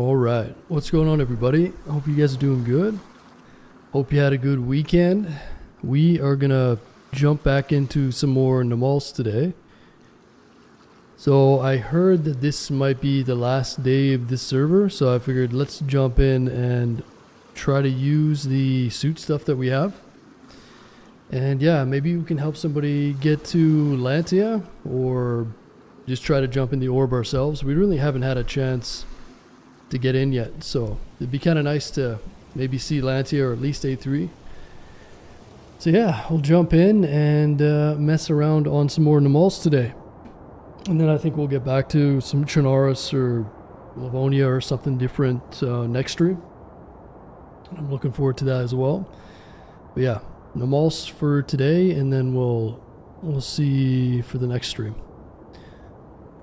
All right, what's going on, everybody? I hope you guys are doing good. Hope you had a good weekend. We are gonna jump back into some more NAMALSK today. So I heard that this might be the last day of this server, so I figured let's jump in and try to use the suit stuff that we have. And yeah, maybe we can help somebody get to Lantia, or just try to jump in the orb ourselves. We really haven't had a chance to get in yet, so it'd be kind of nice to maybe see Lantia or at least A3. So yeah, we'll jump in and mess around on some more NAMALSK today. And then I think we'll get back to some Chernarus or Livonia or something different next stream. I'm looking forward to that as well. But yeah, NAMALSK for today, and then we'll see for the next stream.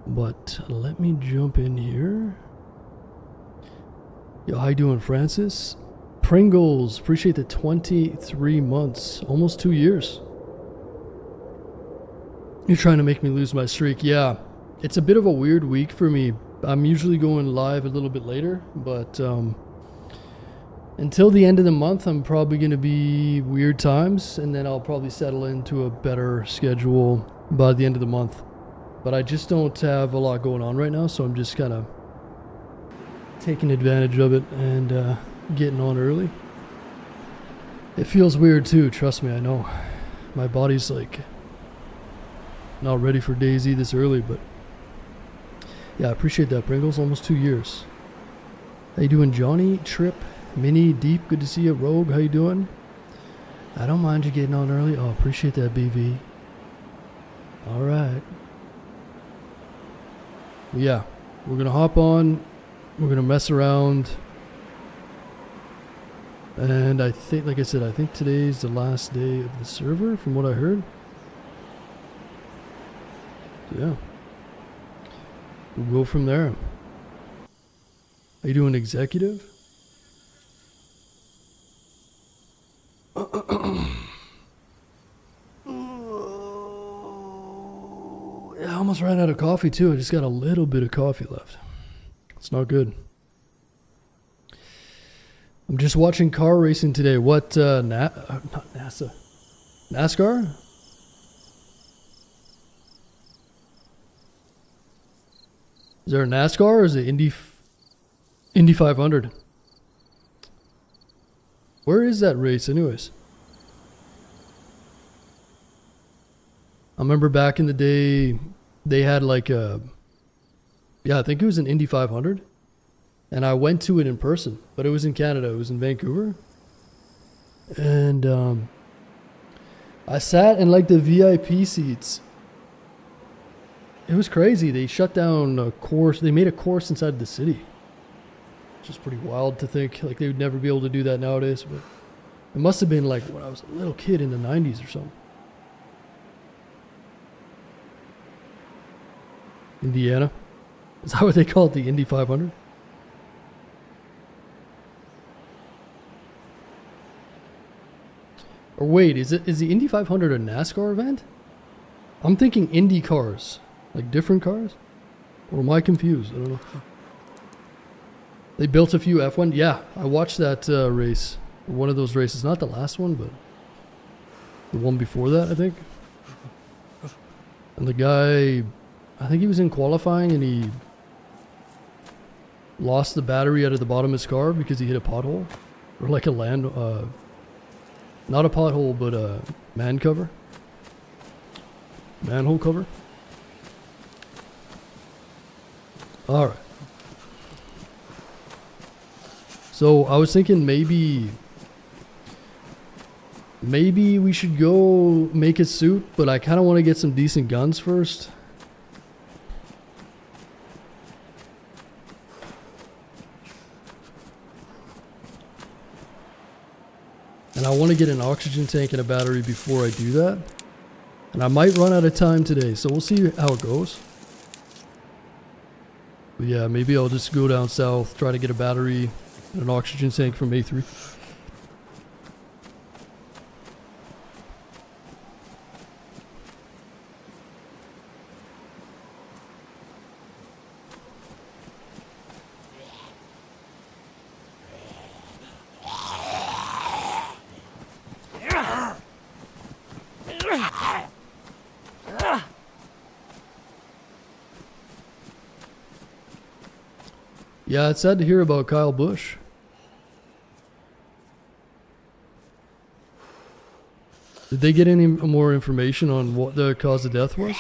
But let me jump in here. Yo, how you doing, Francis? Pringles, appreciate the 23 months, almost 2 years. You're trying to make me lose my streak. Yeah, it's a bit of a weird week for me. I'm usually going live a little bit later, but until the end of the month, I'm probably going to be weird times, and then I'll probably settle into a better schedule by the end of the month. But I just don't have a lot going on right now, so I'm just kind of taking advantage of it and getting on early. It feels weird too, trust me, I know. My body's like not ready for DayZ this early, but yeah, I appreciate that, Pringles. Almost 2 years. How you doing, Johnny? Trip, Mini, Deep, good to see you. Rogue, how you doing? I don't mind you getting on early. Oh, appreciate that, BV. Alright. Yeah, we're gonna hop on. We're gonna mess around, and I think, like I said, I think today's the last day of the server, from what I heard. So yeah, we'll go from there. Are you doing executive? I almost ran out of coffee too. I just got a little bit of coffee left. It's not good. I'm just watching car racing today. What, not NASA. NASCAR? Is there a NASCAR, or is it Indy 500? Where is that race anyways? I remember back in the day, they had like a, yeah, I think it was an Indy 500. And I went to it in person, but it was in Canada. It was in Vancouver. And I sat in like the VIP seats. It was crazy. They shut down a course. They made a course inside the city. Which is pretty wild to think. Like they would never be able to do that nowadays. But it must have been like when I was a little kid in the 90s or something. Indiana. Is that what they call it? The Indy 500? Or wait, is the Indy 500 a NASCAR event? I'm thinking Indy cars. Like different cars? Or am I confused? I don't know. They built a few F1. Yeah, I watched that race. One of those races. Not the last one, but the one before that, I think. And the guy, I think he was in qualifying and he lost the battery out of the bottom of his car because he hit a pothole. Or like a not a pothole, but a manhole cover. Alright. So I was thinking maybe we should go make a suit, but I kind of want to get some decent guns first. And I want to get an oxygen tank and a battery before I do that. And I might run out of time today, so we'll see how it goes. But yeah, maybe I'll just go down south, try to get a battery and an oxygen tank from A3. Yeah, it's sad to hear about Kyle Busch. Did they get any more information on what the cause of death was?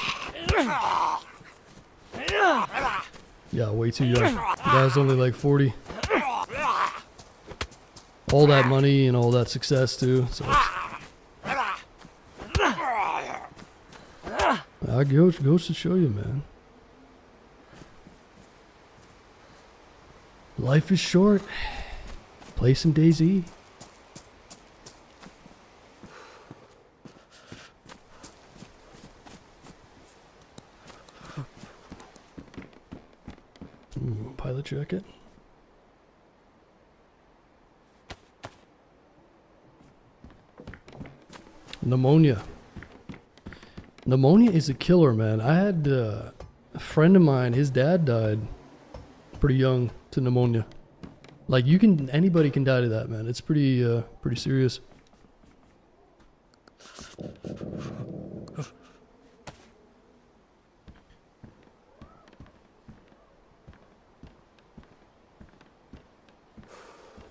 Yeah, way too young. The guy was only like 40. All that money and all that success too. So goes to show you, man. Life is short. Play some DayZ. Ooh, pilot jacket. Pneumonia. Pneumonia is a killer, man. I had a friend of mine, his dad died pretty young to pneumonia. Like anybody can die to that, man. It's pretty serious.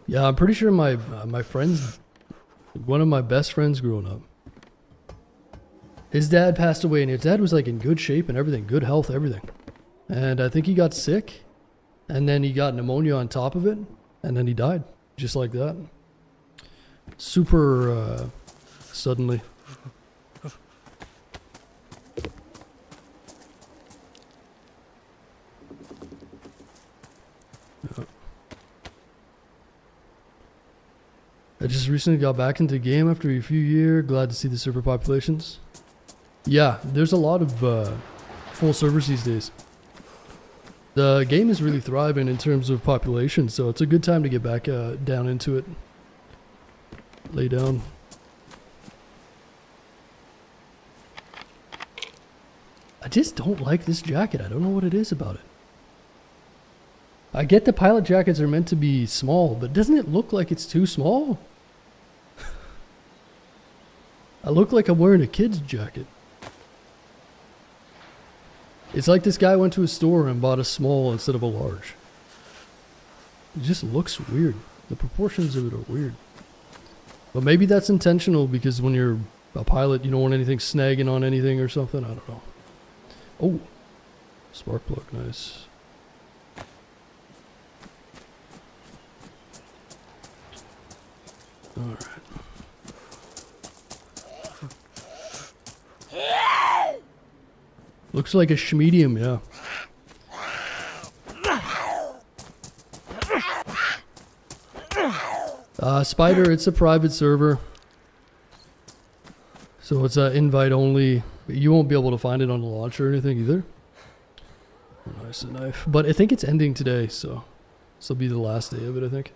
Yeah, I'm pretty sure my friends, one of my best friends growing up, his dad passed away, and his dad was like in good shape and everything, good health, everything. And I think he got sick, and then he got pneumonia on top of it, and then he died, just like that. Super suddenly. Yeah. I just recently got back into the game after a few years. Glad to see the server populations. Yeah, there's a lot of full servers these days. The game is really thriving in terms of population, so it's a good time to get back down into it. Lay down. I just don't like this jacket. I don't know what it is about it. I get the pilot jackets are meant to be small, but doesn't it look like it's too small? I look like I'm wearing a kid's jacket. It's like this guy went to a store and bought a small instead of a large. It just looks weird. The proportions of it are weird. But maybe that's intentional because when you're a pilot, you don't want anything snagging on anything or something. I don't know. Oh, spark plug, nice. All right. Looks like a schmedium, yeah. Spider, it's a private server. So it's invite only. You won't be able to find it on the launch or anything either. Oh, nice, a knife. But I think it's ending today, so this will be the last day of it, I think.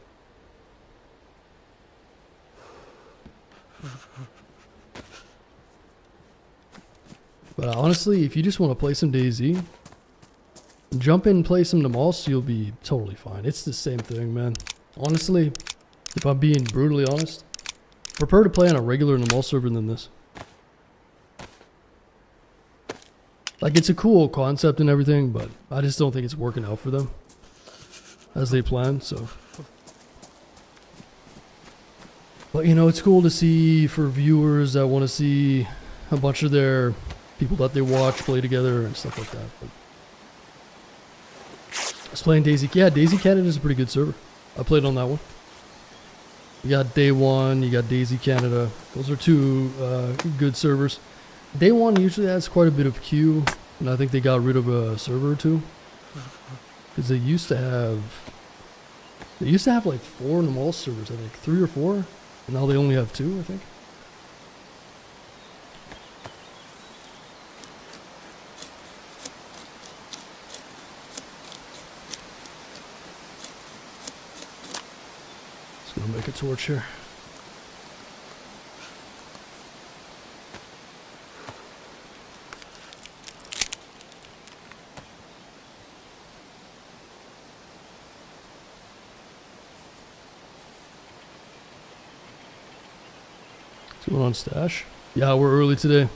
But honestly, if you just want to play some DayZ, jump in and play some NAMALSK, you'll be totally fine. It's the same thing, man. Honestly, if I'm being brutally honest, prefer to play on a regular NAMALSK server than this. Like, it's a cool concept and everything, but I just don't think it's working out for them as they planned, so. But, you know, it's cool to see for viewers that want to see a bunch of their people that they watch play together and stuff like that. But I was playing DayZ. Yeah, DayZ Canada is a pretty good server. I played on that one. You got Day One, you got DayZ Canada. Those are two good servers. Day One usually has quite a bit of queue, and I think they got rid of a server or two. Because they used to have like 4 NAMALSK servers, I think 3 or 4, and now they only have 2, I think. Just gonna make a torch here. What's going on, Stash? Yeah, we're early today.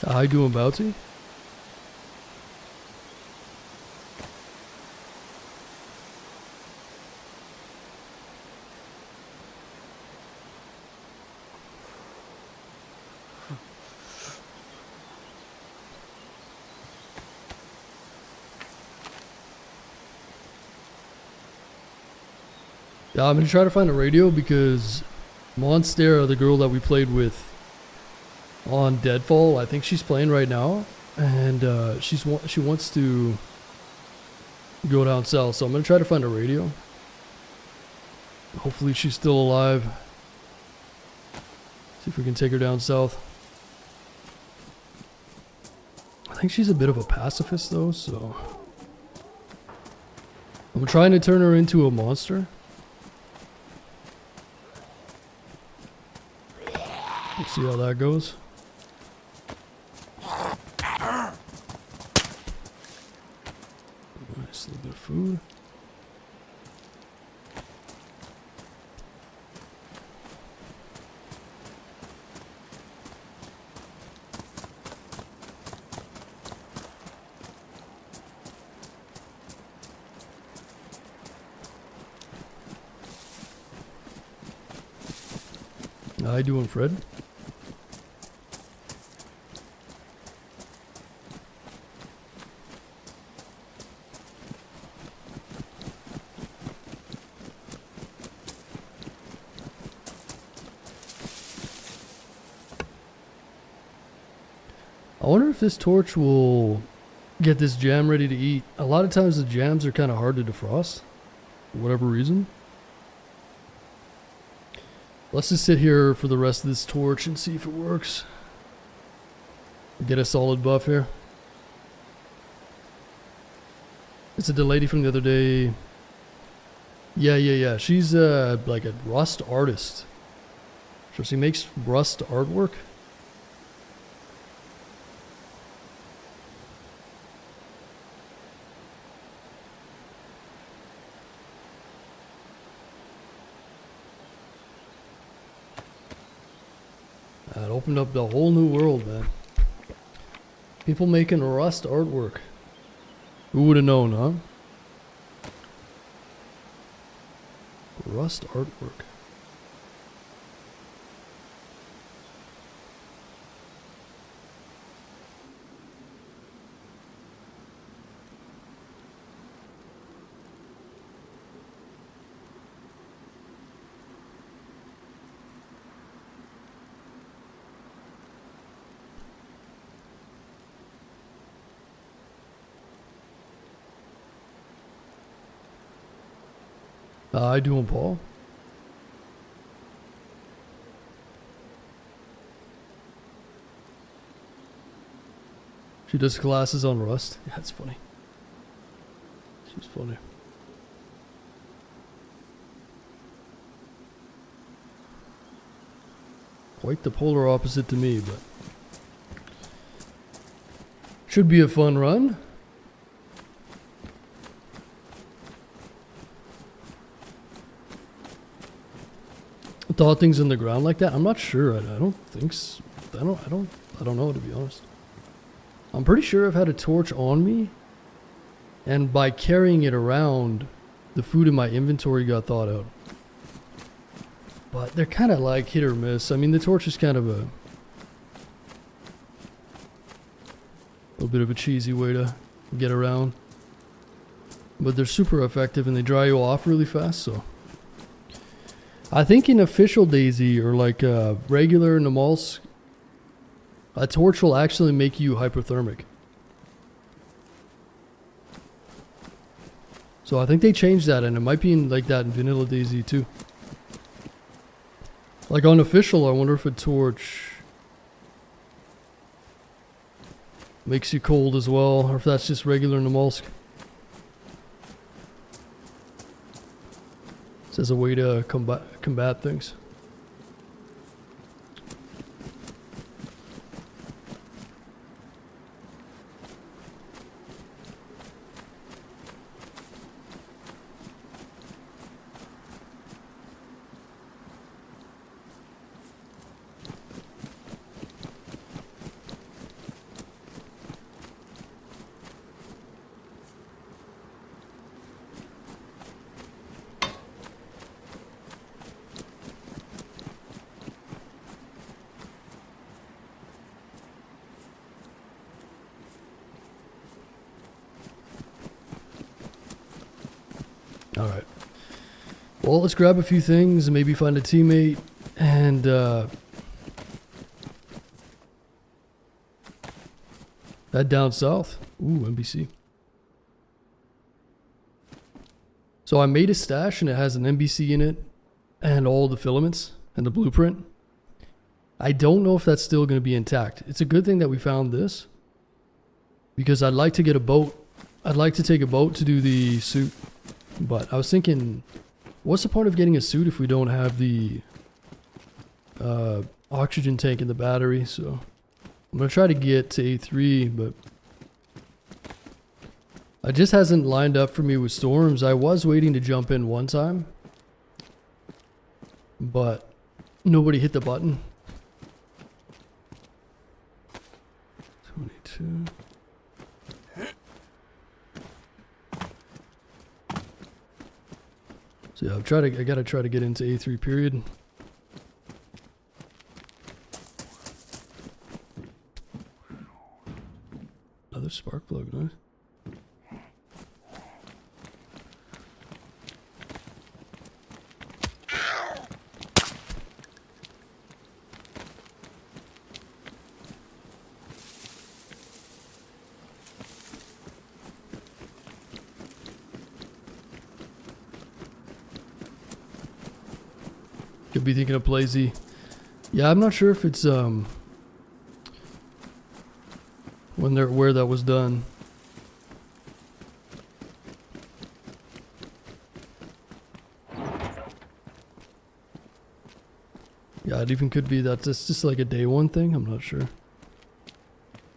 How you doing, Bouncy? Yeah, I'm gonna try to find a radio because Monstera, the girl that we played with on Deadfall, I think she's playing right now, and she wants to go down south, so I'm gonna try to find a radio. Hopefully she's still alive. See if we can take her down south. I think she's a bit of a pacifist though, so I'm trying to turn her into a monster. Let's see how that goes. Nice little bit of food. How you doing, Fred? I wonder if this torch will get this jam ready to eat. A lot of times the jams are kind of hard to defrost, for whatever reason. Let's just sit here for the rest of this torch and see if it works. Get a solid buff here. Is it the lady from the other day? Yeah. She's like a rust artist. So she makes rust artwork. It opened up the whole new world, man. People making rust artwork. Who would have known, huh? Rust artwork. How you doing, Paul? She does classes on Rust. Yeah, that's funny. She's funny. Quite the polar opposite to me, but should be a fun run. Thaw things in the ground like that? I'm not sure. I don't think so. I don't know, to be honest. I'm pretty sure I've had a torch on me, and by carrying it around, the food in my inventory got thawed out. But they're kind of like hit or miss. I mean, the torch is kind of a little bit of a cheesy way to get around, but they're super effective and they dry you off really fast. So I think in official DayZ or like regular NAMALSK, a torch will actually make you hypothermic. So I think they changed that, and it might be in like that in vanilla DayZ too. Like on official, I wonder if a torch makes you cold as well, or if that's just regular NAMALSK. It's as a way to combat things. Alright. Well, let's grab a few things and maybe find a teammate and head down south. Ooh, NBC. So I made a stash and it has an NBC in it and all the filaments and the blueprint. I don't know if that's still going to be intact. It's a good thing that we found this because I'd like to get a boat. I'd like to take a boat to do the suit. But I was thinking, what's the point of getting a suit if we don't have the oxygen tank in the battery? So I'm going to try to get to A3, but it just hasn't lined up for me with storms. I was waiting to jump in one time, but nobody hit the button. 22. So yeah, I gotta try to get into A3 period. Another spark plug, nice. Could be thinking of DayZ. Yeah, I'm not sure if it's where that was done. Yeah, it even could be that it's just like a day one thing. I'm not sure. I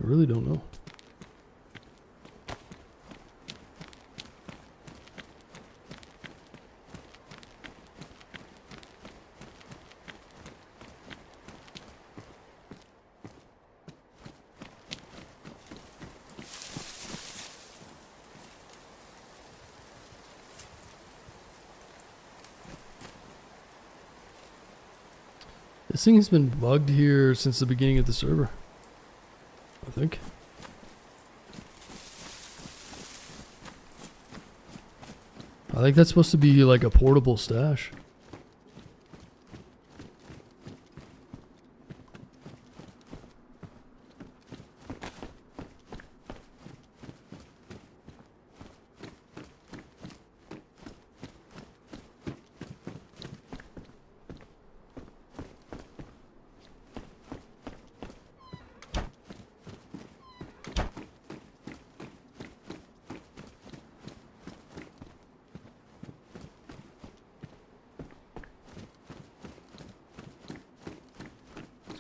really don't know. This thing has been bugged here since the beginning of the server, I think. I think that's supposed to be like a portable stash.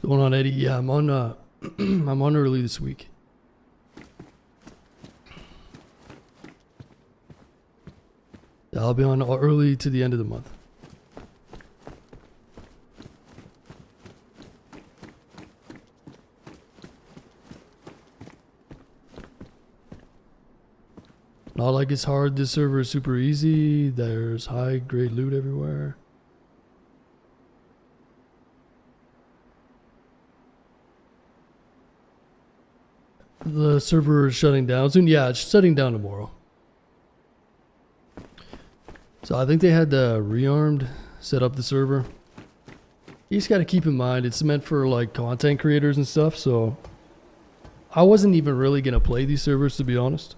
What's going on, Eddie? Yeah, I'm on I'm on early this week. Yeah, I'll be on early to the end of the month. Not like it's hard. This server is super easy. There's high grade loot everywhere. The server is shutting down soon. Yeah, it's shutting down tomorrow. So I think they had the rearmed set up the server. You just got to keep in mind it's meant for like content creators and stuff. So I wasn't even really going to play these servers, to be honest.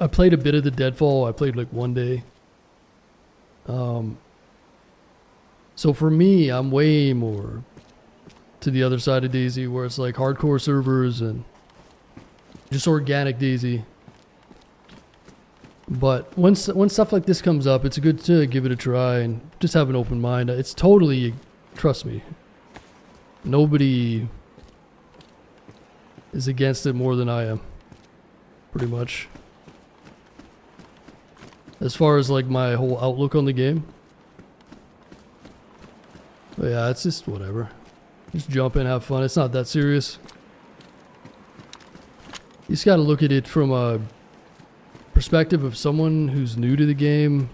I played a bit of the Deadfall. I played like one day. So for me, I'm way more to the other side of DayZ, where it's like hardcore servers and just organic DayZ. But when stuff like this comes up, it's good to give it a try and just have an open mind. It's totally, trust me, nobody is against it more than I am, pretty much. As far as like my whole outlook on the game. But yeah, it's just whatever. Just jump in, have fun. It's not that serious. You just gotta look at it from a perspective of someone who's new to the game.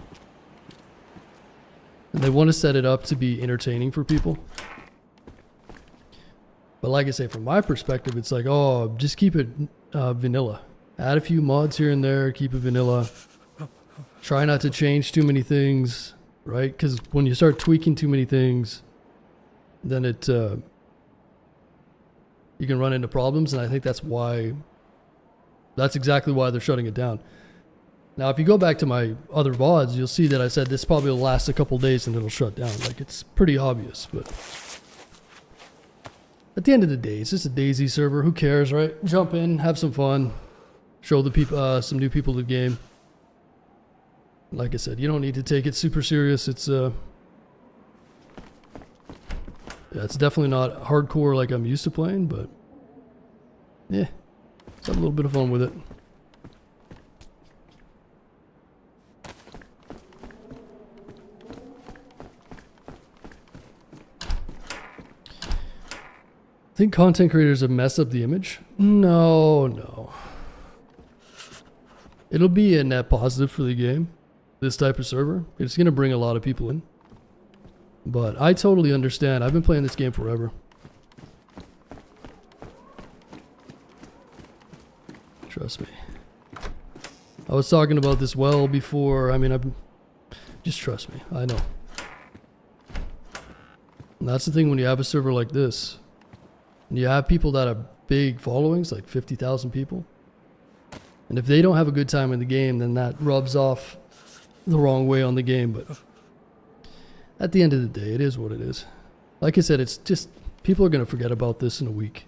And they want to set it up to be entertaining for people. But like I say, from my perspective, it's like, oh, just keep it vanilla. Add a few mods here and there, keep it vanilla. Try not to change too many things, right? Because when you start tweaking too many things, then you can run into problems, and I think that's exactly why they're shutting it down. Now, if you go back to my other VODs, you'll see that I said this probably will last a couple days and it'll shut down. Like, it's pretty obvious, but at the end of the day, it's just a DayZ server. Who cares, right? Jump in, have some fun, show the people, some new people the game. Like I said, you don't need to take it super serious. It's it's definitely not hardcore like I'm used to playing, but yeah, let's have a little bit of fun with it. Think content creators have messed up the image? No. It'll be a net positive for the game. This type of server. It's going to bring a lot of people in. But I totally understand. I've been playing this game forever. Trust me. I was talking about this well before. I mean, just trust me. I know. And that's the thing when you have a server like this. And you have people that have big followings, like 50,000 people. And if they don't have a good time in the game, then that rubs off the wrong way on the game. But at the end of the day, it is what it is. Like I said, it's just, people are going to forget about this in a week.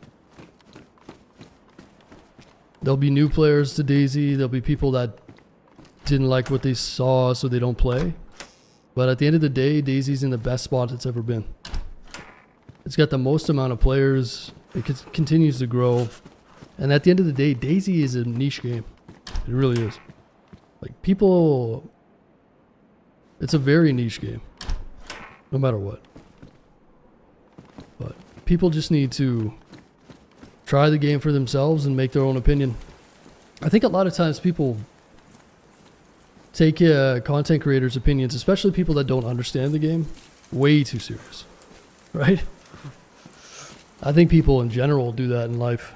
There'll be new players to DayZ. There'll be people that didn't like what they saw, so they don't play. But at the end of the day, DayZ's in the best spot it's ever been. It's got the most amount of players. It continues to grow. And at the end of the day, DayZ is a niche game. It really is. Like, people... It's a very niche game. No matter what. But people just need to try the game for themselves and make their own opinion. I think a lot of times people take content creators' opinions, especially people that don't understand the game, way too serious. Right? I think people in general do that in life.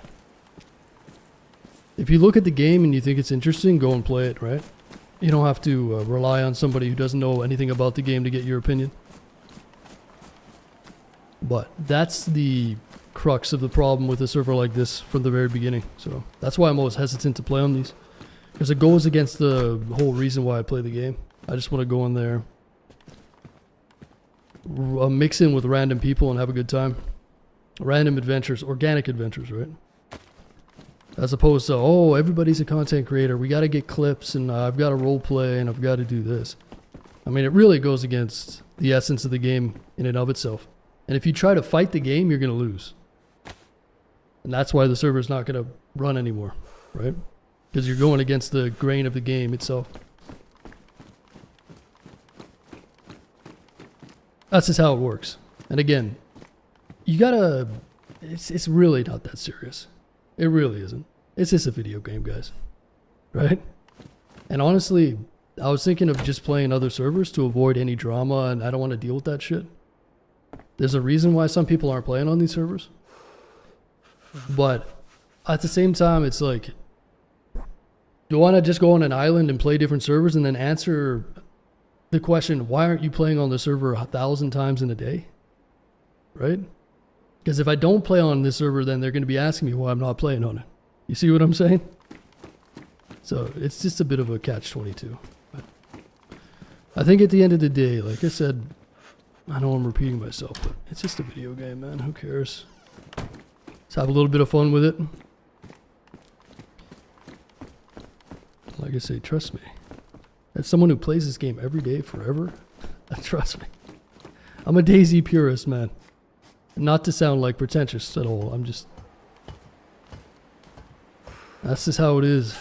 If you look at the game and you think it's interesting, go and play it, right? You don't have to rely on somebody who doesn't know anything about the game to get your opinion. But that's the crux of the problem with a server like this from the very beginning. So that's why I'm always hesitant to play on these. Because it goes against the whole reason why I play the game. I just want to go in there, mix in with random people and have a good time. Random adventures, organic adventures, right? As opposed to, oh, everybody's a content creator. We got to get clips and I've got to role play and I've got to do this. I mean, it really goes against the essence of the game in and of itself. And if you try to fight the game, you're going to lose. And that's why the server's not going to run anymore, right? Because you're going against the grain of the game itself. That's just how it works. And again, you gotta, it's really not that serious. It really isn't. It's just a video game, guys. Right? And honestly, I was thinking of just playing other servers to avoid any drama, and I don't want to deal with that shit. There's a reason why some people aren't playing on these servers. But at the same time, it's like, do you want to just go on an island and play different servers and then answer the question, why aren't you playing on the server 1,000 times in a day? Right? Because if I don't play on this server, then they're going to be asking me why I'm not playing on it. You see what I'm saying? So it's just a bit of a catch-22. I think at the end of the day, like I said, I know I'm repeating myself, but it's just a video game, man. Who cares? Let's have a little bit of fun with it. Like I say, trust me. As someone who plays this game every day forever, trust me. I'm a DayZ purist, man. Not to sound like pretentious at all. I'm just... That's just how it is.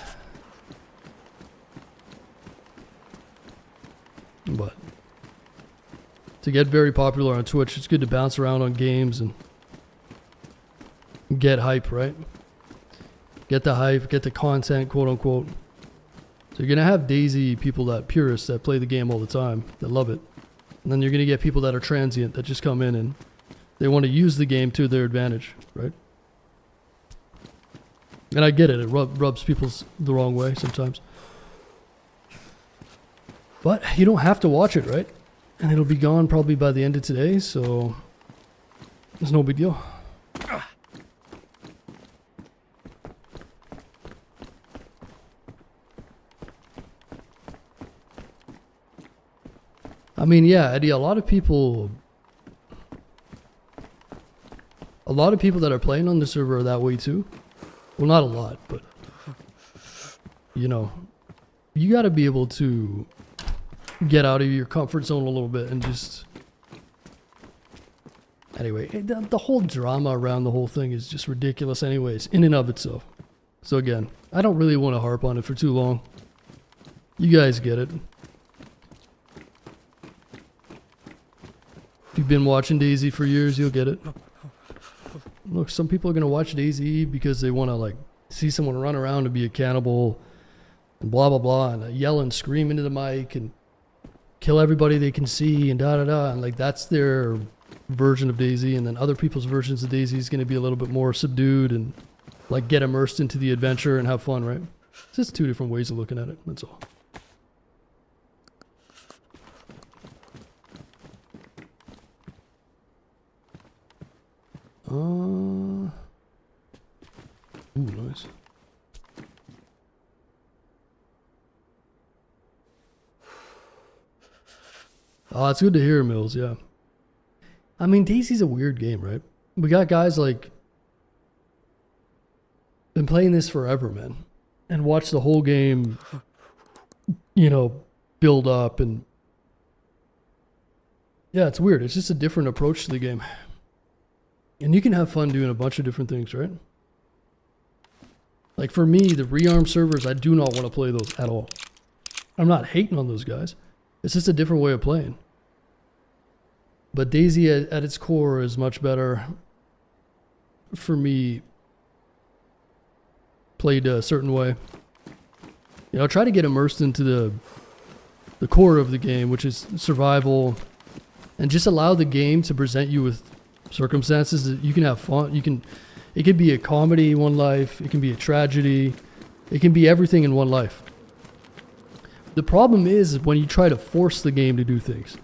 But to get very popular on Twitch, it's good to bounce around on games and get hype, right? Get the hype, get the content, quote unquote. So you're going to have DayZ people that purists that play the game all the time, that love it. And then you're going to get people that are transient that just come in and they want to use the game to their advantage, right? And I get it. It rubs people the wrong way sometimes. But you don't have to watch it, right? And it'll be gone probably by the end of today, so it's no big deal. I mean, yeah, Eddie, a lot of people that are playing on the server are that way too. Well, not a lot, but you know, you got to be able to get out of your comfort zone a little bit and just... Anyway, the whole drama around the whole thing is just ridiculous anyways, in and of itself. So again, I don't really want to harp on it for too long. You guys get it. If you've been watching DayZ for years, you'll get it. Look, some people are going to watch DayZ because they want to like see someone run around and be a cannibal and blah blah blah and yell and scream into the mic and kill everybody they can see and da da da, and like that's their version of DayZ. And then other people's versions of DayZ is going to be a little bit more subdued and like get immersed into the adventure and have fun, right? It's just two different ways of looking at it, that's all. Ooh, nice. Oh, it's good to hear, Mills, yeah. I mean, DayZ's a weird game, right? We got guys like... been playing this forever, man. And watch the whole game, you know, build up and... Yeah, it's weird. It's just a different approach to the game. And you can have fun doing a bunch of different things, right? Like for me, the rearm servers, I do not want to play those at all. I'm not hating on those guys. It's just a different way of playing. But DayZ at its core is much better for me played a certain way. You know, try to get immersed into the core of the game, which is survival, and just allow the game to present you with circumstances that you can have fun. It could be a comedy in one life, it can be a tragedy, it can be everything in one life. The problem is when you try to force the game to do things.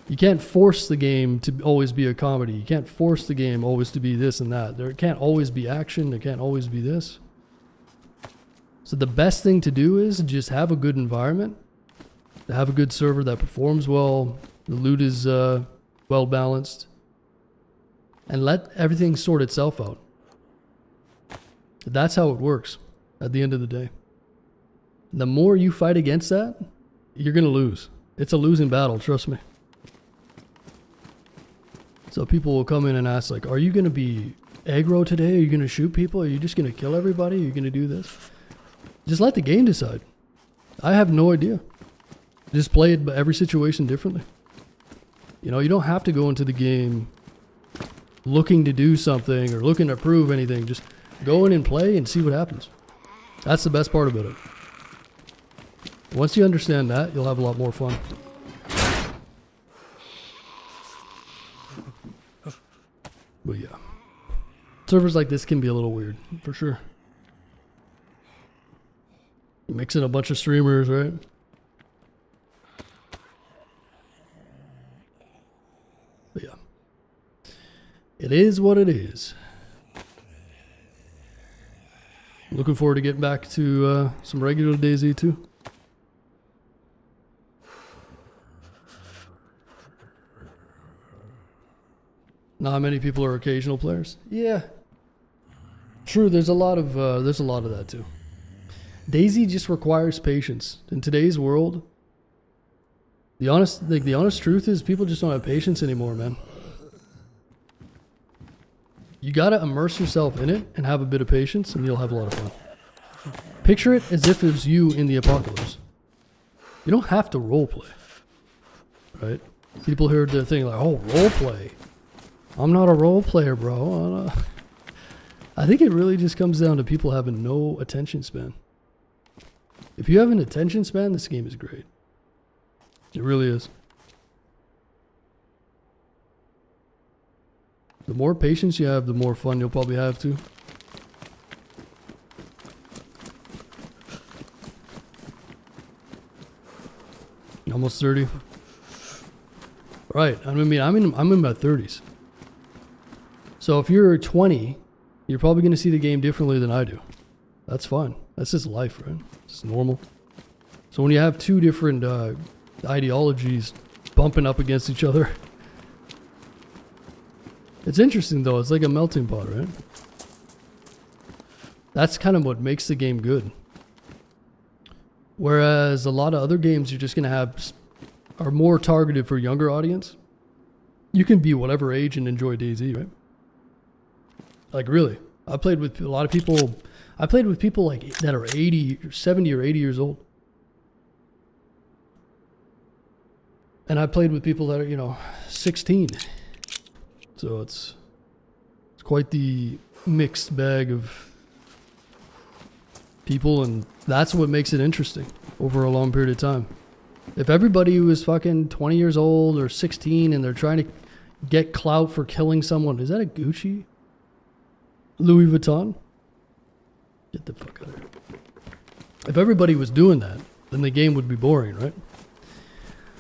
You can't force the game to always be a comedy. You can't force the game always to be this and that. There can't always be action. There can't always be this. So the best thing to do is just have a good environment, to have a good server that performs well, the loot is well balanced, and let everything sort itself out. That's how it works at the end of the day. The more you fight against that, you're going to lose. It's a losing battle, trust me. So people will come in and ask, like, are you going to be aggro today? Are you going to shoot people? Are you just going to kill everybody? Are you going to do this? Just let the game decide. I have no idea. Just play it every situation differently. You know, you don't have to go into the game looking to do something or looking to prove anything. Just go in and play and see what happens. That's the best part about it. Once you understand that, you'll have a lot more fun. But yeah, servers like this can be a little weird, for sure. You mix in a bunch of streamers, right? But yeah, it is what it is. Looking forward to getting back to some regular DayZ too. Not many people are occasional players. Yeah, true. There's a lot of that too. DayZ just requires patience in today's world. The honest truth is, people just don't have patience anymore, man. You gotta immerse yourself in it and have a bit of patience, and you'll have a lot of fun. Picture it as if it was you in the apocalypse. You don't have to role play, right? People heard the thing like, "Oh, role play." I'm not a role player, bro. I think it really just comes down to people having no attention span. If you have an attention span, this game is great. It really is. The more patience you have, the more fun you'll probably have too. Almost 30. Right. I mean, I'm in my 30s. So if you're 20, you're probably going to see the game differently than I do. That's fine. That's just life, right? It's normal. So when you have two different ideologies bumping up against each other, it's interesting though. It's like a melting pot, right? That's kind of what makes the game good. Whereas a lot of other games you're just going to have are more targeted for a younger audience. You can be whatever age and enjoy DayZ, right? Like really. I played with a lot of people. I played with people like that are 80, 70 or 80 years old. And I played with people that are, you know, 16. So it's quite the mixed bag of people, and that's what makes it interesting over a long period of time. If everybody was fucking 20 years old or 16 and they're trying to get clout for killing someone, is that a Gucci? Louis Vuitton? Get the fuck out of here. If everybody was doing that, then the game would be boring, right?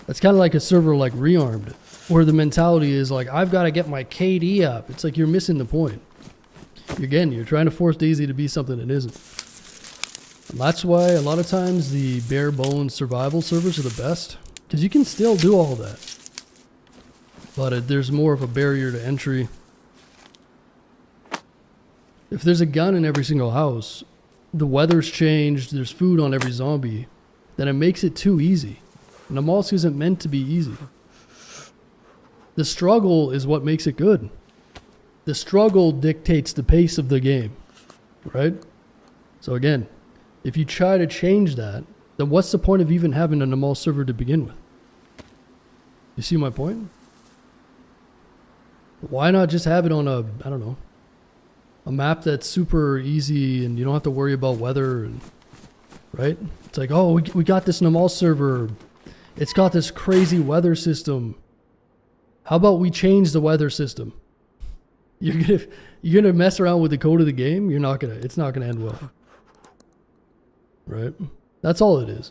That's kind of like a server like Rearmed, where the mentality is like, I've got to get my KD up. It's like you're missing the point. Again, you're trying to force DayZ to be something it isn't. And that's why a lot of times the bare bones survival servers are the best, because you can still do all that. But there's more of a barrier to entry. If there's a gun in every single house, the weather's changed, there's food on every zombie, then it makes it too easy. NAMALSK isn't meant to be easy. The struggle is what makes it good. The struggle dictates the pace of the game, right? So again, if you try to change that, then what's the point of even having a NAMALSK server to begin with? You see my point? Why not just have it on a, I don't know, a map that's super easy and you don't have to worry about weather, and, right? It's like, oh, we got this NAMALSK server. It's got this crazy weather system. How about we change the weather system? You're gonna mess around with the code of the game. It's not gonna end well, right? That's all it is.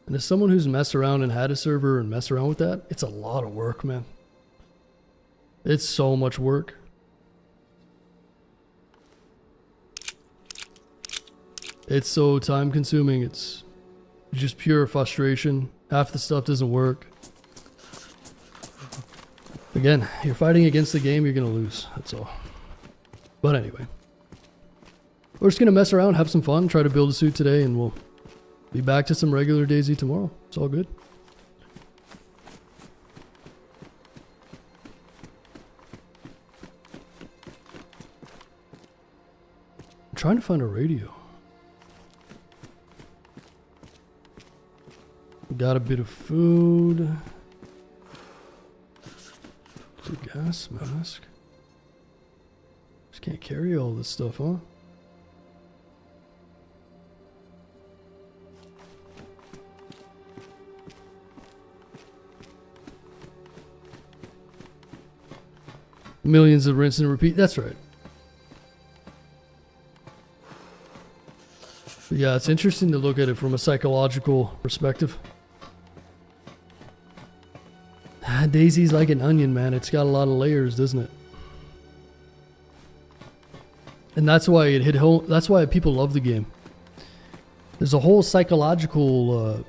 And as someone who's messed around and had a server and messed around with that, it's a lot of work, man. It's so much work. It's so time consuming. It's just pure frustration. Half the stuff doesn't work. Again, you're fighting against the game, you're going to lose. That's all. But anyway, we're just going to mess around, have some fun, try to build a suit today, and we'll be back to some regular DayZ tomorrow. It's all good. I'm trying to find a radio. Got a bit of food. A gas mask. Just can't carry all this stuff, huh? Millions of rinse and repeat. That's right. But yeah, it's interesting to look at it from a psychological perspective. DayZ's like an onion, man. It's got a lot of layers, doesn't it? And that's why it hit home. That's why people love the game. There's a whole psychological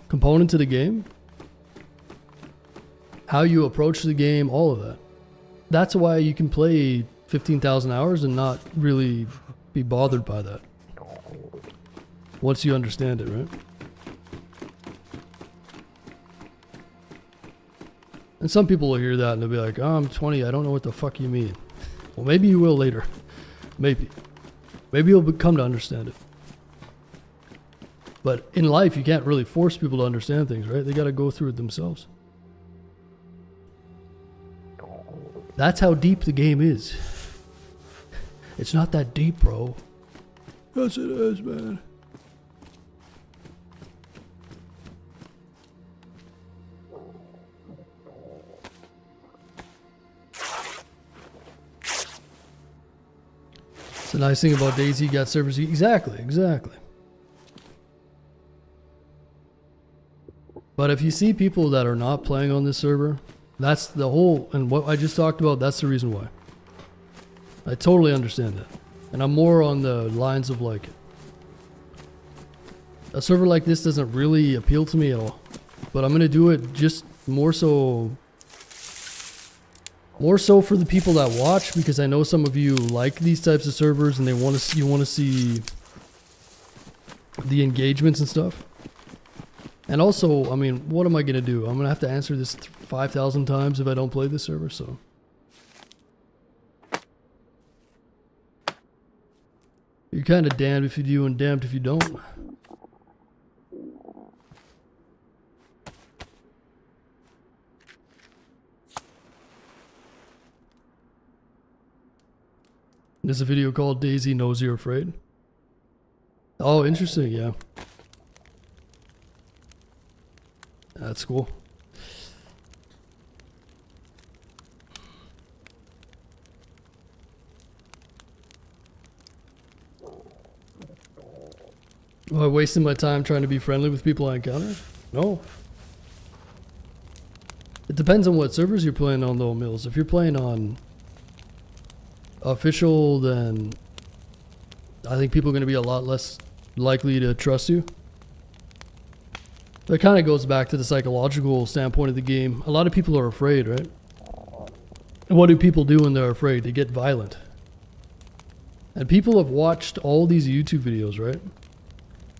component to the game. How you approach the game, all of that. That's why you can play 15,000 hours and not really be bothered by that. Once you understand it, right? And some people will hear that and they'll be like, oh, I'm 20, I don't know what the fuck you mean. Well, maybe you will later. Maybe. Maybe you'll come to understand it. But in life, you can't really force people to understand things, right? They got to go through it themselves. That's how deep the game is. It's not that deep, bro. Yes, it is, man. The nice thing about DayZ got servers. Exactly. But if you see people that are not playing on this server, that's the whole, and what I just talked about, that's the reason why. I totally understand that. And I'm more on the lines of like, a server like this doesn't really appeal to me at all. But I'm going to do it just more so for the people that watch, because I know some of you like these types of servers and you want to see the engagements and stuff. And also, I mean, what am I going to do? I'm going to have to answer this 5,000 times if I don't play this server, so. You're kind of damned if you do and damned if you don't. There's a video called DayZ Knows You're Afraid. Oh, interesting, yeah. That's cool. Am I wasting my time trying to be friendly with people I encounter? No. It depends on what servers you're playing on though, Mills. If you're playing on official, then I think people are going to be a lot less likely to trust you. That kind of goes back to the psychological standpoint of the game. A lot of people are afraid, right? And what do people do when they're afraid? They get violent. And people have watched all these YouTube videos, right?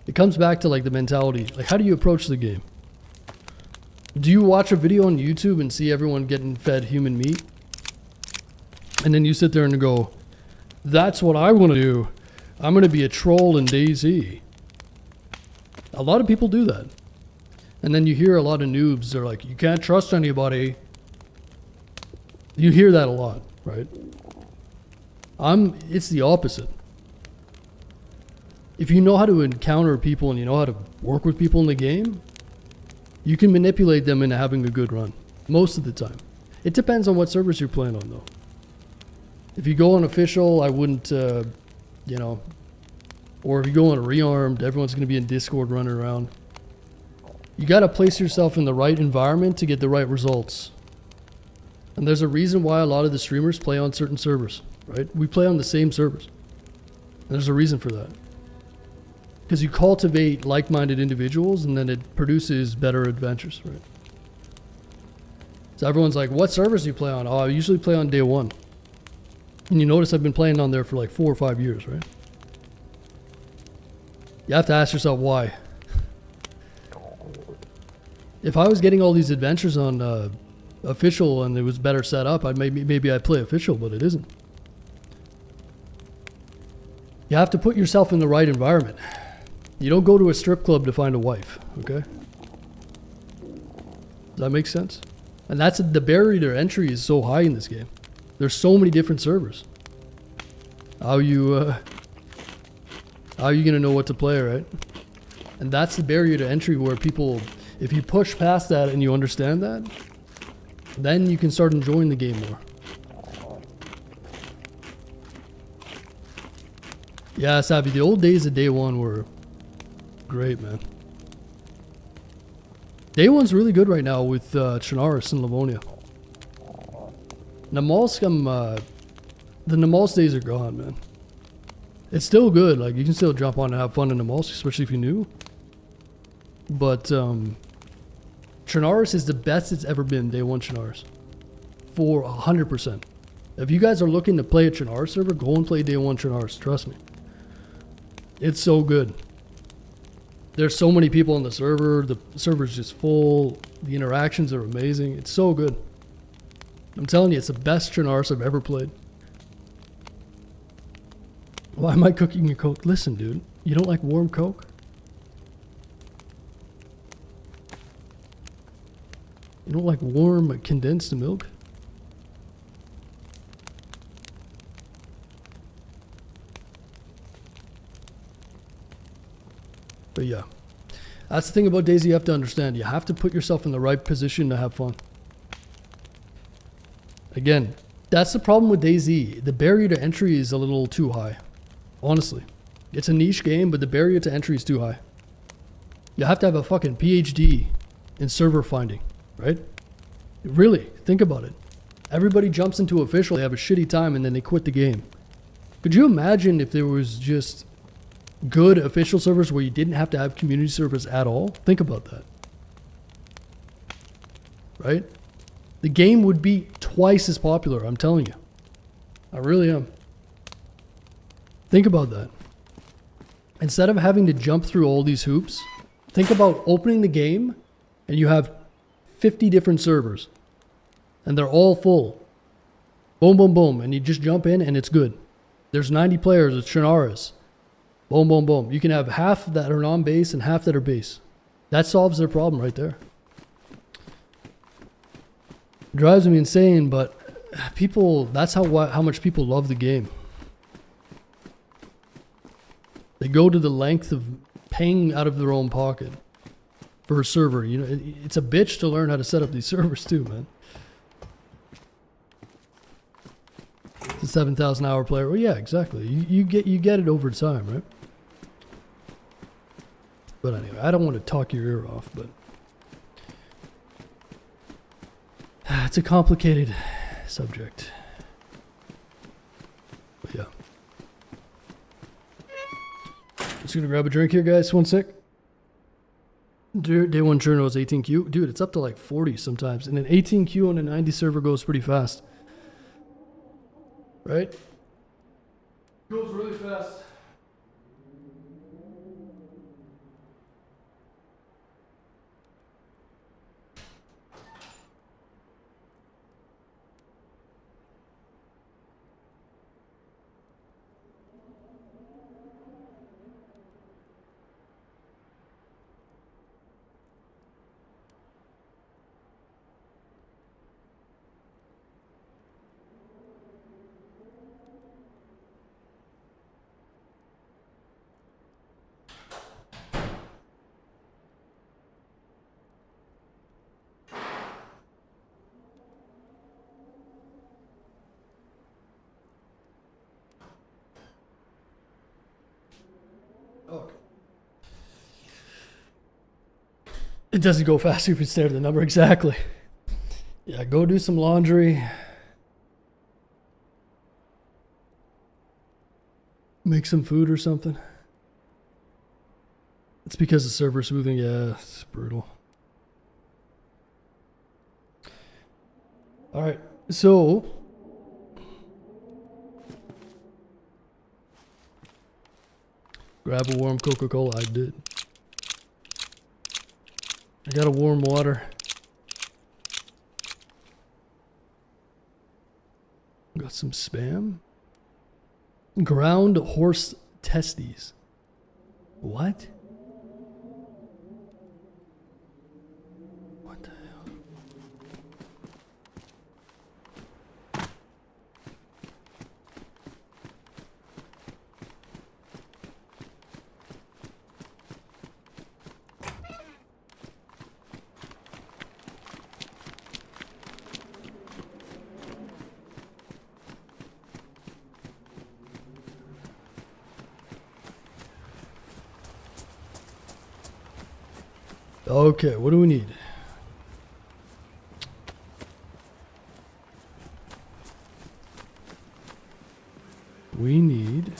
It comes back to like the mentality. Like, how do you approach the game? Do you watch a video on YouTube and see everyone getting fed human meat? And then you sit there and go, that's what I want to do. I'm going to be a troll in DayZ. A lot of people do that. And then you hear a lot of noobs, they're like, you can't trust anybody. You hear that a lot, right? It's the opposite. If you know how to encounter people and you know how to work with people in the game, you can manipulate them into having a good run. Most of the time. It depends on what servers you're playing on though. If you go on official, I wouldn't, you know, or if you go on rearmed, everyone's going to be in Discord running around. You got to place yourself in the right environment to get the right results. And there's a reason why a lot of the streamers play on certain servers, right? We play on the same servers. And there's a reason for that. Because you cultivate like-minded individuals and then it produces better adventures, right? So everyone's like, what servers do you play on? Oh, I usually play on day one. And you notice I've been playing on there for like 4 or 5 years, right? You have to ask yourself why. If I was getting all these adventures on official and it was better set up, maybe I'd play official, but it isn't. You have to put yourself in the right environment. You don't go to a strip club to find a wife, okay? Does that make sense? And that's the barrier to entry is so high in this game. There's so many different servers. How you gonna know what to play, right? And that's the barrier to entry where people, if you push past that and you understand that, then you can start enjoying the game more. Yeah, Savvy, the old days of day one were great, man. Day one's really good right now with Chernarus and Livonia. NAMALSK, the NAMALSK days are gone, man. It's still good. Like, you can still jump on and have fun in NAMALSK, especially if you're new. But Chernarus is the best it's ever been, day one Chernarus. For 100%. If you guys are looking to play a Chernarus server, go and play day one Chernarus. Trust me. It's so good. There's so many people on the server. The server's just full. The interactions are amazing. It's so good. I'm telling you, it's the best Chernarus I've ever played. Why am I cooking your Coke? Listen, dude. You don't like warm Coke? You don't like warm condensed milk? But yeah, that's the thing about DayZ you have to understand. You have to put yourself in the right position to have fun. Again, that's the problem with DayZ. The barrier to entry is a little too high. Honestly. It's a niche game, but the barrier to entry is too high. You have to have a fucking PhD in server finding, right? Really, think about it. Everybody jumps into official, they have a shitty time, and then they quit the game. Could you imagine if there was just good official servers where you didn't have to have community servers at all? Think about that. Right? The game would be twice as popular, I'm telling you. I really am. Think about that. Instead of having to jump through all these hoops, think about opening the game and you have 50 different servers and they're all full. Boom, boom, boom. And you just jump in and it's good. There's 90 players. It's Shannara's. Boom, boom, boom. You can have half that are non-base and half that are base. That solves their problem right there. It drives me insane, but people, that's how much people love the game. They go to the length of paying out of their own pocket for a server. You know, it's a bitch to learn how to set up these servers too, man. It's a 7,000 hour player. Well, yeah, exactly. You get it over time, right? But anyway, I don't want to talk your ear off, but it's a complicated subject. But yeah. Just gonna grab a drink here, guys. 1 sec. Day one journal is 18Q. Dude, it's up to like 40 sometimes. And an 18Q on a 90 server goes pretty fast. Right? Goes really fast. Okay. It doesn't go faster if you stare at the number. Exactly. Yeah, go do some laundry. Make some food or something. It's because of server smoothing. Yeah, it's brutal. All right, so grab a warm Coca-Cola. I did. I got a warm water. Got some Spam. Ground horse testes. What? What the hell? Okay, what do we need? We need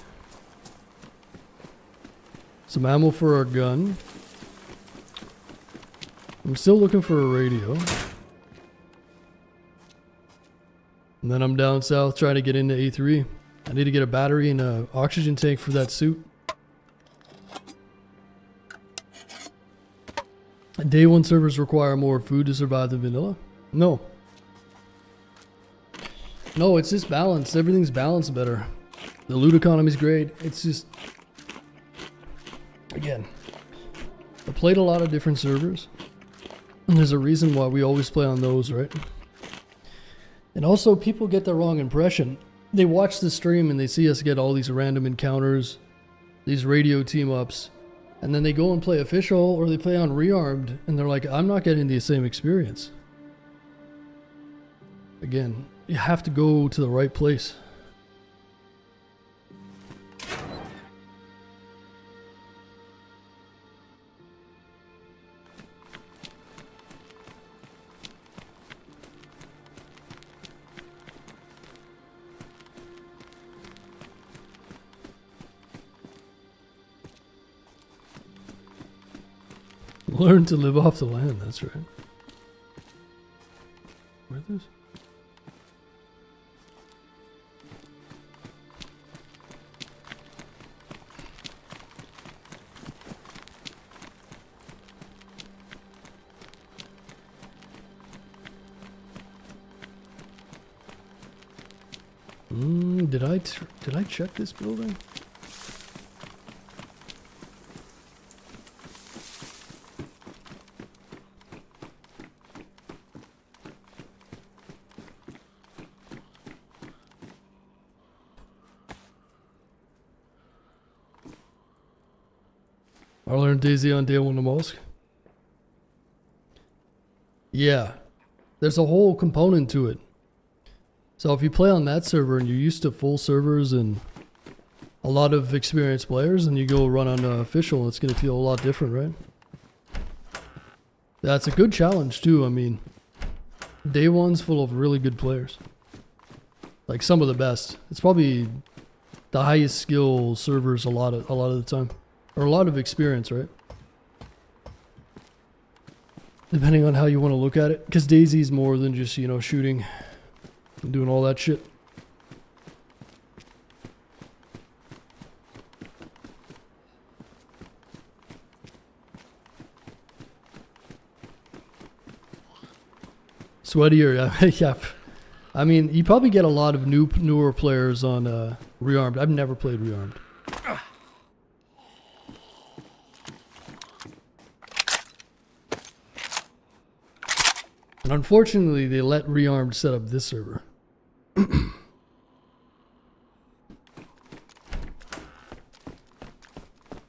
some ammo for our gun. I'm still looking for a radio. And then I'm down south trying to get into A3. I need to get a battery and an oxygen tank for that suit. Day one servers require more food to survive than vanilla? No. No, it's just balanced. Everything's balanced better. The loot economy's great. It's just... Again, I played a lot of different servers. And there's a reason why we always play on those, right? And also, people get the wrong impression. They watch the stream and they see us get all these random encounters, these radio team-ups. And then they go and play official or they play on rearmed and they're like, I'm not getting the same experience. Again, you have to go to the right place. Learn to live off the land, that's right. Where's this? Did I check this building? I learned DayZ on day one of NAMALSK. Yeah, there's a whole component to it. So if you play on that server and you're used to full servers and a lot of experienced players, and you go run on official, it's going to feel a lot different, right? That's a good challenge too. I mean, day one's full of really good players. Like some of the best. It's probably the highest skill servers a lot of the time. Or a lot of experience, right? Depending on how you want to look at it. Because DayZ's more than just, you know, shooting and doing all that shit. Sweatier, yeah. I mean, you probably get a lot of newer players on Rearmed. I've never played Rearmed. And unfortunately, they let Rearmed set up this server.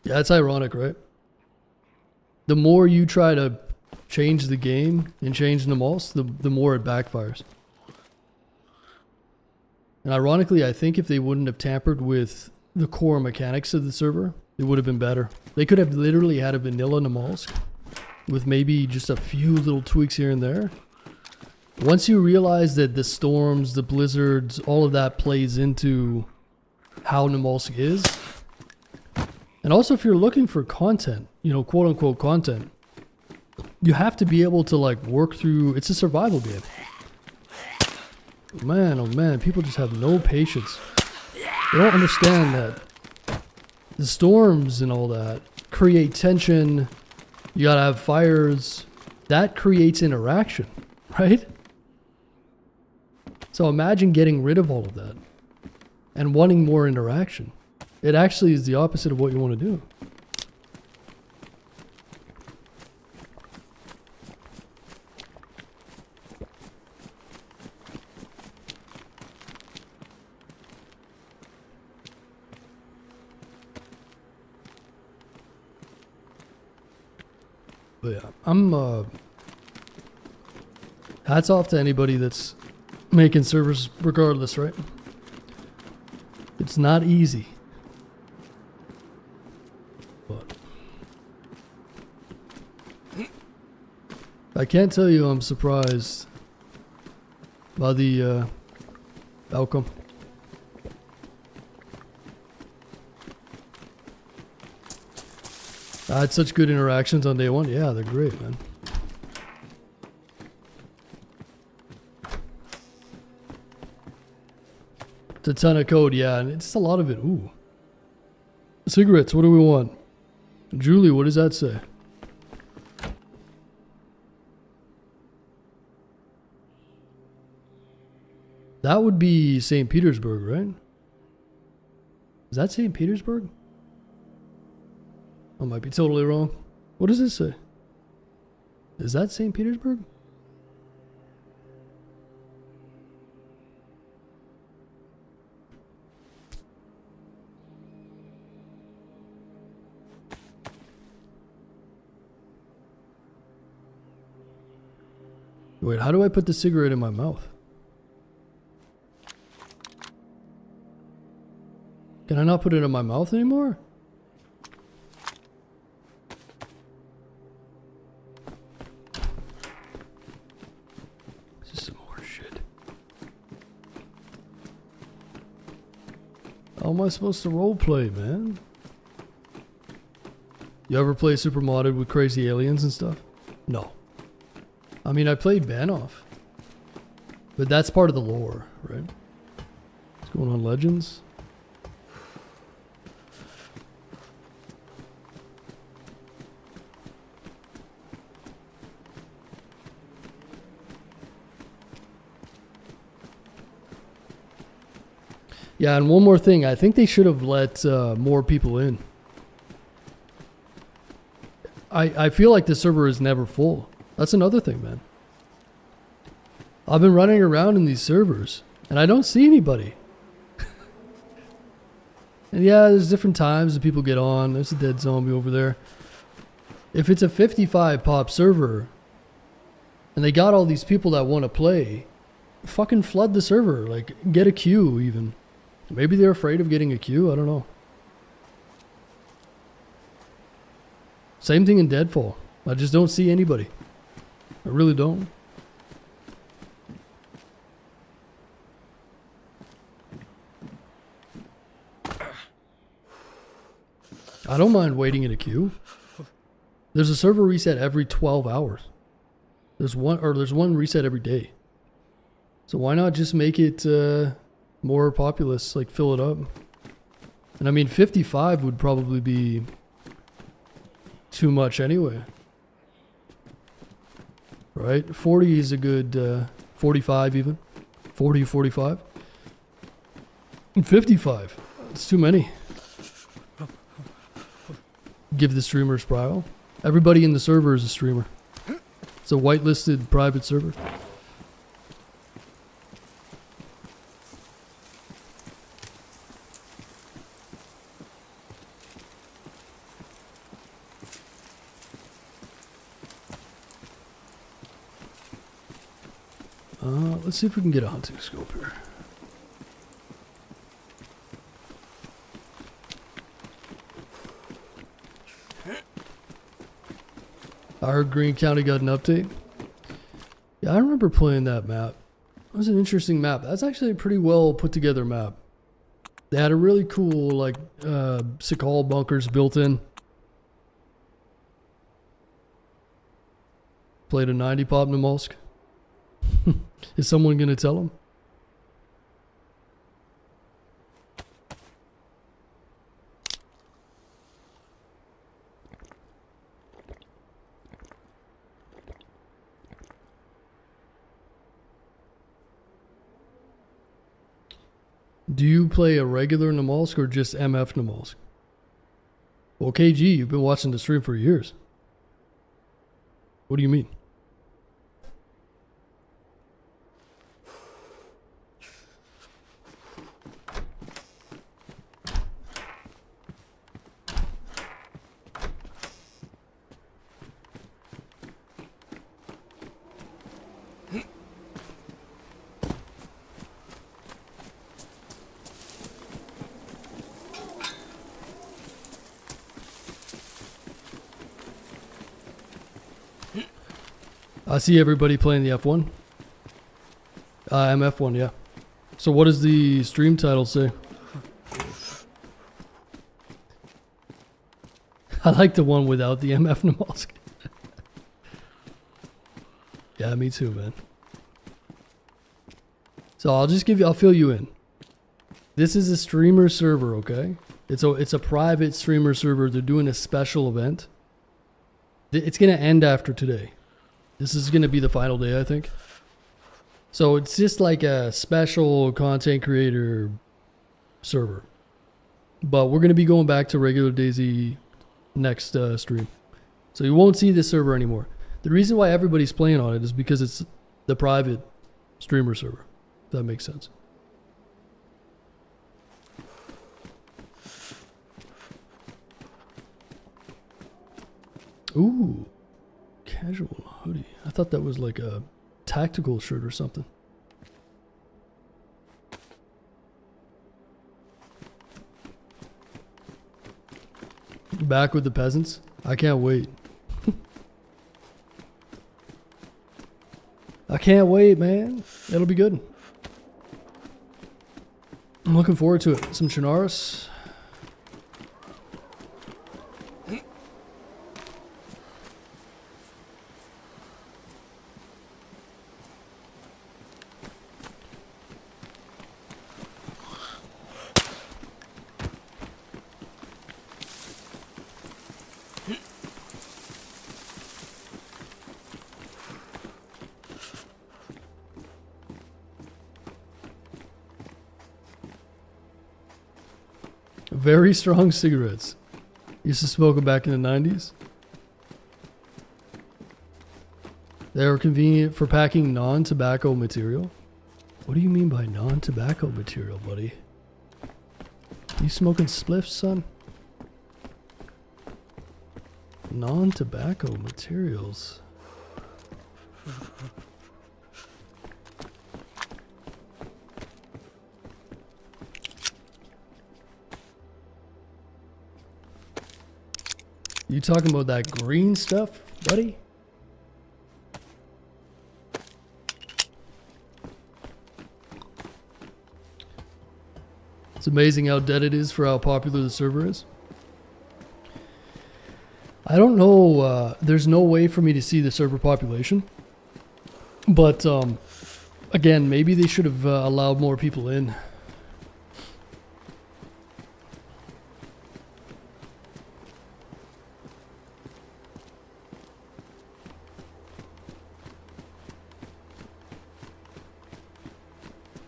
Yeah, it's ironic, right? The more you try to change the game and change NAMALSK, the more it backfires. And ironically, I think if they wouldn't have tampered with the core mechanics of the server, it would have been better. They could have literally had a vanilla NAMALSK with maybe just a few little tweaks here and there. Once you realize that the storms, the blizzards, all of that plays into how NAMALSK is. And also if you're looking for content, you know, quote unquote content, you have to be able to like work through, it's a survival game. Man, oh man, people just have no patience. They don't understand that the storms and all that create tension. You gotta have fires. That creates interaction, right? So imagine getting rid of all of that and wanting more interaction. It actually is the opposite of what you want to do. But yeah, I'm hats off to anybody that's making servers regardless, right? It's not easy. But I can't tell you I'm surprised by the outcome. I had such good interactions on day one. Yeah, they're great, man. It's a ton of code, yeah, and it's a lot of it. Ooh. Cigarettes, what do we want? Julie, what does that say? That would be St. Petersburg, right? Is that St. Petersburg? I might be totally wrong. What does this say? Is that St. Petersburg? Wait, how do I put the cigarette in my mouth? Can I not put it in my mouth anymore? This is some more shit. How am I supposed to roleplay, man? You ever play super modded with crazy aliens and stuff? No. I mean, I played Banoff. But that's part of the lore, right? What's going on, Legends? Yeah, and one more thing. I think they should have let more people in. I feel like the server is never full. That's another thing, man. I've been running around in these servers, and I don't see anybody. And yeah, there's different times that people get on. There's a dead zombie over there. If it's a 55 pop server, and they got all these people that want to play, fucking flood the server. Like, get a queue even. Maybe they're afraid of getting a queue. I don't know. Same thing in Deadfall. I just don't see anybody. I really don't. I don't mind waiting in a queue. There's a server reset every 12 hours. There's one reset every day. So why not just make it more populous, like fill it up? And I mean 55 would probably be too much anyway. Right? 40 is a good 45 even. 40, 45. And 55. It's too many. Give the streamers prior. Everybody in the server is a streamer. It's a whitelisted private server. Let's see if we can get a hunting scope here. I heard Green County got an update. Yeah, I remember playing that map. It was an interesting map. That's actually a pretty well put together map. They had a really cool, like, Sikal bunkers built in. Played a 90 pop NAMALSK. Is someone going to tell him? Do you play a regular NAMALSK or just MF NAMALSK? Well, KG, you've been watching the stream for years. What do you mean? I see everybody playing the F1. I'm F1, yeah. So what does the stream title say? I like the one without the MF NAMALSK. Yeah, me too, man. So I'll fill you in. This is a streamer server, okay? It's a private streamer server. They're doing a special event. It's gonna end after today. This is going to be the final day, I think. So it's just like a special content creator server. But we're going to be going back to regular DayZ next stream. So you won't see this server anymore. The reason why everybody's playing on it is because it's the private streamer server. If that makes sense. Ooh. Casual hoodie. I thought that was like a tactical shirt or something. Back with the peasants. I can't wait. I can't wait, man. It'll be good. I'm looking forward to it. Some Chinaris. very strong cigarettes. Used to smoke them back in the 90s. They were convenient for packing non-tobacco material. What do you mean by non-tobacco material, buddy? You smoking spliffs, son? Non-tobacco materials. You talking about that green stuff, buddy? It's amazing how dead it is for how popular the server is. I don't know, there's no way for me to see the server population. But, again, maybe they should have allowed more people in.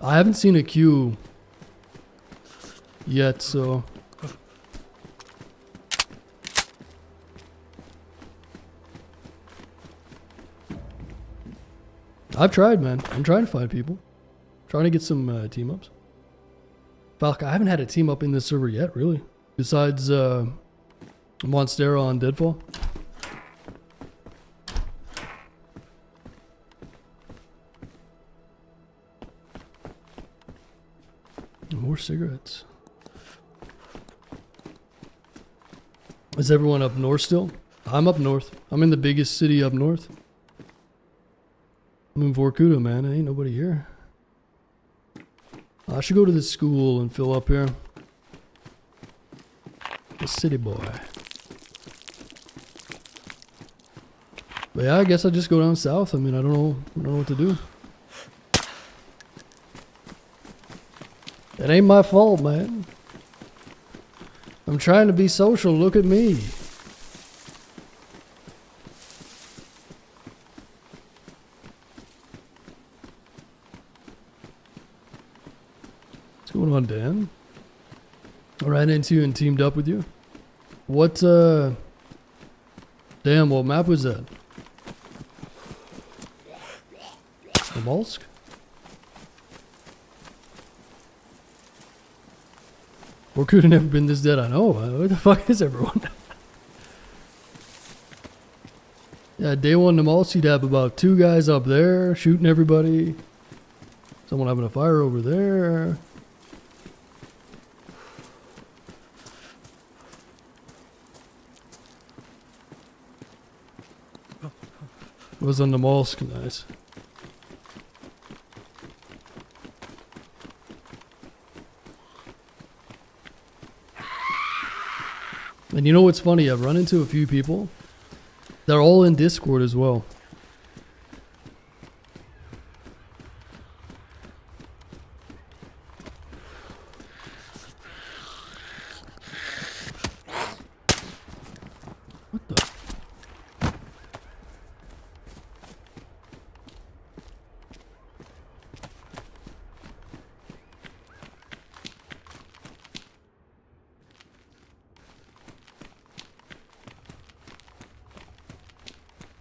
I haven't seen a queue yet, so... I've tried, man. I'm trying to find people. Trying to get some team ups. Falk, I haven't had a team up in this server yet, really. Besides Monstera on Deadfall. More cigarettes. Is everyone up north still? I'm up north. I'm in the biggest city up north. I'm in Vorkuta, man. Ain't nobody here. I should go to this school and fill up here. The city boy. But yeah, I guess I just go down south. I mean, I don't know what to do. It ain't my fault, man. I'm trying to be social. Look at me. What's going on, Dan? I ran into you and teamed up with you. What, damn, what map was that? NAMALSK? Or could have never been this dead, I know. Where the fuck is everyone? Yeah, day one NAMALSK, you'd have about 2 guys up there shooting everybody. Someone having a fire over there. It was on NAMALSK, nice. And you know what's funny? I've run into a few people. They're all in Discord as well. What the?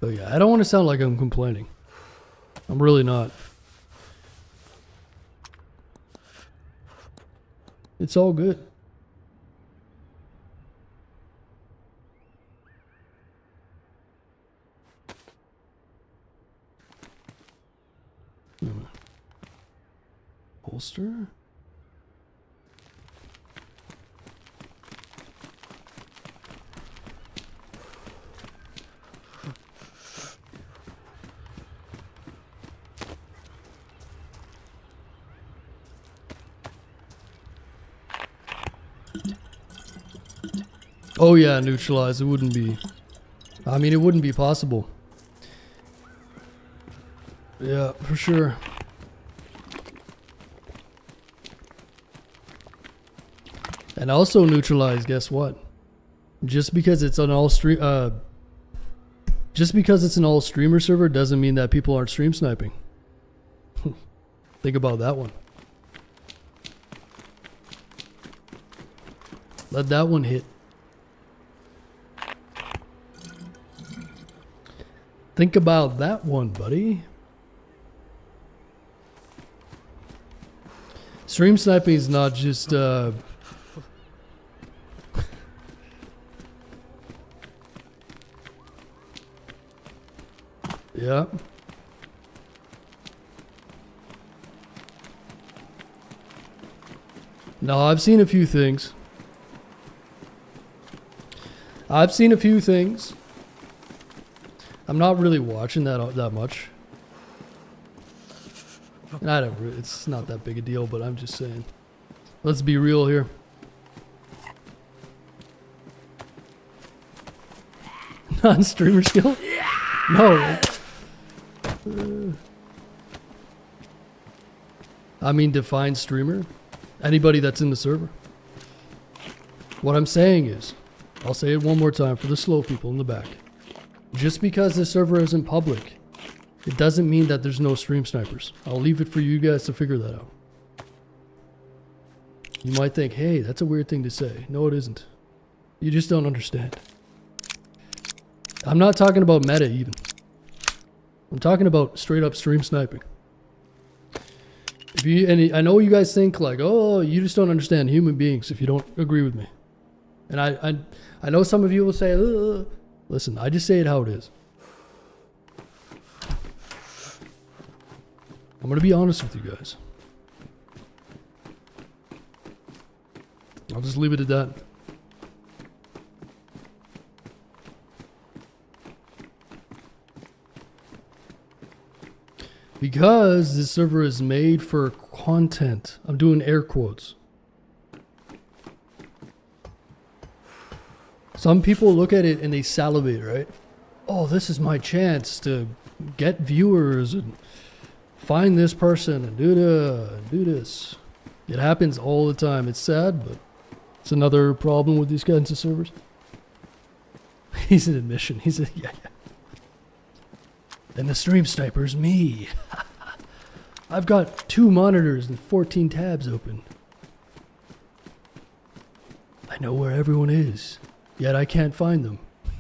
But yeah, I don't want to sound like I'm complaining. I'm really not. It's all good. Holster? Oh yeah, neutralize. It wouldn't be... I mean, it wouldn't be possible. Yeah, for sure. And also neutralize, guess what? Just because it's an all stream... just because it's an all streamer server doesn't mean that people aren't stream sniping. Think about that one. Let that one hit. Think about that one, buddy. Stream sniping is not just yeah. No, I've seen a few things. I'm not really watching that much. And I don't. It's not that big a deal, but I'm just saying. Let's be real here. Non-streamer skill? No. I mean, define streamer. Anybody that's in the server. What I'm saying is, I'll say it one more time for the slow people in the back. Just because the server isn't public, it doesn't mean that there's no stream snipers. I'll leave it for you guys to figure that out. You might think, hey, that's a weird thing to say. No, it isn't. You just don't understand. I'm not talking about meta even. I'm talking about straight up stream sniping. And I know you guys think like, oh, you just don't understand human beings if you don't agree with me. And I know some of you will say, listen, I just say it how it is. I'm going to be honest with you guys. I'll just leave it at that. Because this server is made for content. I'm doing air quotes. Some people look at it and they salivate, right? Oh, this is my chance to get viewers and find this person and do this. It happens all the time. It's sad, but it's another problem with these kinds of servers. He's an admission. He said, yeah. And the stream sniper's me. I've got 2 monitors and 14 tabs open. I know where everyone is, yet I can't find them.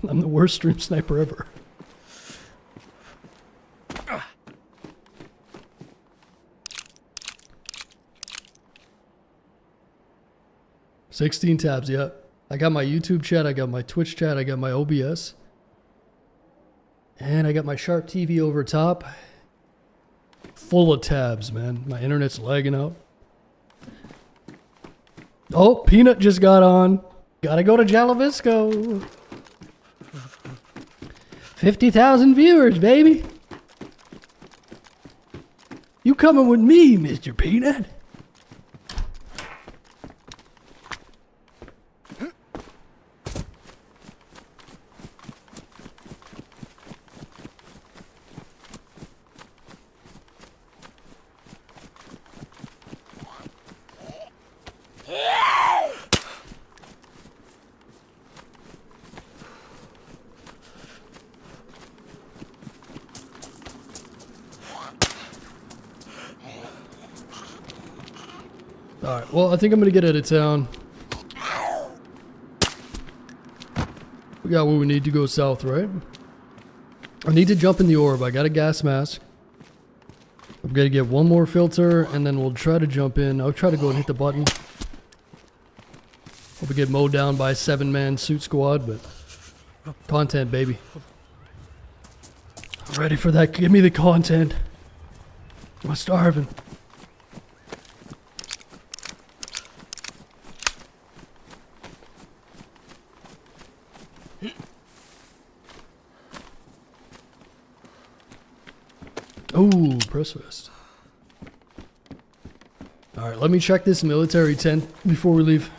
I'm the worst stream sniper ever. "16 tabs, yeah. I got my YouTube chat, I got my Twitch chat, I got my OBS. And I got my Sharp TV over top. Full of tabs, man. My internet's lagging out. Oh, Peanut just got on. Gotta go to Jalavisco. 50,000 viewers, baby. You coming with me, Mr. Peanut? Alright, well, I think I'm gonna get out of town. We got what we need to go south, right? I need to jump in the orb. I got a gas mask. I'm gonna get one more filter, and then we'll try to jump in. I'll try to go and hit the button. Hope we get mowed down by a 7-man suit squad, but content, baby. I'm ready for that. Give me the content. I'm starving. Oh, press rest. Alright, let me check this military tent before we leave.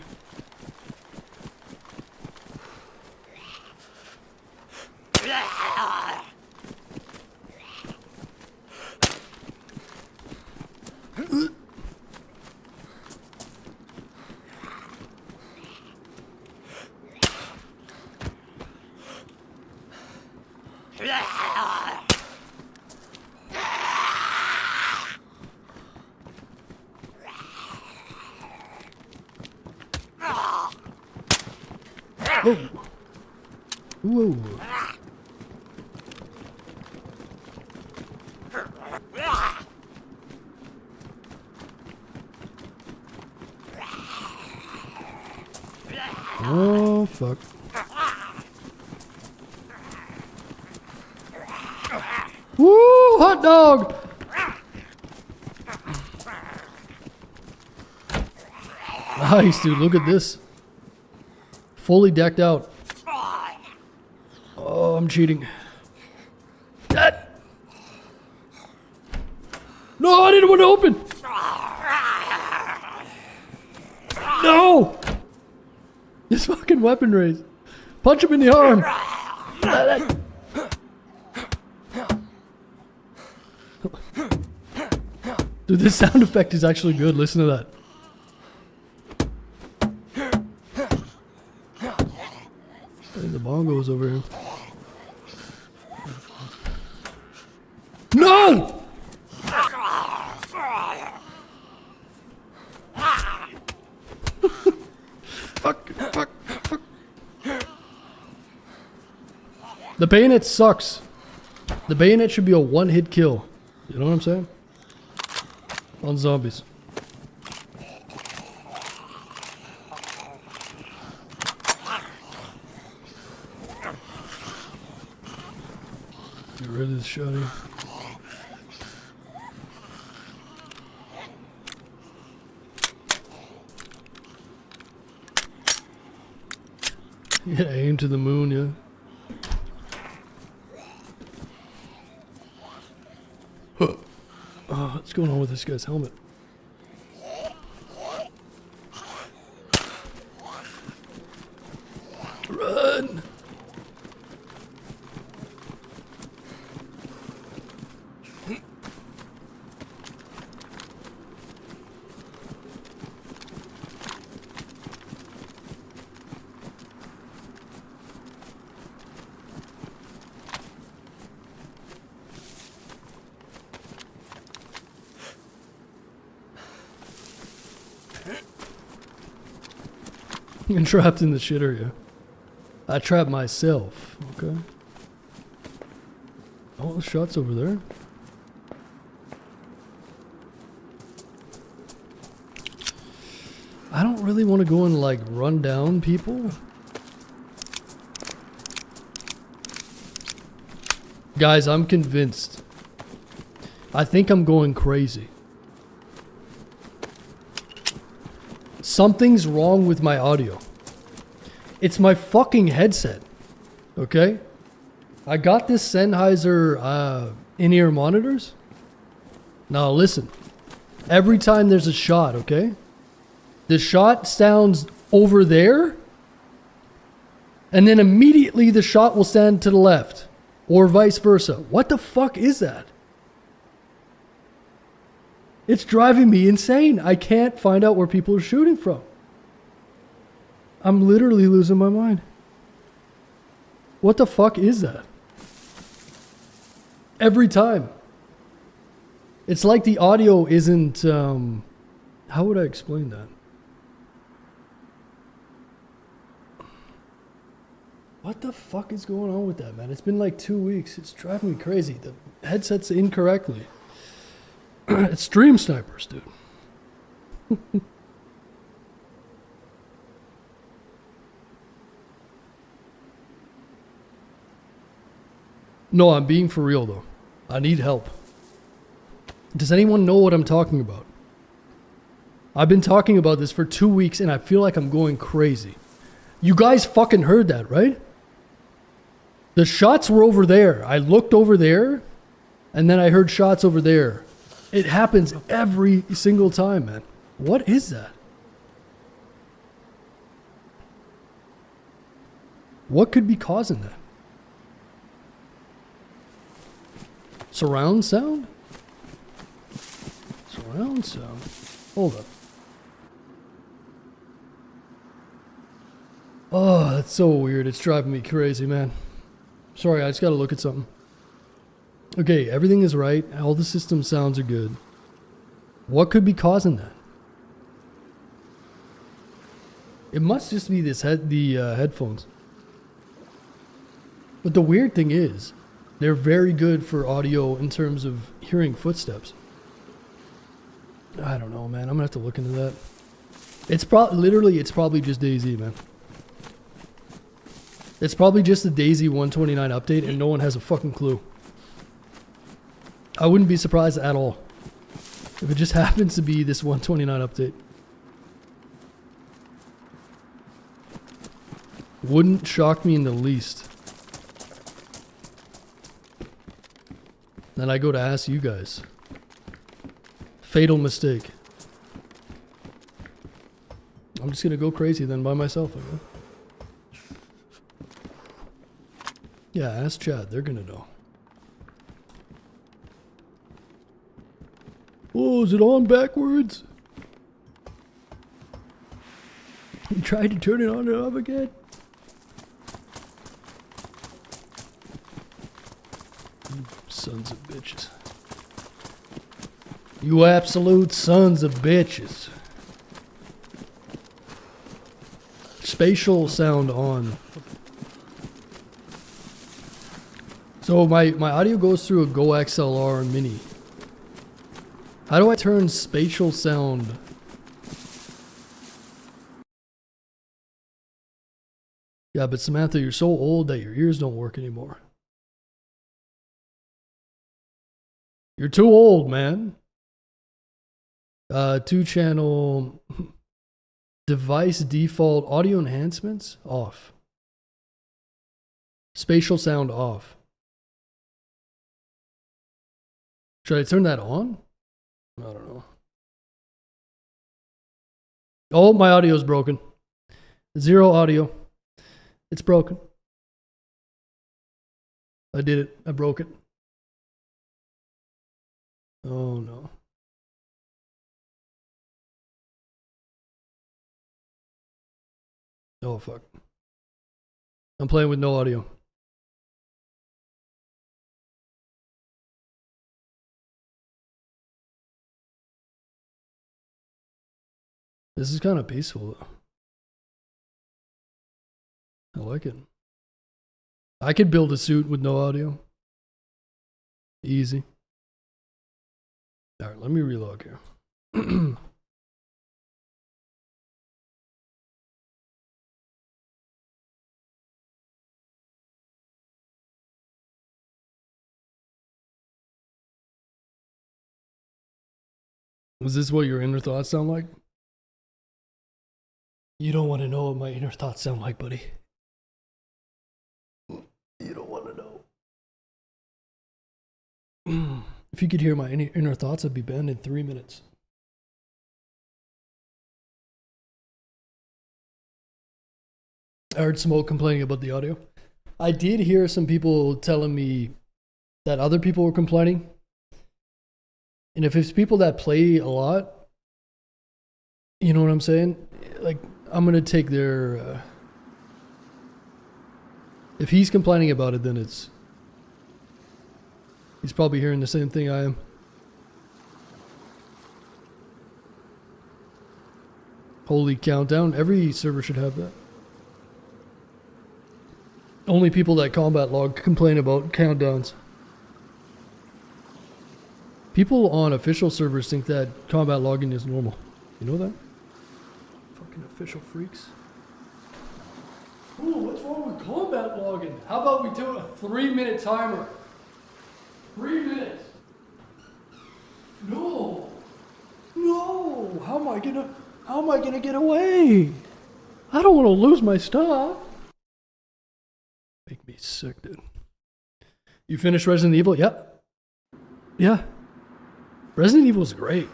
Whoa. Oh, fuck. Woo, hot dog! Nice, dude. Look at this. Fully decked out. Oh, I'm cheating. That. No, I didn't want to open. No! This fucking weapon raise. Punch him in the arm. Dude, this sound effect is actually good. Listen to that. I think the bongos over here. No! Fuck. The bayonet sucks. The bayonet should be a one-hit kill. You know what I'm saying? On zombies. Get rid of this shotty. Yeah, aim to the moon, yeah. What's going on with this guy's helmet? Run! I'm trapped in the shit area. I trapped myself, okay? Oh, the shot's over there. I don't really want to go and like run down people. Guys, I'm convinced. I think I'm going crazy. Something's wrong with my audio. It's my fucking headset. Okay? I got this Sennheiser in-ear monitors. Now listen. Every time there's a shot, okay? The shot sounds over there. And then immediately the shot will stand to the left. Or vice versa. What the fuck is that? It's driving me insane. I can't find out where people are shooting from. I'm literally losing my mind. What the fuck is that? Every time. It's like the audio isn't... how would I explain that? What the fuck is going on with that, man? It's been like 2 weeks. It's driving me crazy. The headset's incorrectly. It's stream snipers, dude. No, I'm being for real though. I need help. Does anyone know what I'm talking about? I've been talking about this for 2 weeks and I feel like I'm going crazy. You guys fucking heard that, right? The shots were over there. I looked over there and then I heard shots over there. It happens every single time, man. What is that? What could be causing that? Surround sound? Surround sound? Hold up. Oh, that's so weird. It's driving me crazy, man. Sorry, I just gotta look at something. Okay, everything is right. All the system sounds are good. What could be causing that? It must just be this the headphones. But the weird thing is, they're very good for audio in terms of hearing footsteps. I don't know, man. I'm gonna have to look into that. It's probably just DayZ, man. It's probably just the DayZ 129 update, and no one has a fucking clue. I wouldn't be surprised at all if it just happens to be this 129 update. Wouldn't shock me in the least. Then I go to ask you guys. Fatal mistake. I'm just gonna go crazy then by myself, I guess. Yeah, ask Chad. They're gonna know. Oh, is it on backwards? You tried to turn it on and off again? You sons of bitches. You absolute sons of bitches. Spatial sound on. So my audio goes through a Go XLR Mini. How do I turn spatial sound? Yeah, but Samantha, you're so old that your ears don't work anymore. You're too old, man. 2-channel device default audio enhancements off. Spatial sound off. Should I turn that on? I don't know. Oh, my audio's broken. 0 audio. It's broken. I did it. I broke it. Oh no. Oh fuck. I'm playing with no audio. This is kind of peaceful though. I like it. I could build a suit with no audio. Easy. Alright, let me relog here. Was this what your inner thoughts sound like? You don't want to know what my inner thoughts sound like, buddy. You don't want to know. If you could hear my inner thoughts, I'd be banned in 3 minutes. I heard Smoke complaining about the audio. I did hear some people telling me that other people were complaining. And if it's people that play a lot, you know what I'm saying? Like, I'm going to take their... if he's complaining about it, then it's... he's probably hearing the same thing I am. Holy countdown. Every server should have that. Only people that combat log complain about countdowns. People on official servers think that combat logging is normal. You know that? Fucking official freaks. Ooh, what's wrong with combat logging? How about we do a 3-minute timer? 3 minutes. No. No. How am I gonna get away? I don't want to lose my stuff. Make me sick, dude. You finished Resident Evil? Yep. Yeah. Resident Evil is great.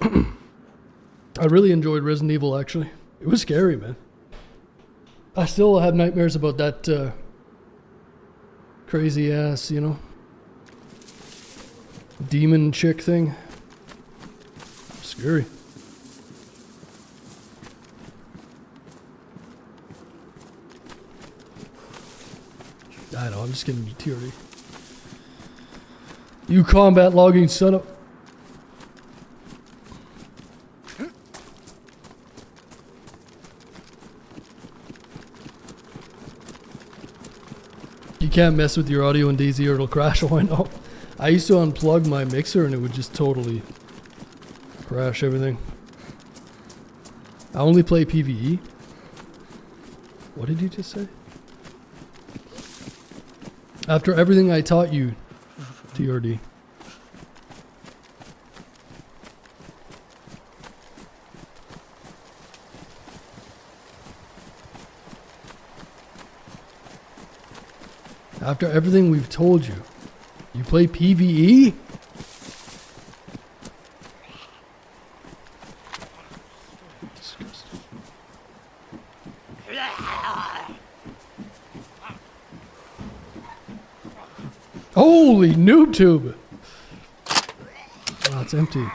I really enjoyed Resident Evil, actually. It was scary, man. I still have nightmares about that crazy ass, you know, demon chick thing. Scary. I know, I'm just getting teary. You combat logging son of... You can't mess with your audio in DayZ or it'll crash. Oh, I know. I used to unplug my mixer and it would just totally crash everything. I only play PvE. What did you just say? After everything I taught you, TRD. After everything we've told you, you play PvE? Disgusting. Holy noob tube! Oh, it's empty.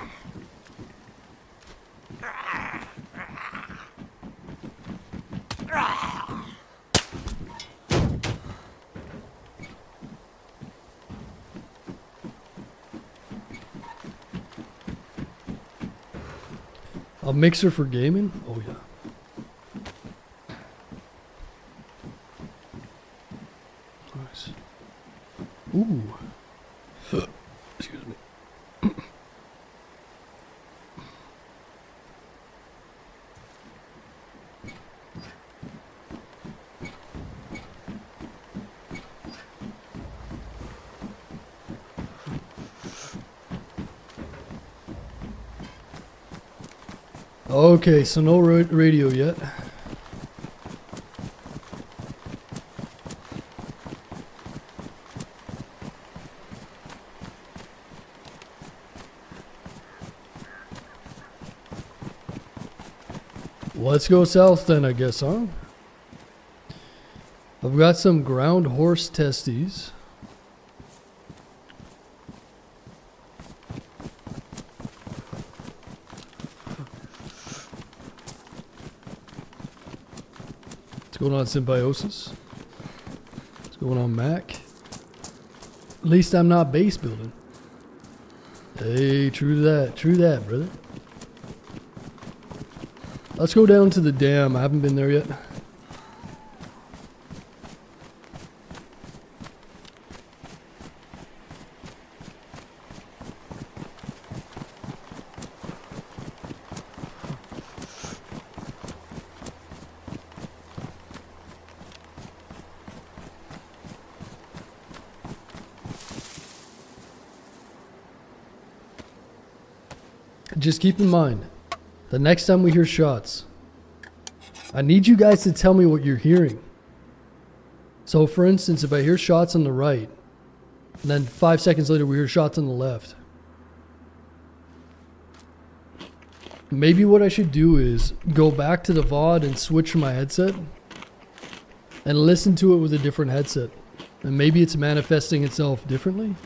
A mixer for gaming? Oh yeah. Nice. Ooh. Excuse me. Okay, so no radio yet. Let's go south then, I guess, huh? I've got some ground horse testes. What's going on, Symbiosis? What's going on, Mac? At least I'm not base building. Hey, true that, brother. Let's go down to the dam. I haven't been there yet. Just keep in mind, the next time we hear shots, I need you guys to tell me what you're hearing. So for instance, if I hear shots on the right, and then 5 seconds later we hear shots on the left, maybe what I should do is go back to the VOD and switch my headset and listen to it with a different headset. And maybe it's manifesting itself differently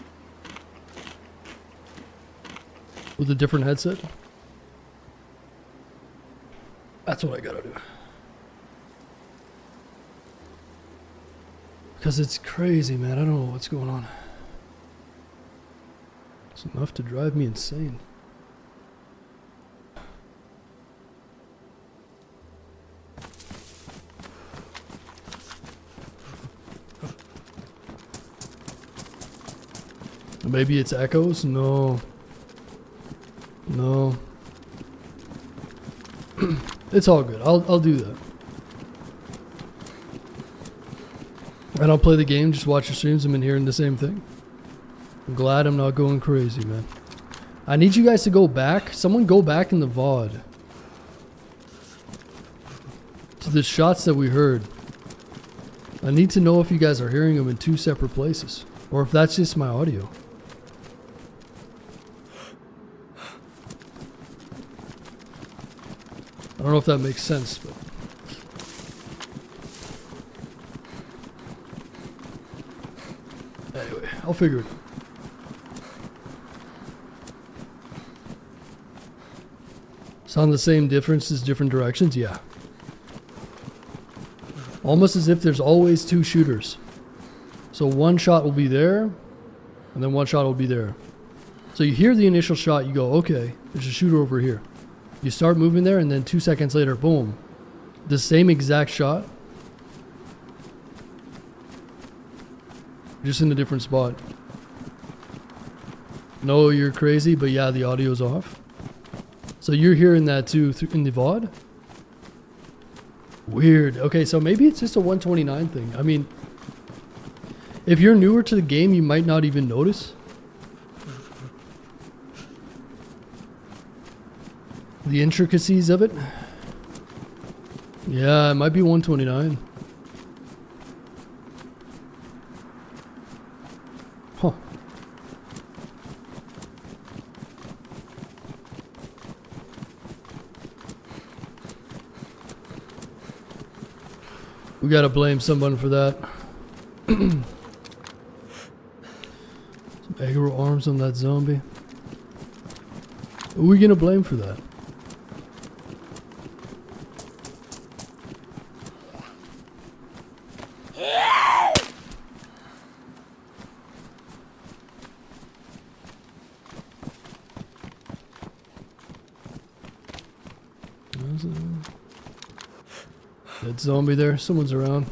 with a different headset. That's what I gotta do. Because it's crazy, man. I don't know what's going on. It's enough to drive me insane. Maybe it's echoes? No. No. It's all good. I'll do that. I don't play the game, just watch your streams. I've been hearing the same thing. I'm glad I'm not going crazy, man. I need you guys to go back. Someone go back in the VOD to the shots that we heard. I need to know if you guys are hearing them in two separate places, or if that's just my audio. I don't know if that makes sense, but anyway, I'll figure it out. Sound the same differences, different directions? Yeah. Almost as if there's always two shooters. So one shot will be there, and then one shot will be there. So you hear the initial shot, you go, okay, there's a shooter over here. You start moving there, and then 2 seconds later, boom. The same exact shot. Just in a different spot. No, you're crazy, but yeah, the audio's off. So you're hearing that too in the VOD? Weird. Okay, so maybe it's just a 129 thing. I mean, if you're newer to the game, you might not even notice. The intricacies of it. Yeah, it might be 129. Huh. We gotta blame someone for that. Some aggro arms on that zombie. Who are we gonna blame for that? Dead zombie there. Someone's around.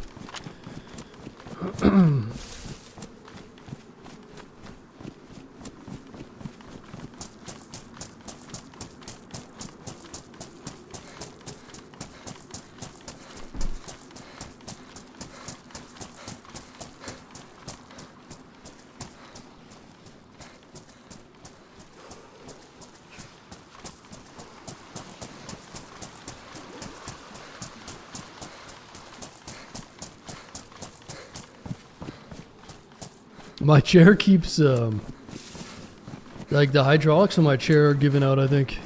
My chair keeps, like the hydraulics on my chair are giving out, I think.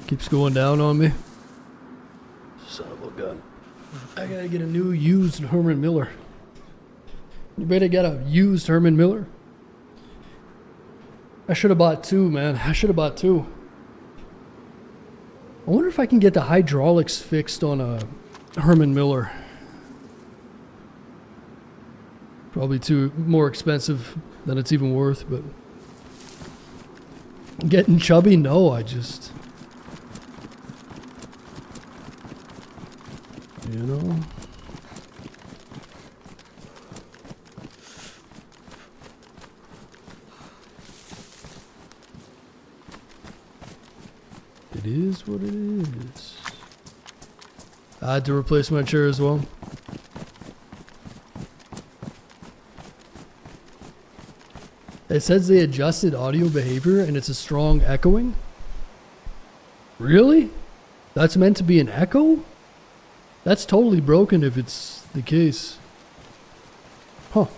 Keeps going down on me. Son of a gun. I gotta get a new used Herman Miller. You better get a used Herman Miller. I should have bought two, man. I should have bought two. I wonder if I can get the hydraulics fixed on a Herman Miller. Probably too more expensive than it's even worth, but getting chubby, no, I just, you know. It is what it is. I had to replace my chair as well. It says they adjusted audio behavior and it's a strong echoing. Really? That's meant to be an echo? That's totally broken if it's the case. Huh.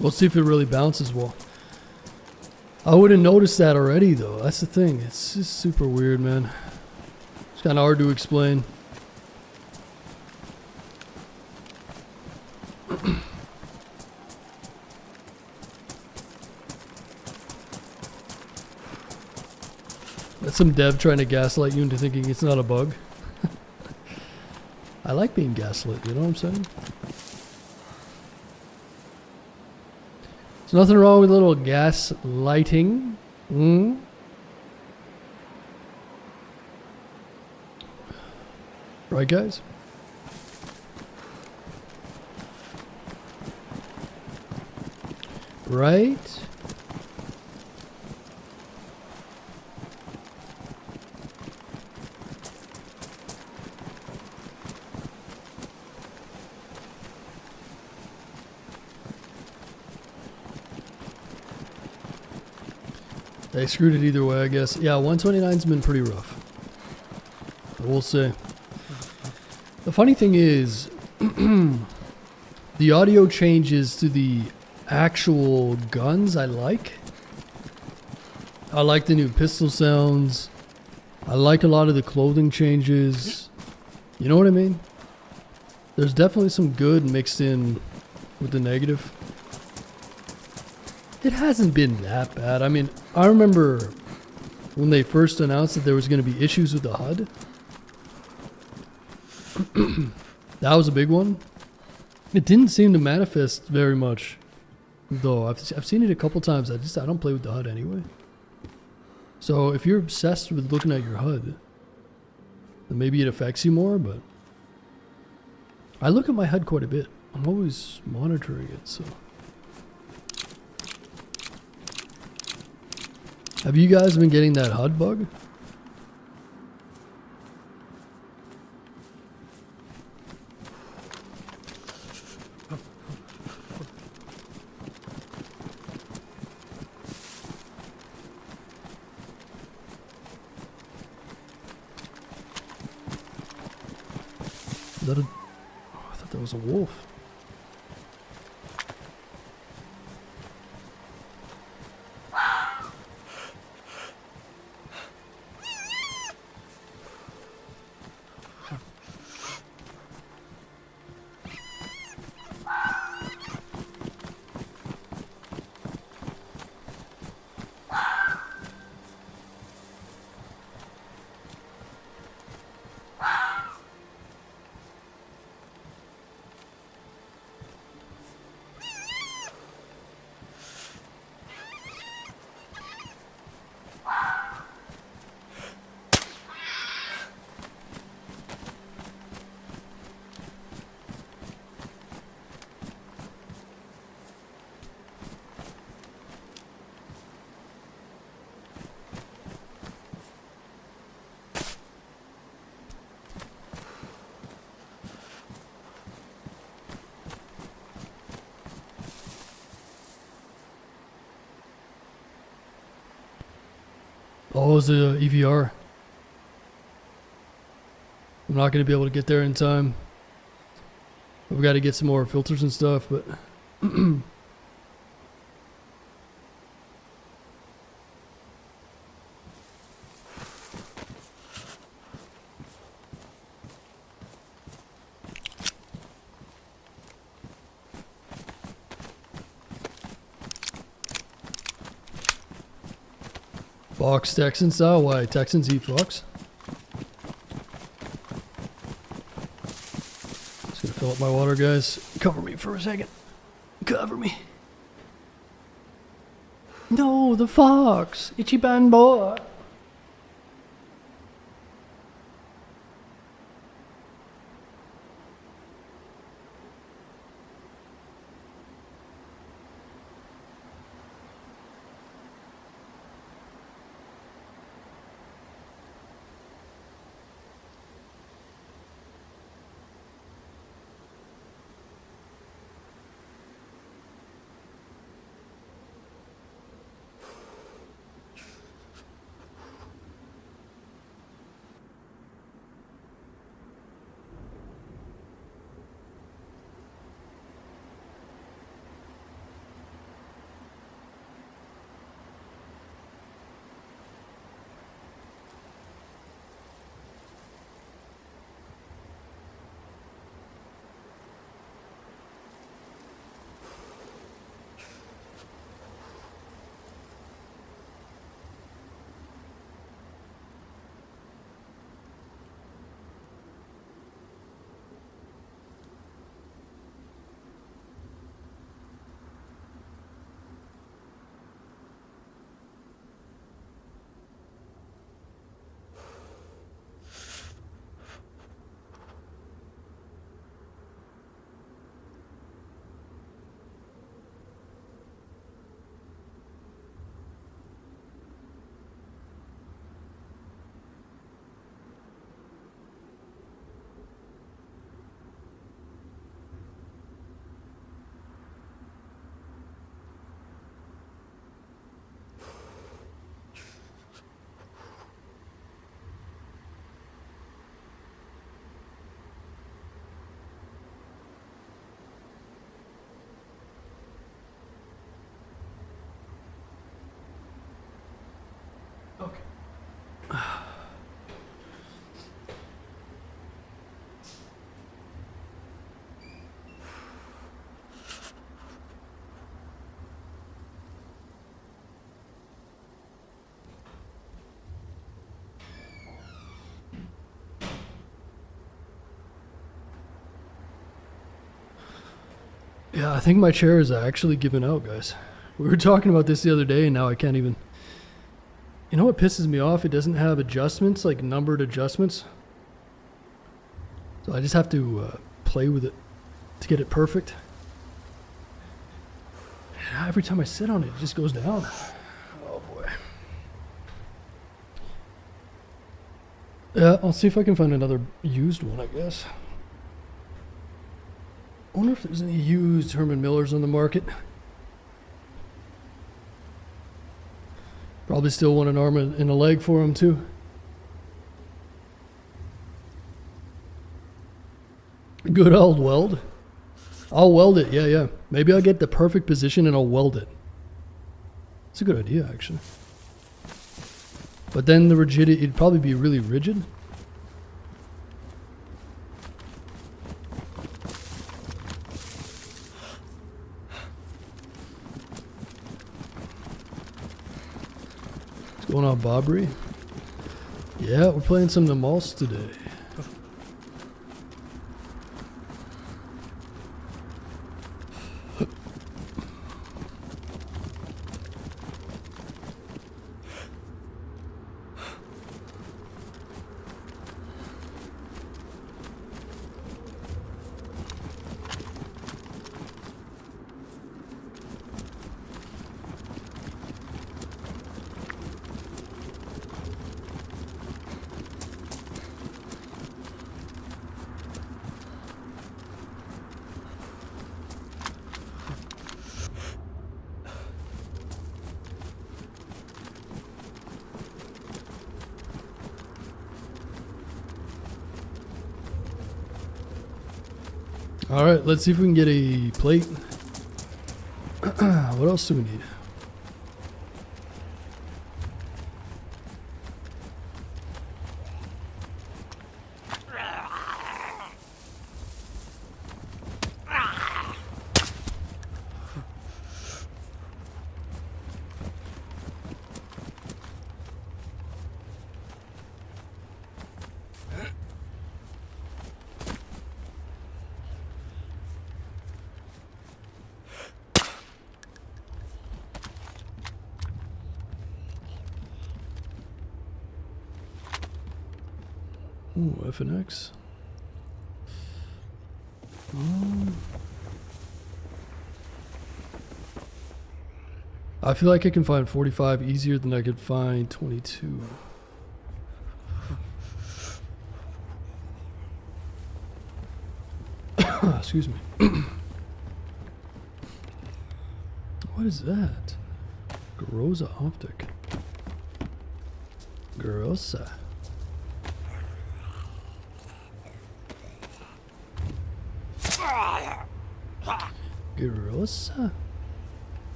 We'll see if it really bounces well. I wouldn't notice that already though. That's the thing. It's just super weird, man. It's kind of hard to explain. That's some dev trying to gaslight you into thinking it's not a bug. I like being gaslit, you know what I'm saying? There's nothing wrong with a little gas lighting. Right, guys? Right? They screwed it either way, I guess. Yeah, 129's been pretty rough. But we'll see. The funny thing is, the audio changes to the actual guns I like. I like the new pistol sounds. I like a lot of the clothing changes. You know what I mean? There's definitely some good mixed in with the negative. It hasn't been that bad. I mean, I remember when they first announced that there was going to be issues with the HUD. That was a big one. It didn't seem to manifest very much, though. I've seen it a couple times. I don't play with the HUD anyway. So if you're obsessed with looking at your HUD, then maybe it affects you more, but I look at my HUD quite a bit. I'm always monitoring it, so. Have you guys been getting that HUD bug? Is that a... Oh, I thought that was a wolf. Oh, it's a EVR. I'm not going to be able to get there in time. We've got to get some more filters and stuff, but... Fox Texan style? Why? Texans eat fox? Just gonna fill up my water, guys. Cover me for a second. Cover me. No, the fox! Ichiban boy! Yeah, I think my chair is actually giving out, guys. We were talking about this the other day, and now I can't even... You know what pisses me off? It doesn't have adjustments, like numbered adjustments. So I just have to play with it to get it perfect. And every time I sit on it, it just goes down. Oh boy. Yeah, I'll see if I can find another used one, I guess. I wonder if there's any used Herman Millers on the market. Probably still want an arm and a leg for him too. Good old weld. I'll weld it, yeah. Maybe I'll get the perfect position and I'll weld it. It's a good idea, actually. But then the rigidity, it'd probably be really rigid. What's going on, Bobry? Yeah, we're playing some NAMALSK today. All right, let's see if we can get a plate. What else do we need? Ooh, F and X. I feel like I can find 45 easier than I could find 22. Excuse me. What is that? Groza optic. Grossa. Grossa.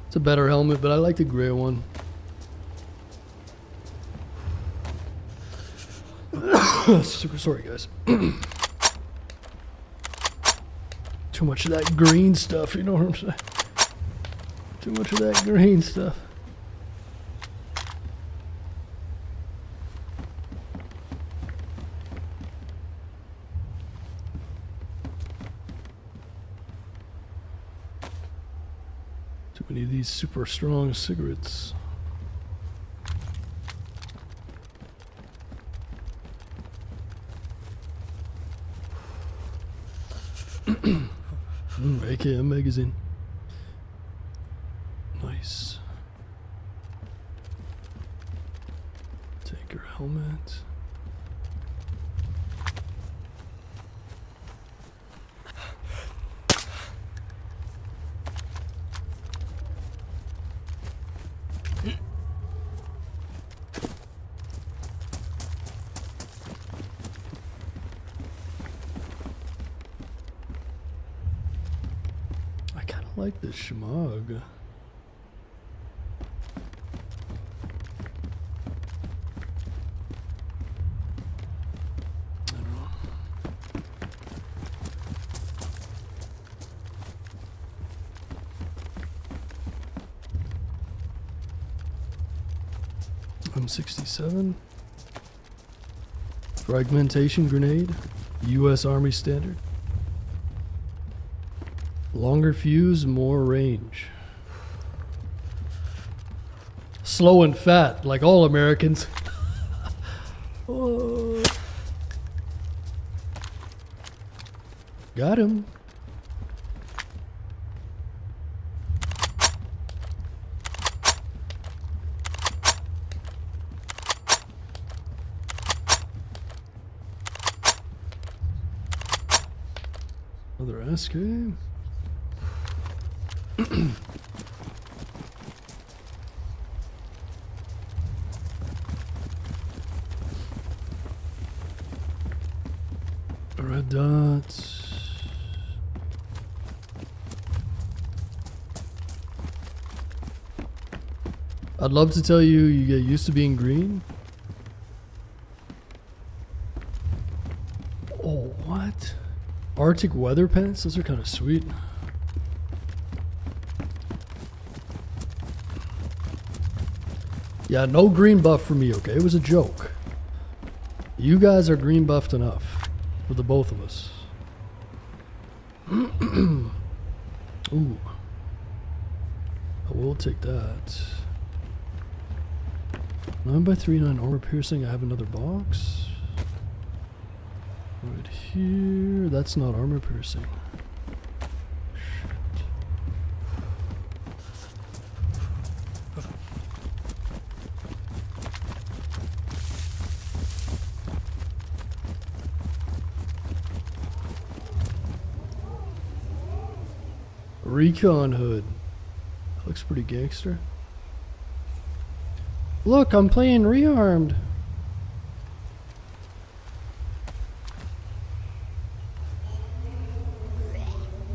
It's a better helmet, but I like the gray one. Super sorry, guys. Too much of that green stuff, you know what I'm saying? Too much of that green stuff. Too many of these super strong cigarettes. AKM magazine. Nice. Tanker helmet. I like this schmog. I don't know. M67. Fragmentation grenade. U.S. Army standard. Longer fuse, more range. Slow and fat, like all Americans. Oh. Got him. Another SK. Red dots. I'd love to tell you you get used to being green. Oh, what? Arctic weather pants? Those are kind of sweet. Yeah, no green buff for me, okay? It was a joke. You guys are green buffed enough for the both of us. Ooh. I will take that. 9x39 armor piercing. I have another box. Right here. That's not armor piercing. Shit. Recon hood. That looks pretty gangster. Look, I'm playing rearmed.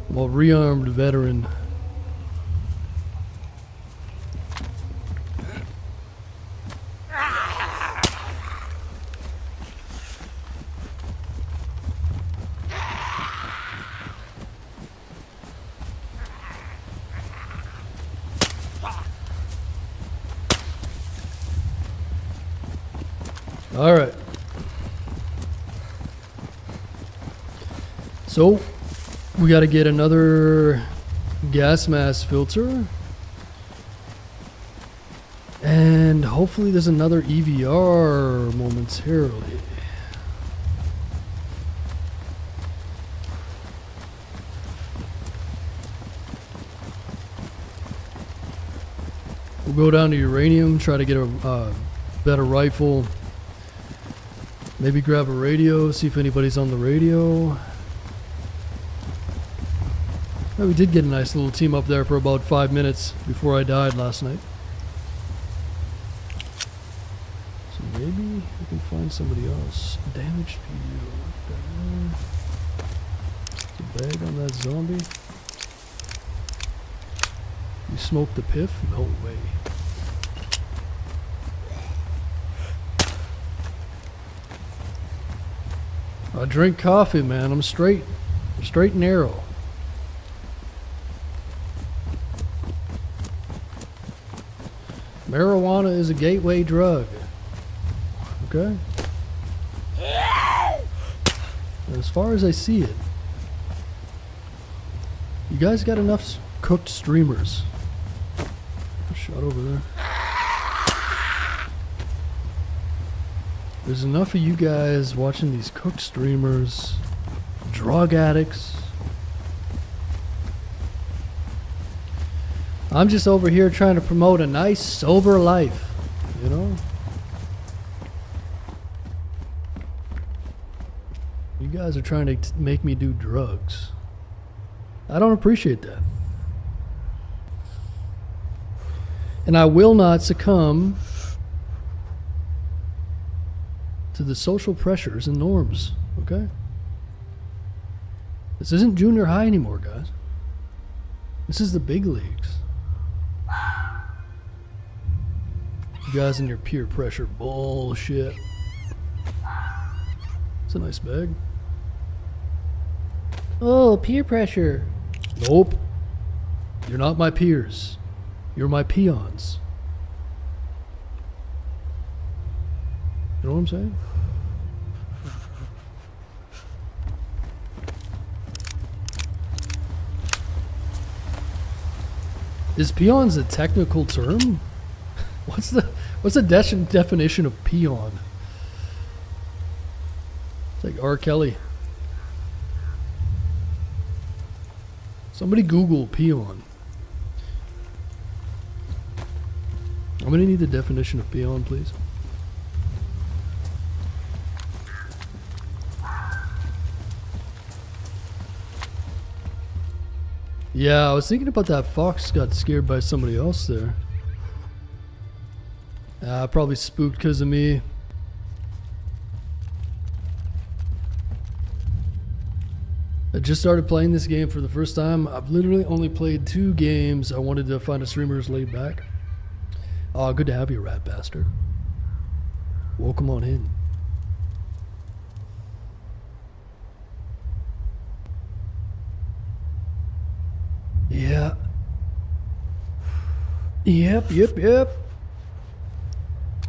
Well, rearmed veteran. All right. So we got to get another gas mask filter. And hopefully there's another EVR momentarily. We'll go down to uranium, try to get a better rifle. Maybe grab a radio, see if anybody's on the radio. Oh, we did get a nice little team up there for about 5 minutes before I died last night. So maybe we can find somebody else. Damaged PU. There's a bag on that zombie. You smoked the piff? No way. I drink coffee, man. I'm straight and narrow. Marijuana is a gateway drug. Okay? As far as I see it, you guys got enough cooked streamers. Shot over there. There's enough of you guys watching these cooked streamers, drug addicts. I'm just over here trying to promote a nice, sober life, you know? You guys are trying to make me do drugs. I don't appreciate that. And I will not succumb to the social pressures and norms, okay? This isn't junior high anymore, guys. This is the big leagues. You guys and your peer pressure bullshit. It's a nice bag. Oh, peer pressure. Nope. You're not my peers. You're my peons. You know what I'm saying? Is peons a technical term? What's the definition of peon? It's like R. Kelly. Somebody Google peon. I'm gonna need the definition of peon, please. Yeah, I was thinking about that fox got scared by somebody else there. Probably spooked because of me. I just started playing this game for the first time. I've literally only played 2 games. I wanted to find a streamer who's laid back. Oh, good to have you, rat bastard. Welcome on in. Yeah. Yep.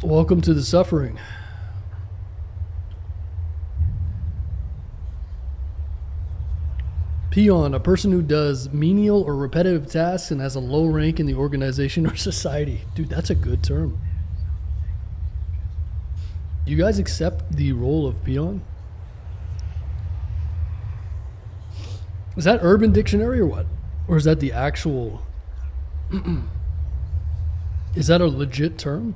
Welcome to the suffering. Peon, a person who does menial or repetitive tasks and has a low rank in the organization or society. Dude, that's a good term. You guys accept the role of peon? Is that Urban Dictionary or what? Or is that the actual... Is that a legit term?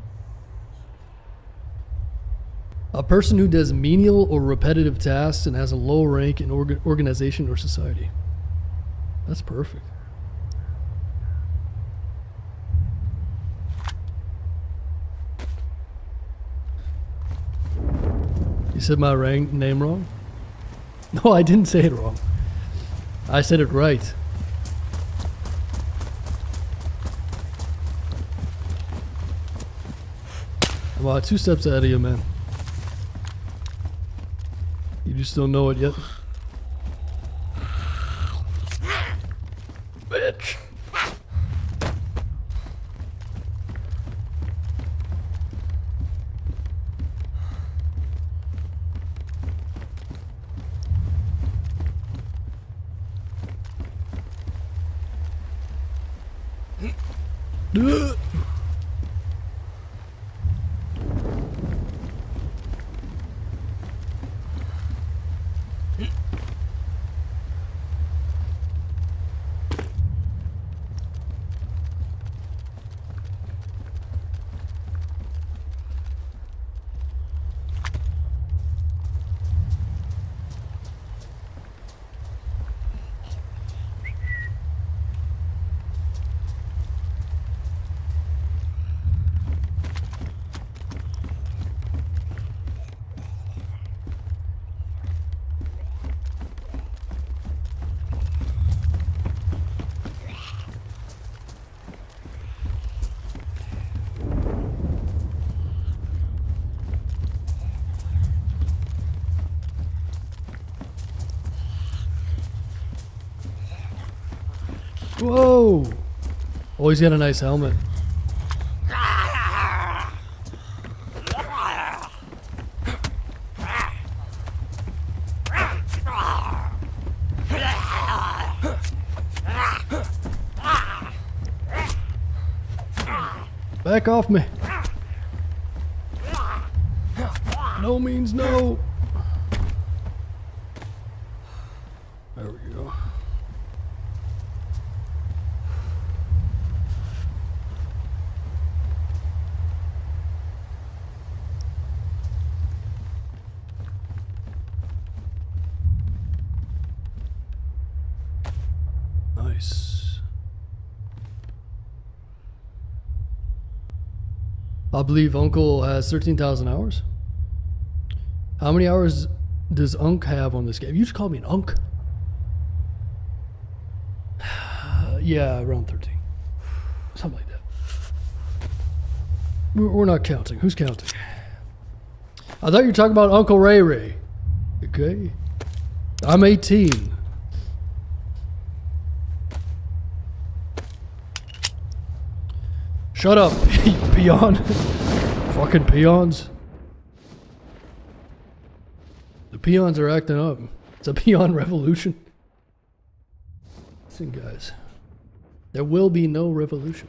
A person who does menial or repetitive tasks and has a low rank in organization or society. That's perfect. You said my name wrong? No, I didn't say it wrong. I said it right. I'm about 2 steps ahead of you, man. You just don't know it yet. Bitch. Whoa! Oh, he's got a nice helmet. Back off me. No means no. There we go. Nice. I believe Uncle has 13,000 hours. How many hours does Unc have on this game? You just call me an Unc. Yeah, around 13. Something like that. We're not counting. Who's counting? I thought you were talking about Uncle Ray Ray. Okay. I'm 18. Shut up, peon. Fucking peons. The peons are acting up. It's a peon revolution. Listen, guys. There will be no revolution.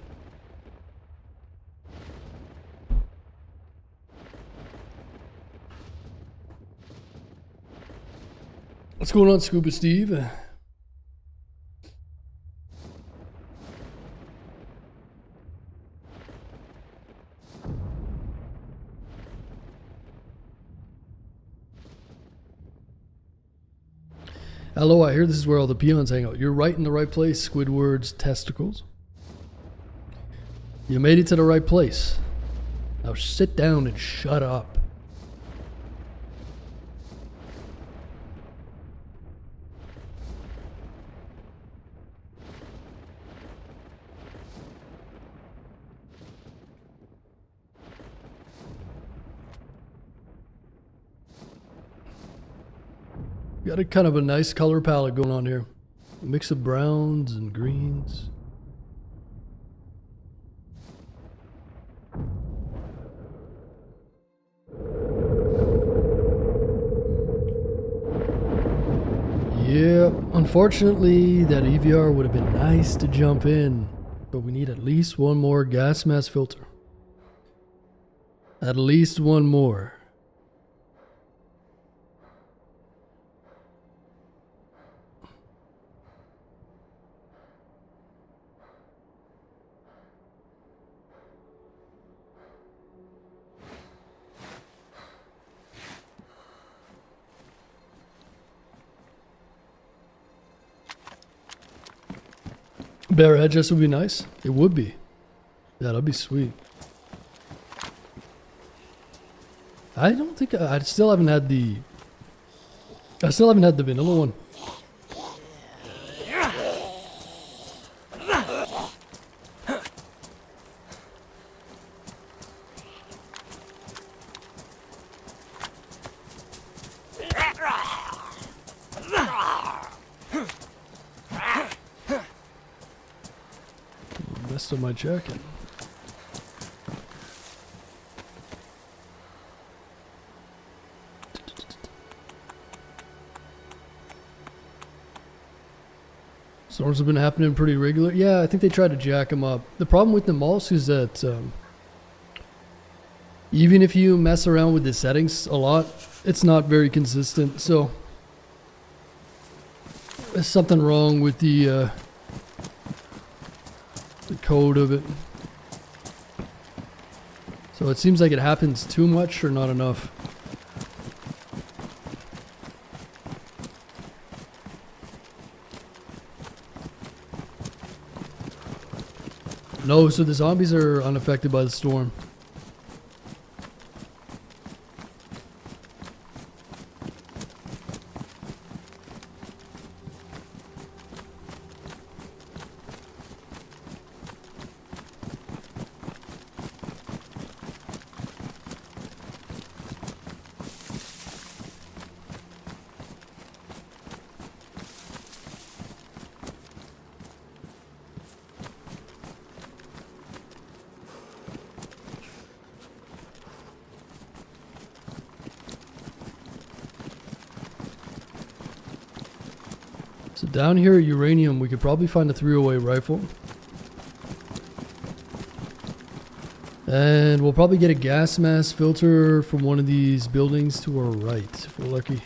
What's going on, Scuba Steve? Hello, I hear this is where all the peons hang out. You're right in the right place, Squidward's testicles. You made it to the right place. Now sit down and shut up. Got a kind of a nice color palette going on here. A mix of browns and greens. Yeah, unfortunately that EVR would have been nice to jump in, but we need at least one more gas mask filter. At least one more. Bear headrest would be nice. It would be. Yeah, that'd be sweet. I don't think I still haven't had the. I still haven't had the vanilla one. Messed up my jacket. Storms have been happening pretty regular. Yeah, I think they tried to jack them up. The problem with NAMALSK is that even if you mess around with the settings a lot, it's not very consistent. So there's something wrong with the code of it. So it seems like it happens too much or not enough. No, so the zombies are unaffected by the storm. So down here at Uranium, we could probably find a 308 rifle. And we'll probably get a gas mask filter from one of these buildings to our right, if we're lucky.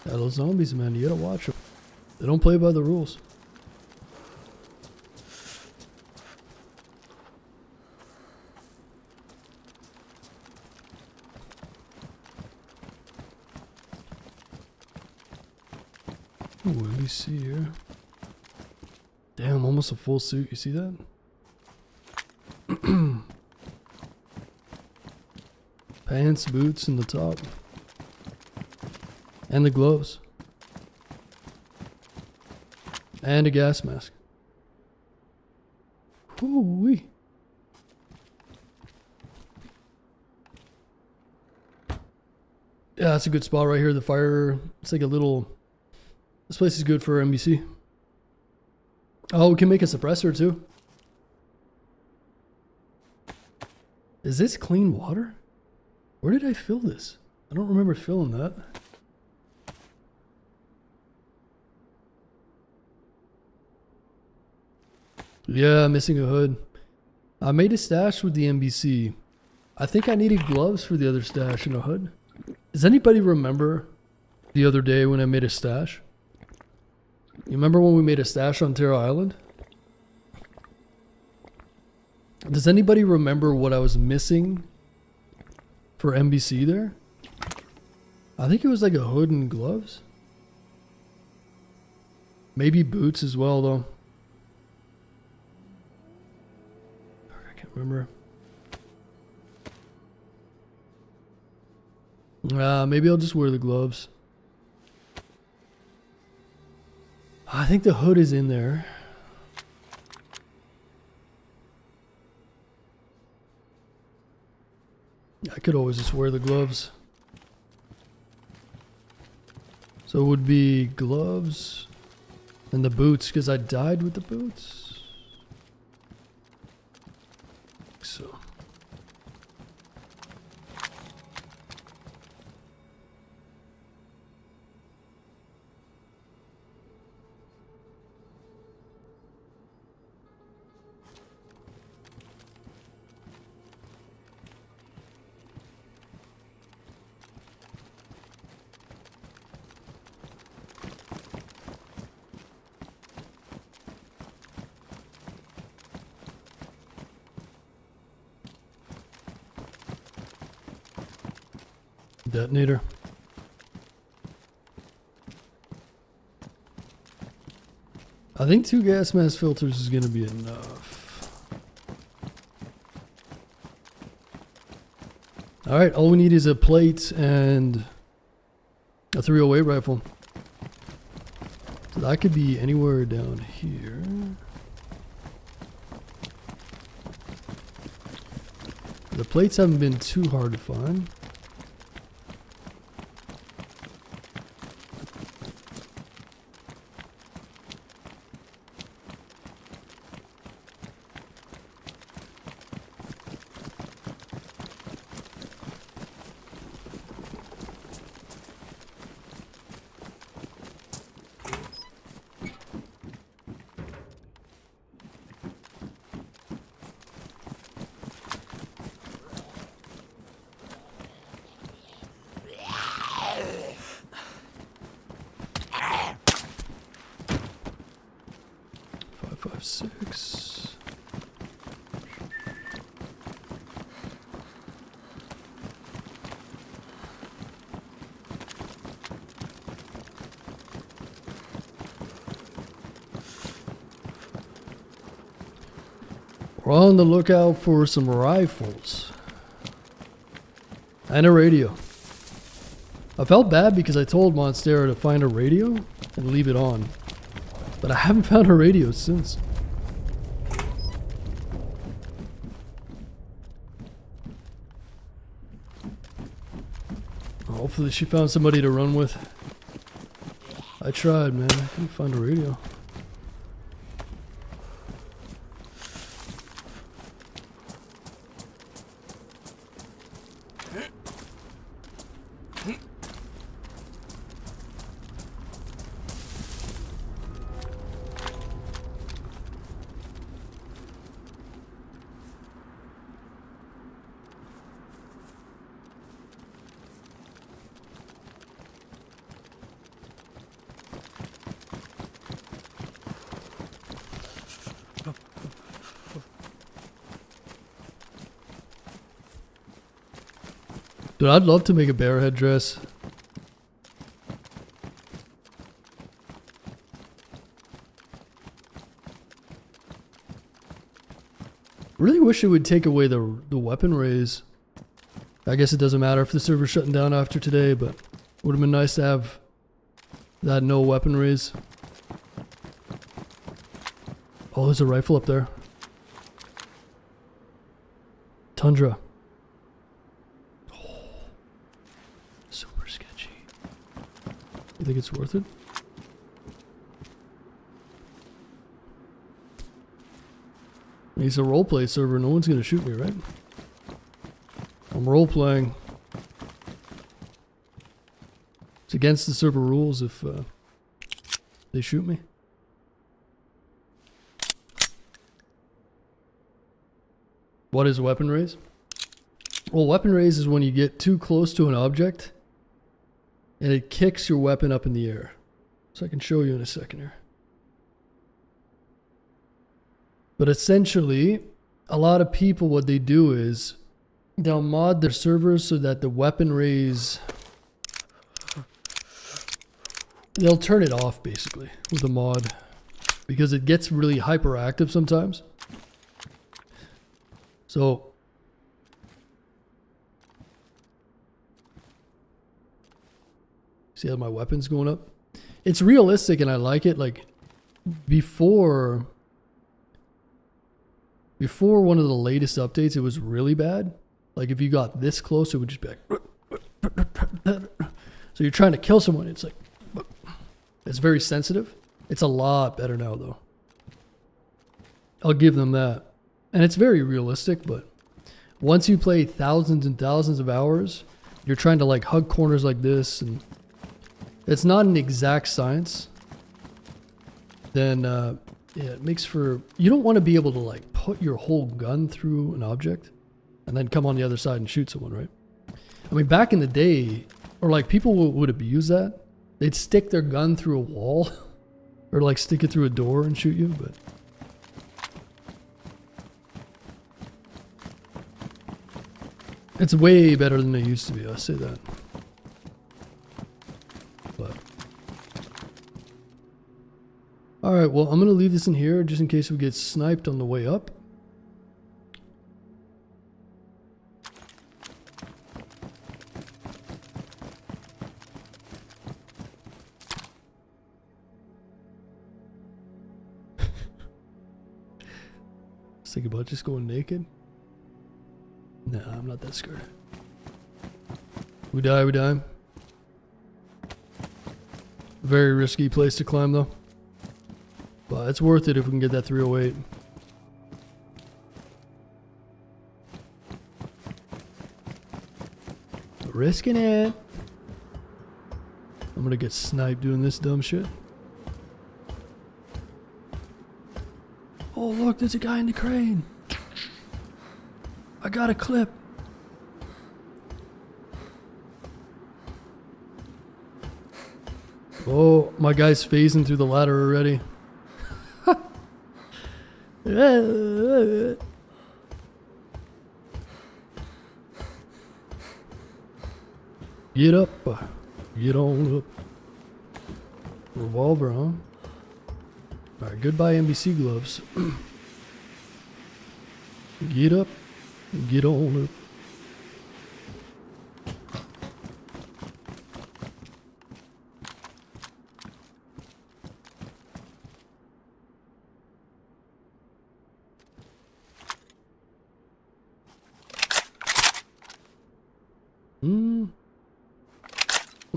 Yeah, those zombies, man, you gotta watch them. They don't play by the rules. Ooh, let me see here. Damn, almost a full suit. You see that? Pants, boots, and the top. And the gloves. And a gas mask. Ooh-wee. Yeah, that's a good spot right here. The fire, it's like a little... This place is good for NBC. Oh, we can make a suppressor too. Is this clean water? Where did I fill this? I don't remember filling that. Yeah, missing a hood. I made a stash with the NBC. I think I needed gloves for the other stash and a hood. Does anybody remember the other day when I made a stash? You remember when we made a stash on Terra Island? Does anybody remember what I was missing for NBC there? I think it was like a hood and gloves. Maybe boots as well though. I can't remember. Maybe I'll just wear the gloves. I think the hood is in there. I could always just wear the gloves. So it would be gloves and the boots because I died with the boots. So. Detonator. I think 2 gas mask filters is going to be enough. Alright, all we need is a plate and a 308 rifle. So that could be anywhere down here. The plates haven't been too hard to find. Six. We're on the lookout for some rifles and a radio. I felt bad because I told Monstera to find a radio and leave it on, but I haven't found a radio since. Hopefully she found somebody to run with. I tried, man. I couldn't find a radio. Dude, I'd love to make a bear head dress. Really wish it would take away the weapon raise. I guess it doesn't matter if the server's shutting down after today, but it would have been nice to have that no weapon raise. Oh, there's a rifle up there. Tundra. You think it's worth it? It's a roleplay server, no one's gonna shoot me, right? I'm role playing. It's against the server rules if they shoot me. What is weapon raise? Well, weapon raise is when you get too close to an object and it kicks your weapon up in the air. So I can show you in a second here. But essentially, a lot of people, what they do is they'll mod their servers so that the weapon raise, they'll turn it off basically with a mod because it gets really hyperactive sometimes. So see how my weapon's going up? It's realistic and I like it. Like before one of the latest updates, it was really bad. Like if you got this close, it would just be like, so you're trying to kill someone. It's like, it's very sensitive. It's a lot better now though. I'll give them that. And it's very realistic, but once you play thousands and thousands of hours, you're trying to like hug corners like this, and it's not an exact science, then yeah, it makes for, you don't want to be able to like put your whole gun through an object and then come on the other side and shoot someone, right? I mean, back in the day, or like people would abuse that. They'd stick their gun through a wall or like stick it through a door and shoot you, but it's way better than it used to be, I'll say that. But alright, well, I'm going to leave this in here just in case we get sniped on the way up. Let's think about just going naked. Nah, I'm not that scared. We die, we die. Very risky place to climb though. But it's worth it if we can get that 308. Risking it. I'm gonna get sniped doing this dumb shit. Oh look, there's a guy in the crane. I got a clip. Oh, my guy's phasing through the ladder already. Get up. Get on up. Revolver, huh? Alright, goodbye NBC gloves. Get up. Get on up.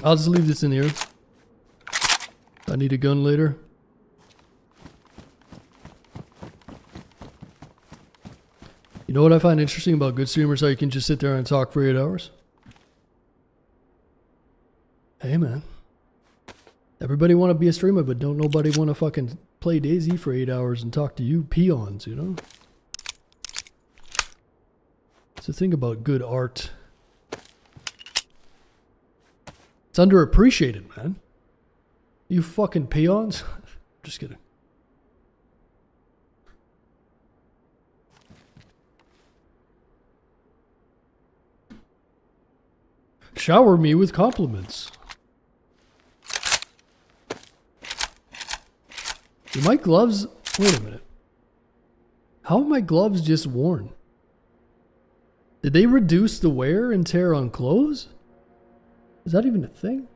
I'll just leave this in here. I need a gun later. You know what I find interesting about good streamers? How you can just sit there and talk for 8 hours? Hey man. Everybody want to be a streamer, but don't nobody want to fucking play DayZ for 8 hours and talk to you peons, you know? It's the thing about good art. It's underappreciated, man. You fucking peons. Just kidding. Shower me with compliments. Do my gloves... Wait a minute. How are my gloves just worn? Did they reduce the wear and tear on clothes? Is that even a thing?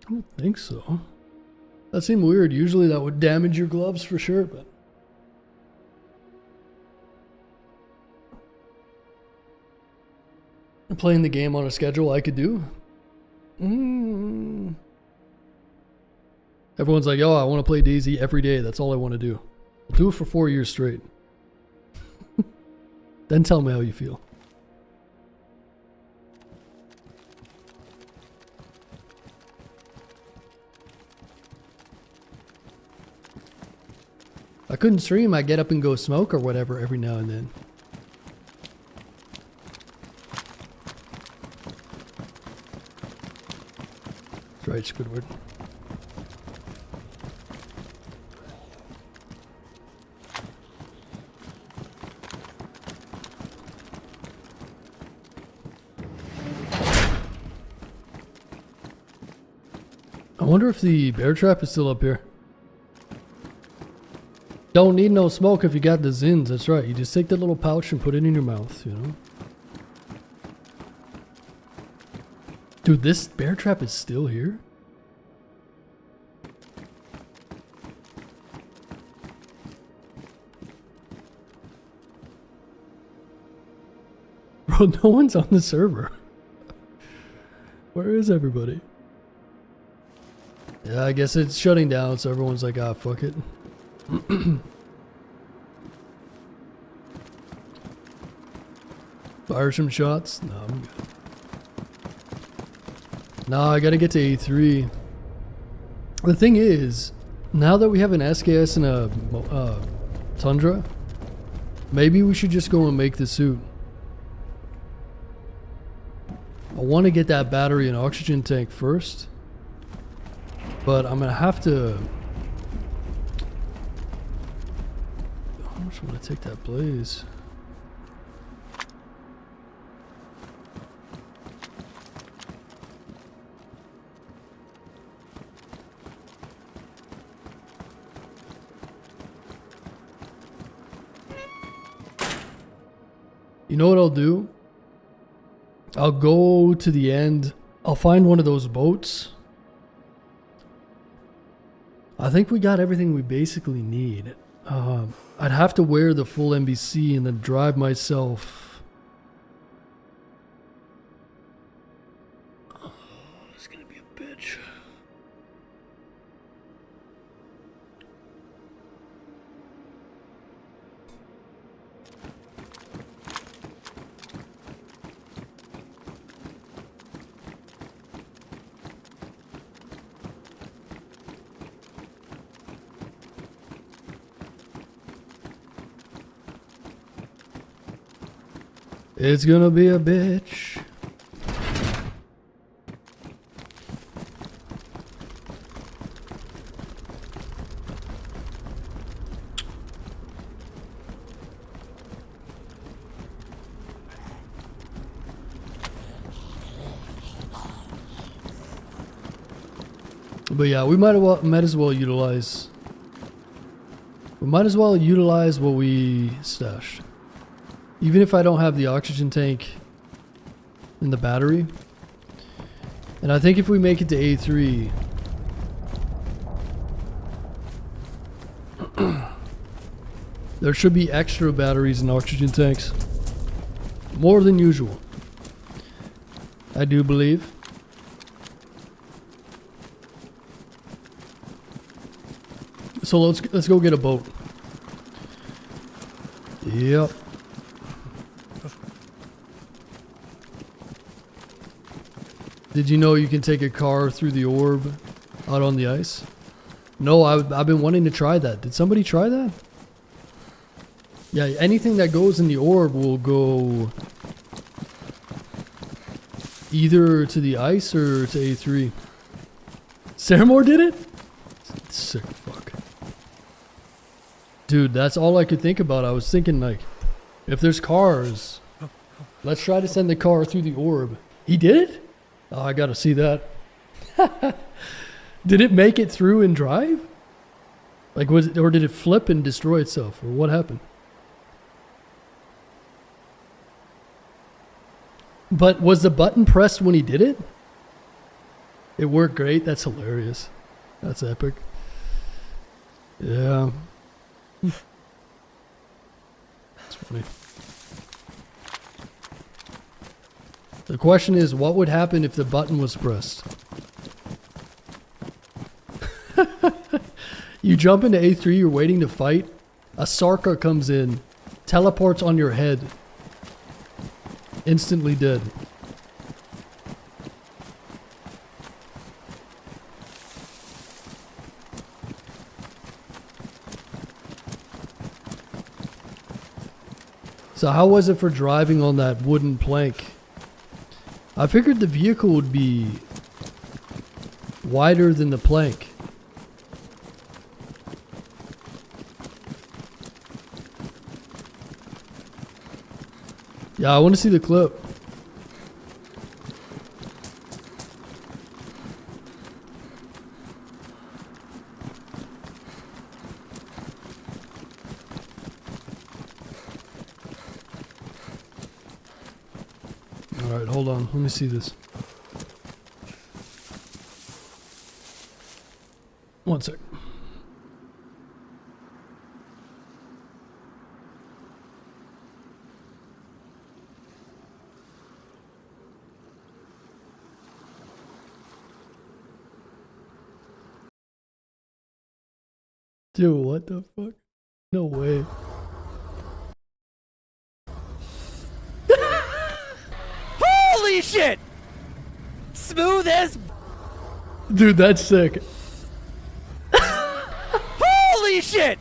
I don't think so. That seemed weird. Usually that would damage your gloves for sure, but... Playing the game on a schedule I could do. Everyone's like, oh, I want to play DayZ every day. That's all I want to do. I'll do it for 4 years straight. Then tell me how you feel. I couldn't stream. I get up and go smoke or whatever every now and then. That's right, Squidward. I wonder if the bear trap is still up here. Don't need no smoke if you got the zins. That's right. You just take that little pouch and put it in your mouth, you know? Dude, this bear trap is still here? Bro, no one's on the server. Where is everybody? Yeah, I guess it's shutting down, so everyone's like, ah, fuck it. Fire some shots? No, I'm good. Nah, I gotta get to A3. The thing is, now that we have an SKS and a Tundra, maybe we should just go and make the suit. I want to get that battery and oxygen tank first. But I'm gonna have to. How much would I take that blaze? You know what I'll do? I'll go to the end. I'll find one of those boats. I think we got everything we basically need. I'd have to wear the full NBC and then drive myself. Oh, it's gonna be a bitch. It's gonna be a bitch. But yeah, we might as well utilize. We might as well utilize what we stashed. Even if I don't have the oxygen tank and the battery. And I think if we make it to A3, there should be extra batteries and oxygen tanks. More than usual. I do believe. So let's go get a boat. Yep. Did you know you can take a car through the orb out on the ice? No, I've been wanting to try that. Did somebody try that? Yeah, anything that goes in the orb will go either to the ice or to A3. Saramore did it? Sick fuck. Dude, that's all I could think about. I was thinking like, if there's cars, let's try to send the car through the orb. He did it? Oh, I gotta see that. Did it make it through and drive? Like, was it, or did it flip and destroy itself, or what happened? But was the button pressed when he did it? It worked great. That's hilarious. That's epic. Yeah. That's funny. The question is, what would happen if the button was pressed? You jump into A3, you're waiting to fight. A Sarka comes in, teleports on your head. Instantly dead. So how was it for driving on that wooden plank? I figured the vehicle would be wider than the plank. Yeah, I want to see the clip. Alright, hold on. Let me see this. One sec. Dude, what the fuck? No way. Holy shit! Smooth as... Dude, that's sick. Holy shit!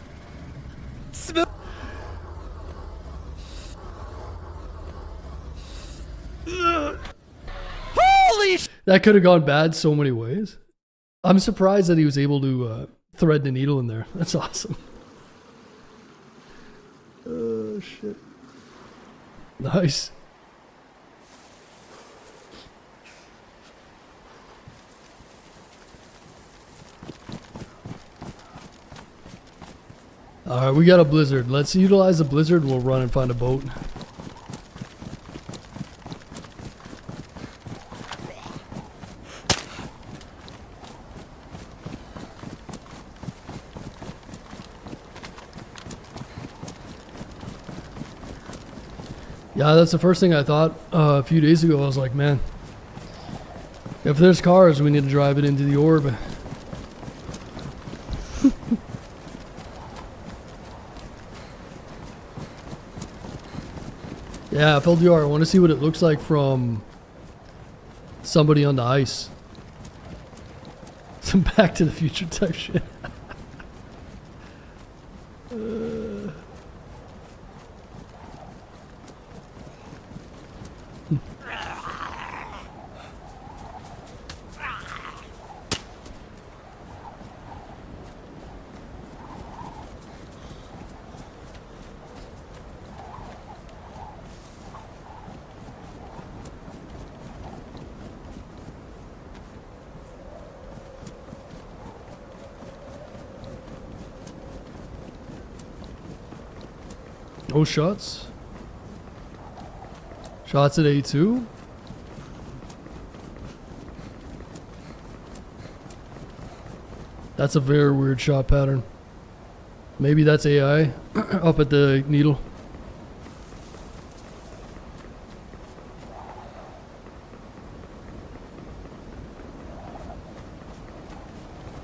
Smooth... Holy shit! That could have gone bad so many ways. I'm surprised that he was able to thread the needle in there. That's awesome. Oh, shit. Nice. Alright, we got a blizzard. Let's utilize the blizzard. We'll run and find a boat. Yeah, that's the first thing I thought a few days ago. I was like, man, if there's cars, we need to drive it into the orb. Yeah, FLDR, I want to see what it looks like from somebody on the ice. Some Back to the Future type shit. Oh, shots. Shots at A2. That's a very weird shot pattern. Maybe that's AI up at the needle.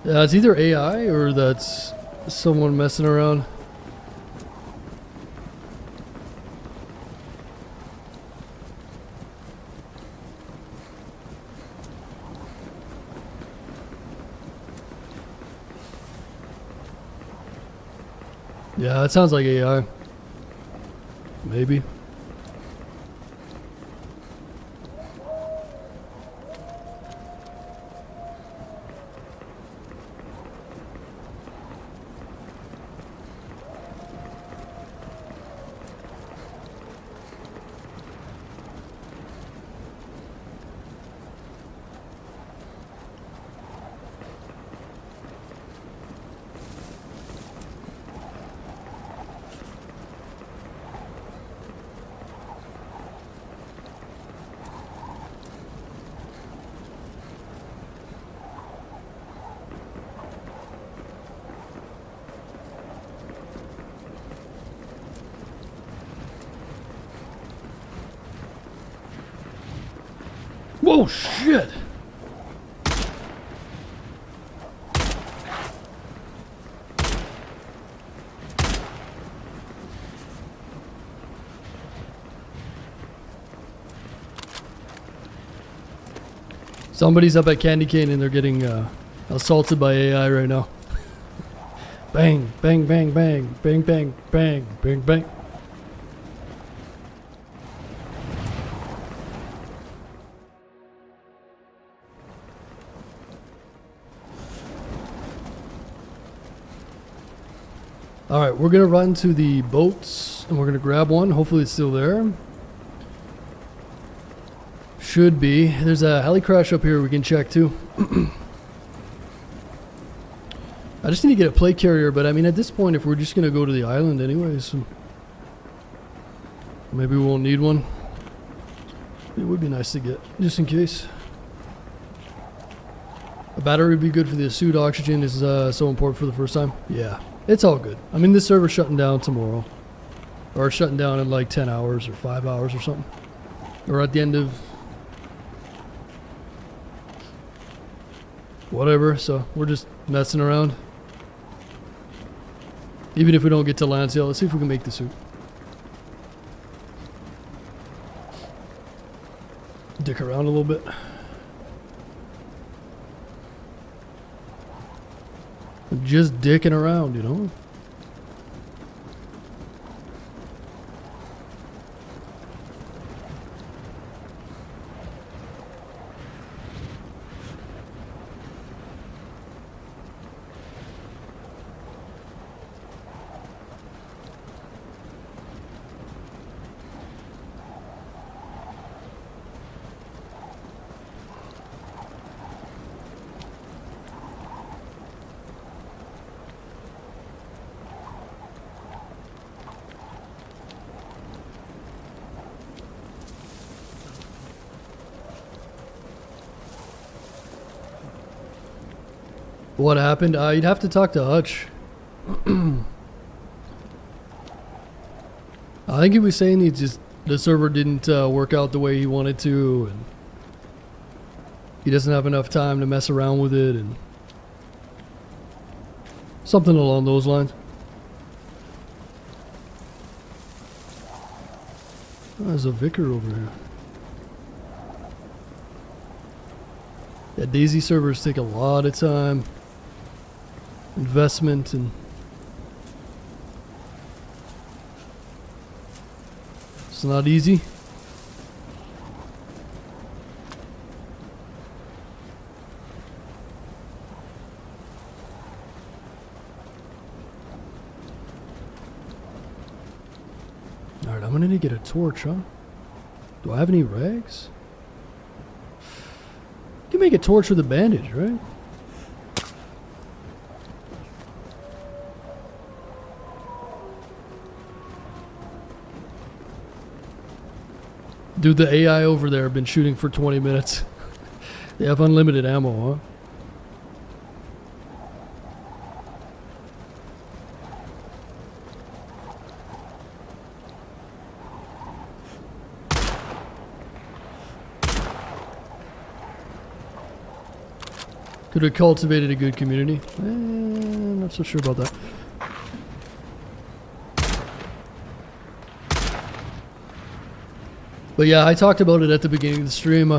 Yeah, it's either AI or that's someone messing around. Yeah, it sounds like AI. Maybe. Whoa, shit! Somebody's up at Candy Cane and they're getting assaulted by AI right now. Bang, bang, bang, bang, bang, bang, bang, bang, bang. Alright, we're going to run to the boats and we're going to grab one. Hopefully it's still there. Should be. There's a heli crash up here we can check too. I just need to get a plate carrier, but I mean at this point if we're just going to go to the island anyways, maybe we won't need one. It would be nice to get, just in case. A battery would be good for the suit. Oxygen is so important for the first time. Yeah, it's all good. I mean, this server's shutting down tomorrow. Or shutting down in like 10 hours or 5 hours or something. Or at the end of... whatever, so we're just messing around. Even if we don't get to land sale, let's see if we can make the suit. Dick around a little bit. Just dicking around, you know? What happened? You'd have to talk to Hutch. I think he was saying the server didn't work out the way he wanted to, and he doesn't have enough time to mess around with it, and something along those lines. Oh, there's a vicar over here. Yeah, DayZ servers take a lot of time, investment, and it's not easy. Alright, I'm gonna need to get a torch, huh? Do I have any rags? You can make a torch with a bandage, right? Dude, the AI over there have been shooting for 20 minutes. They have unlimited ammo, huh? Could have cultivated a good community. I'm not so sure about that. But yeah, I talked about it at the beginning of the stream.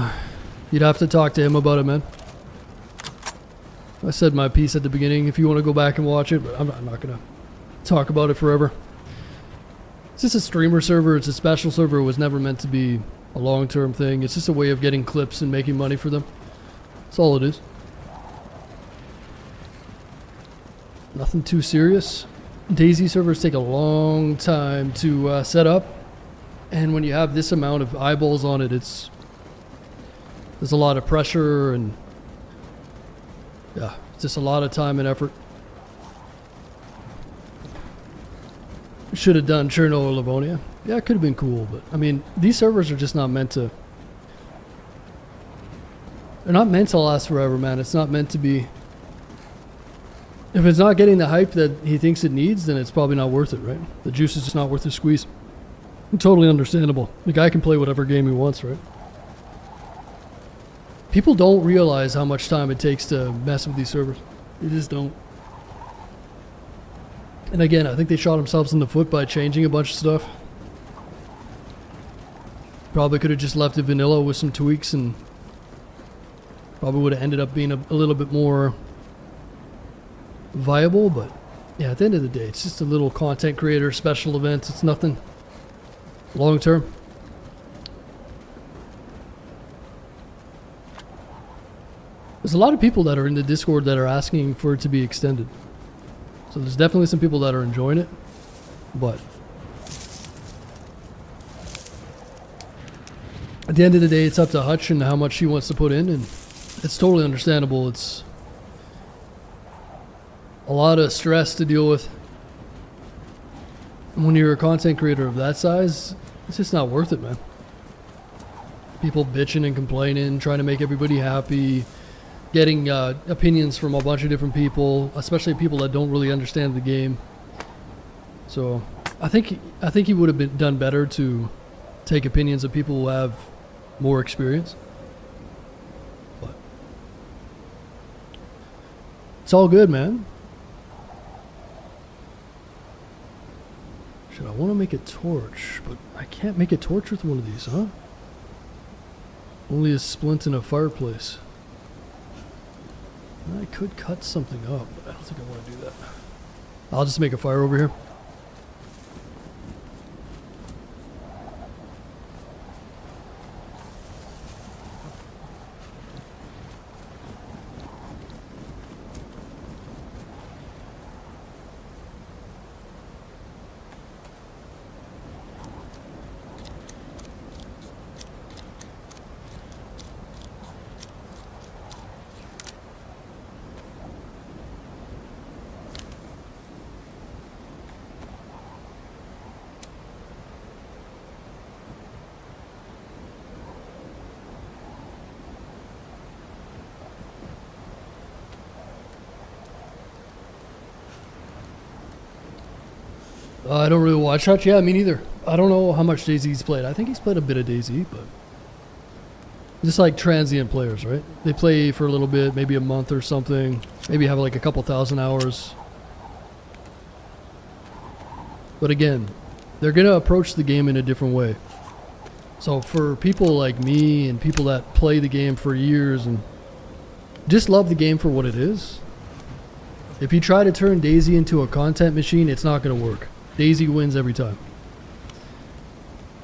You'd have to talk to him about it, man. I said my piece at the beginning if you want to go back and watch it, but I'm not going to talk about it forever. It's just a streamer server. It's a special server. It was never meant to be a long-term thing. It's just a way of getting clips and making money for them. That's all it is. Nothing too serious. DayZ servers take a long time to set up. And when you have this amount of eyeballs on it, there's a lot of pressure and yeah, it's just a lot of time and effort. Should have done Cherno or Livonia. Yeah, it could have been cool, but I mean, these servers are just not meant to. They're not meant to last forever, man. It's not meant to be. If it's not getting the hype that he thinks it needs, then it's probably not worth it, right? The juice is just not worth the squeeze. Totally understandable. The guy can play whatever game he wants, right? People don't realize how much time it takes to mess with these servers. They just don't. And again, I think they shot themselves in the foot by changing a bunch of stuff. Probably could have just left it vanilla with some tweaks and probably would have ended up being a little bit more viable, but yeah, at the end of the day, it's just a little content creator special event. It's nothing long term. There's a lot of people that are in the Discord that are asking for it to be extended. So there's definitely some people that are enjoying it, but at the end of the day, it's up to Hutch and how much he wants to put in, and it's totally understandable. It's a lot of stress to deal with. When you're a content creator of that size, it's just not worth it, man. People bitching and complaining, trying to make everybody happy, getting opinions from a bunch of different people, especially people that don't really understand the game. So I think he would have done better to take opinions of people who have more experience. But it's all good, man. Shit, I want to make a torch, but I can't make a torch with one of these, huh? Only a splint in a fireplace. I could cut something up, but I don't think I want to do that. I'll just make a fire over here. I don't really watch Hutch. Yeah, me neither. I don't know how much DayZ's played. I think he's played a bit of DayZ, but just like transient players, right? They play for a little bit, maybe a month or something. Maybe have like a couple thousand hours. But again, they're going to approach the game in a different way. So for people like me and people that play the game for years and just love the game for what it is, if you try to turn DayZ into a content machine, it's not going to work. DayZ wins every time.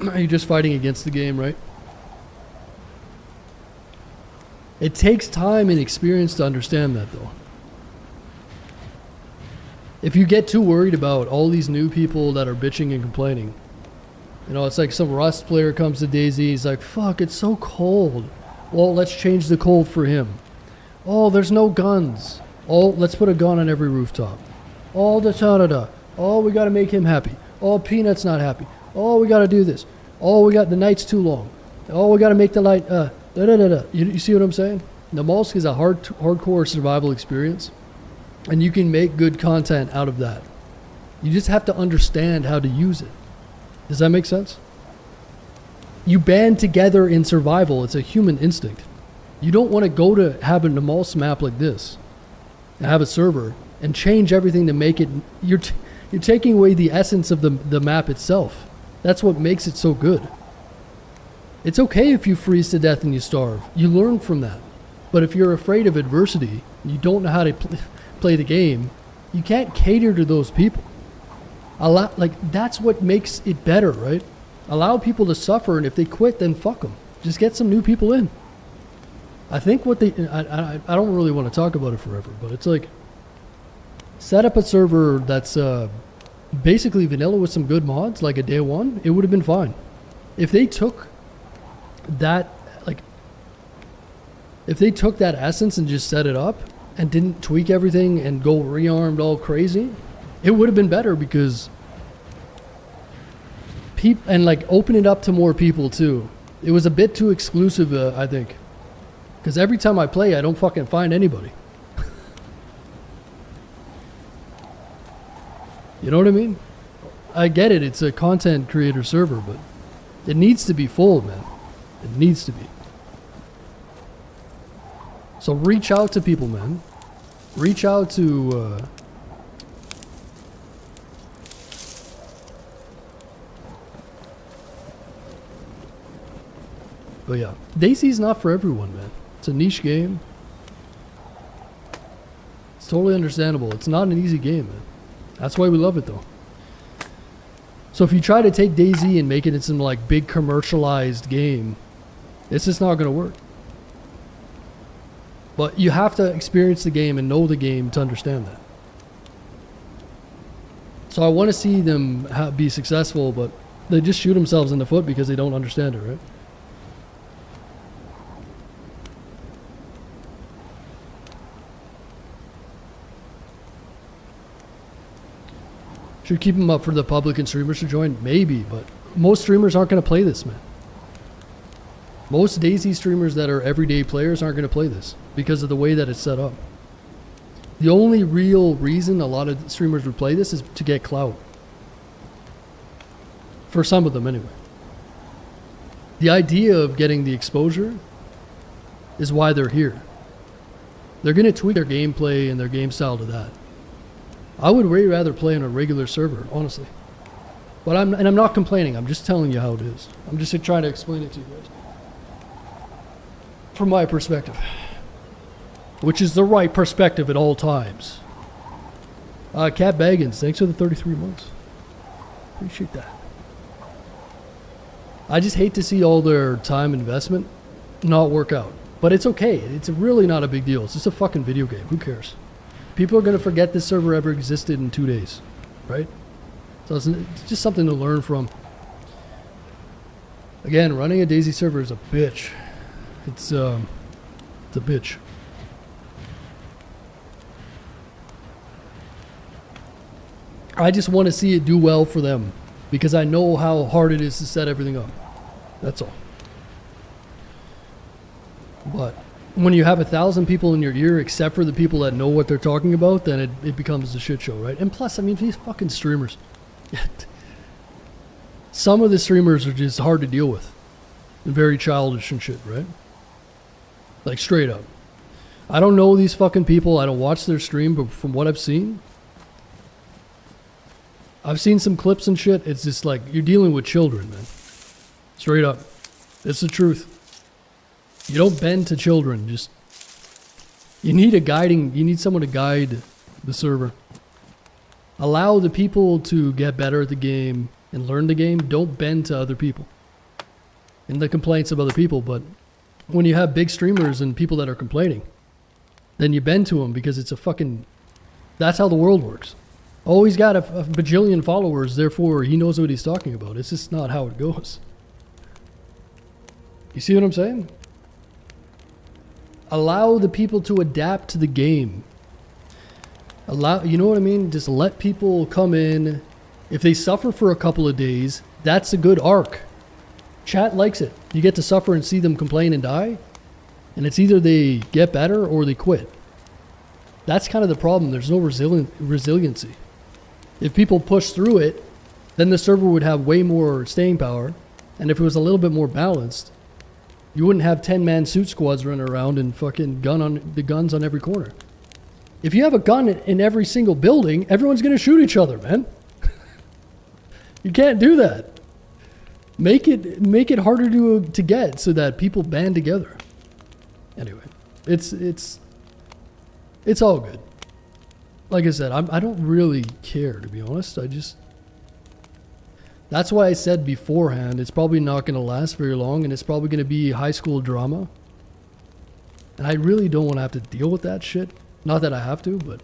You're just fighting against the game, right? It takes time and experience to understand that, though. If you get too worried about all these new people that are bitching and complaining, you know, it's like some Rust player comes to DayZ, he's like, fuck, it's so cold. Well, let's change the cold for him. Oh, there's no guns. Oh, let's put a gun on every rooftop. Oh, da-da-da-da. Oh, we got to make him happy. Oh, Peanut's not happy. Oh, we got to do this. Oh, we got the night's too long. Oh, we got to make the light, da-da-da-da. You see what I'm saying? NAMALSK is a hardcore survival experience, and you can make good content out of that. You just have to understand how to use it. Does that make sense? You band together in survival. It's a human instinct. You don't want to go to have a NAMALSK map like this, and have a server, and change everything to make it... You're taking away the essence of the map itself. That's what makes it so good. It's okay if you freeze to death and you starve. You learn from that. But if you're afraid of adversity, you don't know how to play the game, you can't cater to those people. That's what makes it better, right? Allow people to suffer, and if they quit, then fuck them. Just get some new people in. I think what I don't really want to talk about it forever, but it's like, set up a server that's basically vanilla with some good mods, like a day one, it would have been fine. If they took that, if they took that essence and just set it up and didn't tweak everything and go rearmed all crazy, it would have been better, because and open it up to more people too. It was a bit too exclusive, I think, because every time I play, I don't fucking find anybody. You know what I mean? I get it, it's a content creator server, but it needs to be full, man. It needs to be. So reach out to people, man. Reach out to... But yeah, DayZ's not for everyone, man. It's a niche game. It's totally understandable. It's not an easy game, man. That's why we love it, though. So if you try to take DayZ and make it into some big commercialized game, it's just not going to work. But you have to experience the game and know the game to understand that. So I want to see them be successful, but they just shoot themselves in the foot because they don't understand it, right? Should keep them up for the public and streamers to join? Maybe, but most streamers aren't going to play this, man. Most DayZ streamers that are everyday players aren't going to play this because of the way that it's set up. The only real reason a lot of streamers would play this is to get clout. For some of them, anyway. The idea of getting the exposure is why they're here. They're going to tweak their gameplay and their game style to that. I would way rather play on a regular server, honestly. But I'm not complaining. I'm just telling you how it is. I'm just trying to explain it to you guys. From my perspective. Which is the right perspective at all times. Cat Baggins, thanks for the 33 months. Appreciate that. I just hate to see all their time investment not work out. But it's okay. It's really not a big deal. It's just a fucking video game. Who cares? People are going to forget this server ever existed in 2 days. Right? So it's just something to learn from. Again, running a DayZ server is a bitch. It's a bitch. I just want to see it do well for them because I know how hard it is to set everything up. That's all. But when you have 1,000 people in your ear, except for the people that know what they're talking about, then it becomes a shit show, right? And plus, I mean, these fucking streamers. Some of the streamers are just hard to deal with. And very childish and shit, right? Like, straight up. I don't know these fucking people. I don't watch their stream, but from what I've seen, I've seen some clips and shit. It's just like, you're dealing with children, man. Straight up. It's the truth. You don't bend to children. Just, you need someone to guide the server. Allow the people to get better at the game and learn the game. Don't bend to other people and the complaints of other people. But when you have big streamers and people that are complaining, then you bend to them because it's a fucking, that's how the world works. Oh, he's got a bajillion followers, therefore he knows what he's talking about. It's just not how it goes. You see what I'm saying? Allow the people to adapt to the game. You know what I mean? Just let people come in. If they suffer for a couple of days, that's a good arc. Chat likes it. You get to suffer and see them complain and die. And it's either they get better or they quit. That's kind of the problem. There's no resiliency. If people push through it, then the server would have way more staying power. And if it was a little bit more balanced, you wouldn't have 10-man suit squads running around and fucking guns on every corner. If you have a gun in every single building, everyone's going to shoot each other, man. You can't do that. Make it harder to get so that people band together. Anyway, it's all good. Like I said, I don't really care, to be honest. That's why I said beforehand, it's probably not going to last very long, and it's probably going to be high school drama. And I really don't want to have to deal with that shit. Not that I have to, but...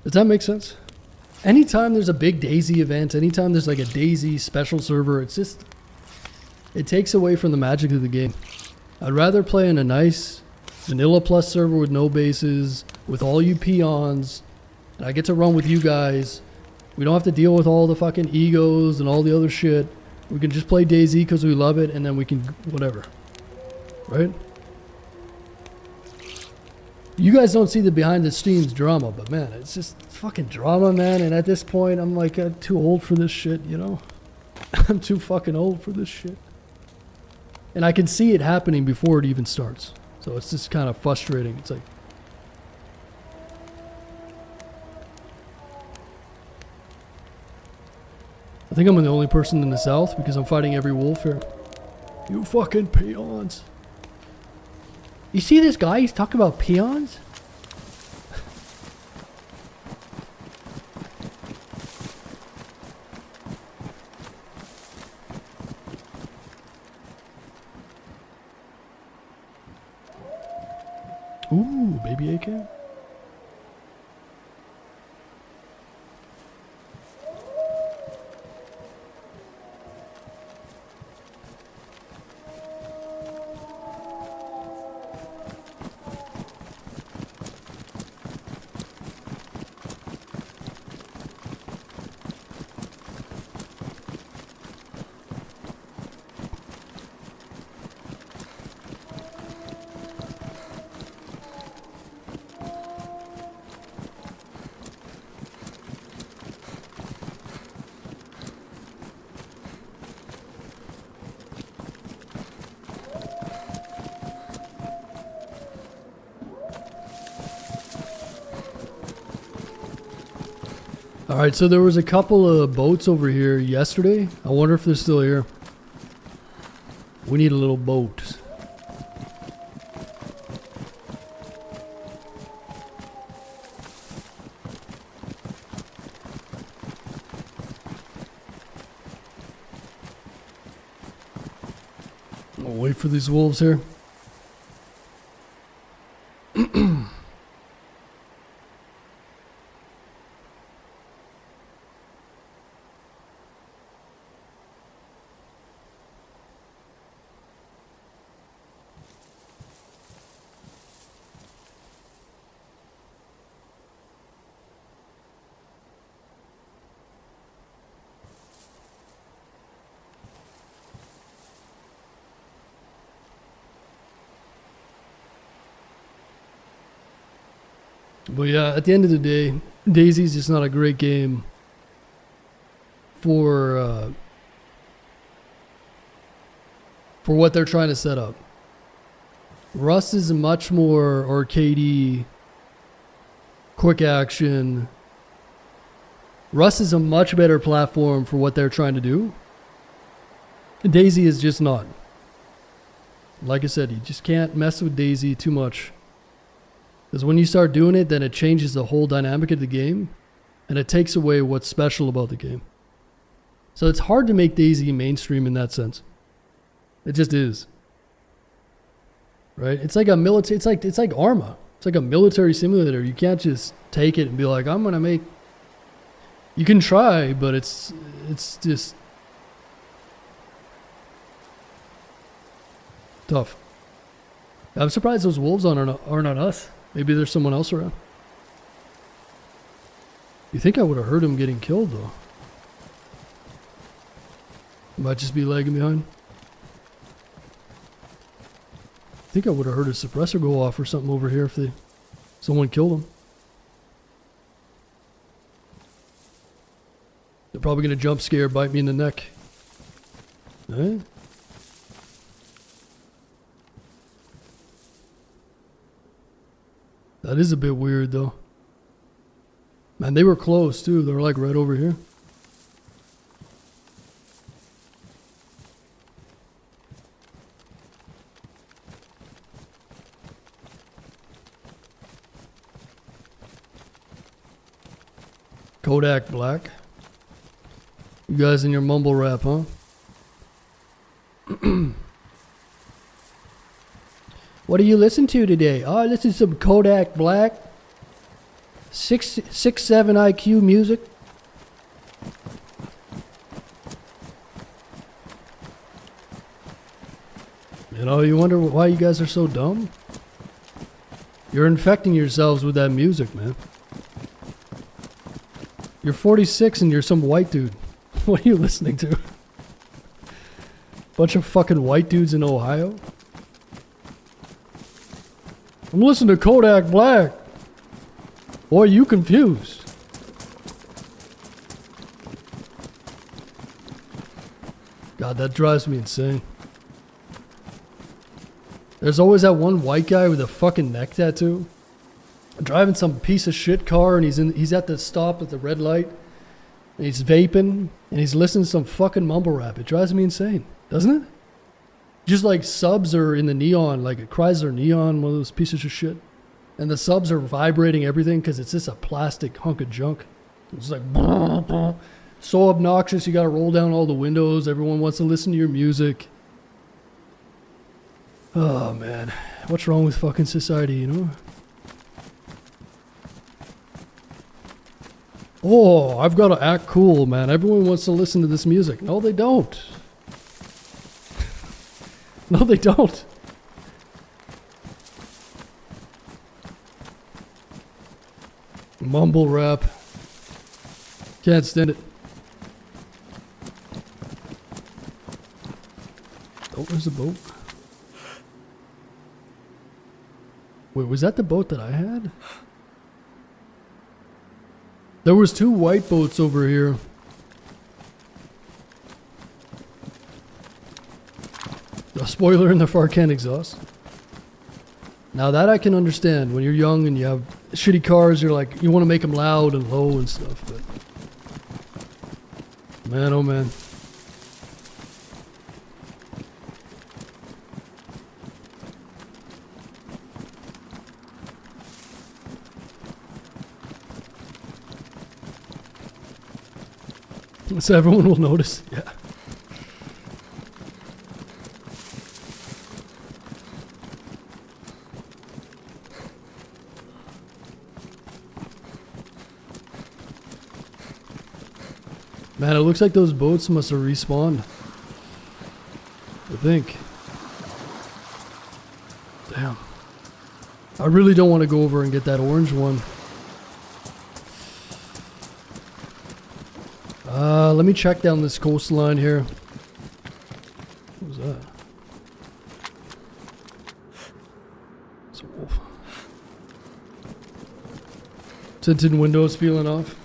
Does that make sense? Anytime there's a big DayZ event, anytime there's like a DayZ special server, it's just... It takes away from the magic of the game. I'd rather play in a nice vanilla plus server with no bases, with all you peons, and I get to run with you guys. We don't have to deal with all the fucking egos and all the other shit. We can just play DayZ because we love it, and then we can whatever. Right? You guys don't see the behind the scenes drama, but man, it's just fucking drama, man. And at this point, I'm like too old for this shit, you know? I'm too fucking old for this shit. And I can see it happening before it even starts. So it's just kind of frustrating. It's like... I think I'm the only person in the South because I'm fighting every wolf here. You fucking peons. You see this guy? He's talking about peons? Ooh, baby AK. Alright, so there was a couple of boats over here yesterday. I wonder if they're still here. We need a little boat. I'll wait for these wolves here. But yeah, at the end of the day, DayZ's just not a great game for what they're trying to set up. Rust is a much more arcadey, quick action. Rust is a much better platform for what they're trying to do. DayZ is just not. Like I said, you just can't mess with DayZ too much. Because when you start doing it, then it changes the whole dynamic of the game. And it takes away what's special about the game. So it's hard to make DayZ mainstream in that sense. It just is. Right? It's like a military, it's like Arma. It's like a military simulator. You can't just take it and be like, I'm going to make... You can try, but it's just... tough. I'm surprised those wolves aren't on us. Maybe there's someone else around. You think I would have heard him getting killed, though? Might just be lagging behind. I think I would have heard his suppressor go off or something over here if someone killed him. They're probably going to jump scare, bite me in the neck. Eh? That is a bit weird, though. Man, they were close, too. They were, like, right over here. Kodak Black. You guys in your mumble rap, huh? What do you listen to today? Oh, I listen to some Kodak Black. 6'7" IQ music. You know, you wonder why you guys are so dumb? You're infecting yourselves with that music, man. You're 46 and you're some white dude. What are you listening to? Bunch of fucking white dudes in Ohio? I'm listening to Kodak Black. Boy, you confused. God, that drives me insane. There's always that one white guy with a fucking neck tattoo. Driving some piece of shit car and he's at the stop at the red light. And he's vaping and he's listening to some fucking mumble rap. It drives me insane, doesn't it? Just like subs are in the neon, like it cries or neon, one of those pieces of shit. And the subs are vibrating everything because it's just a plastic hunk of junk. It's like so obnoxious. You got to roll down all the windows. Everyone wants to listen to your music. Oh man, what's wrong with fucking society, you know? Oh, I've got to act cool, man. Everyone wants to listen to this music. No, they don't. No, they don't. Mumble rap. Can't stand it. Oh, there's a boat. Wait, was that the boat that I had? There was 2 white boats over here. A spoiler in the Farcan exhaust. Now that I can understand. When you're young and you have shitty cars, you're like, you want to make them loud and low and stuff, but man, oh man. So everyone will notice, yeah. Man, it looks like those boats must have respawned. I think. Damn. I really don't want to go over and get that orange one. Let me check down this coastline here. What was that? It's a wolf. Tinted windows peeling off.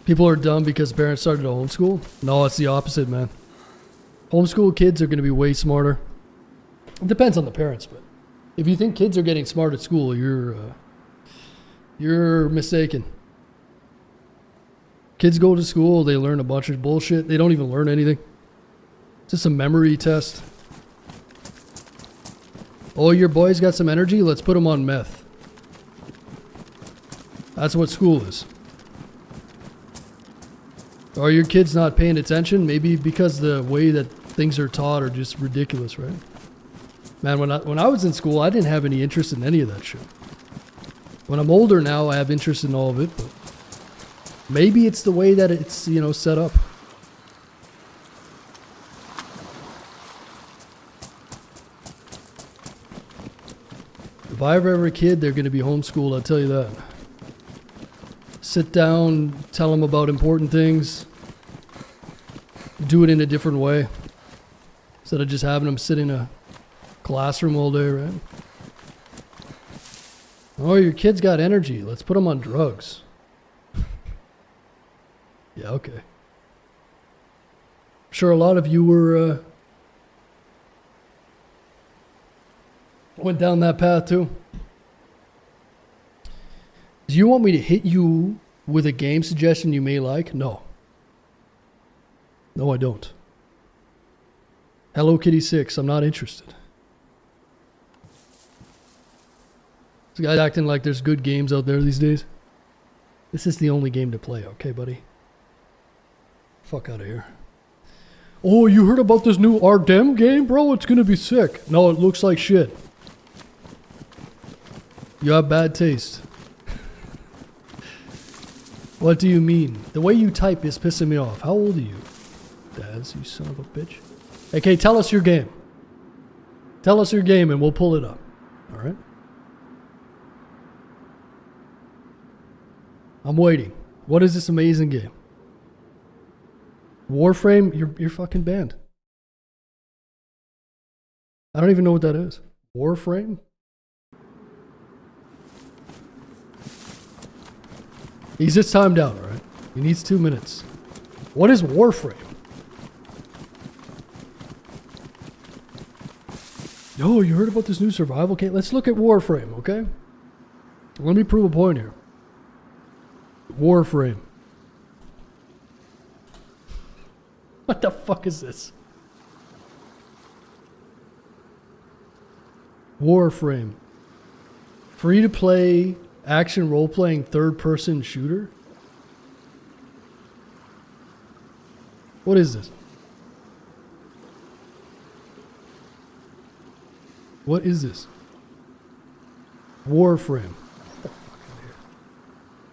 People are dumb because parents started to homeschool. No, it's the opposite, man. Homeschool kids are going to be way smarter. It depends on the parents, but if you think kids are getting smart at school, you're mistaken. Kids go to school, they learn a bunch of bullshit. They don't even learn anything. It's just a memory test. Oh, your boy's got some energy? Let's put him on meth. That's what school is. Are your kids not paying attention? Maybe because the way that things are taught are just ridiculous, right? Man, when I was in school, I didn't have any interest in any of that shit. When I'm older now, I have interest in all of it, but maybe it's the way that it's, you know, set up. If I ever have a kid, they're going to be homeschooled, I'll tell you that. Sit down, tell them about important things. Do it in a different way. Instead of just having them sit in a classroom all day, right? Oh, your kid's got energy. Let's put them on drugs. Yeah, okay. I'm sure a lot of you were went down that path too. Do you want me to hit you with a game suggestion you may like? No. No, I don't. Hello Kitty 6, I'm not interested. This guy's acting like there's good games out there these days. This is the only game to play, okay, buddy? Fuck out of here. Oh, you heard about this new Ardem game, bro? It's gonna be sick. No, it looks like shit. You have bad taste. What do you mean? The way you type is pissing me off. How old are you? DayZ, you son of a bitch. Okay, tell us your game. Tell us your game and we'll pull it up. Alright? I'm waiting. What is this amazing game? Warframe? You're fucking banned. I don't even know what that is. Warframe? He's just timed out, alright? He needs 2 minutes. What is Warframe? Yo, you heard about this new survival game? Let's look at Warframe, okay? Let me prove a point here. Warframe. What the fuck is this? Warframe. Free to play action role-playing third-person shooter? What is this? What is this? Warframe. Get the fuck out of here.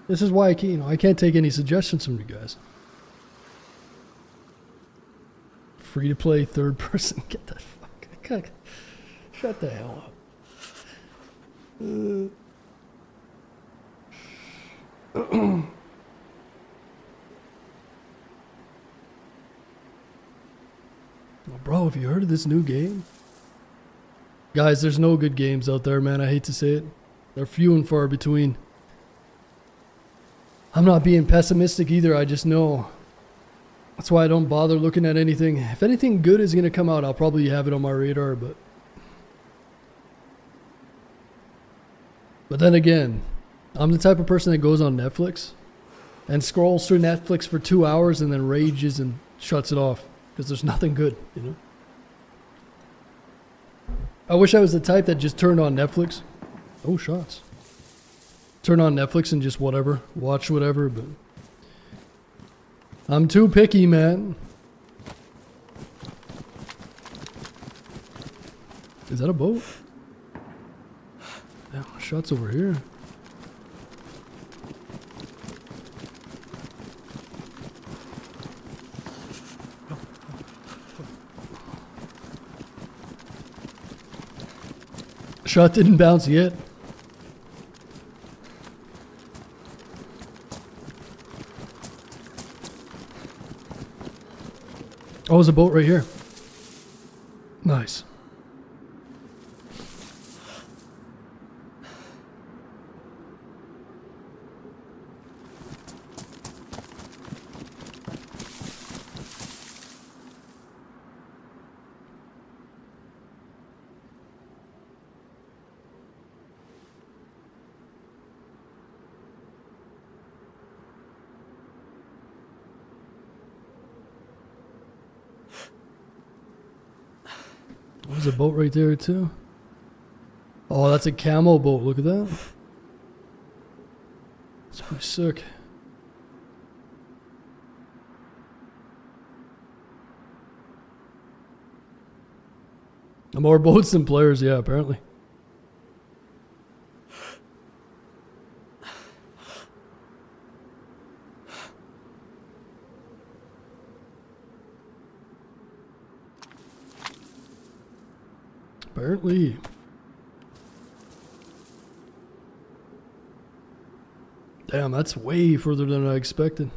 This is why I can't take any suggestions from you guys. Free to play third person. Get the fuck. Shut the hell up. Well, bro, have you heard of this new game? Guys, there's no good games out there, man. I hate to say it. They're few and far between. I'm not being pessimistic either. I just know. That's why I don't bother looking at anything. If anything good is going to come out, I'll probably have it on my radar, but But then again, I'm the type of person that goes on Netflix and scrolls through Netflix for 2 hours and then rages and shuts it off because there's nothing good, you know? I wish I was the type that just turned on Netflix. Oh, shots. Turn on Netflix and just whatever, watch whatever, but I'm too picky, man. Is that a boat? Yeah, shots over here. Shot didn't bounce yet. Oh, there's a boat right here. Nice. There's a boat right there too. Oh, that's a camo boat. Look at that. It's pretty sick. More boats than players, yeah, apparently. Apparently. Damn, that's way further than I expected.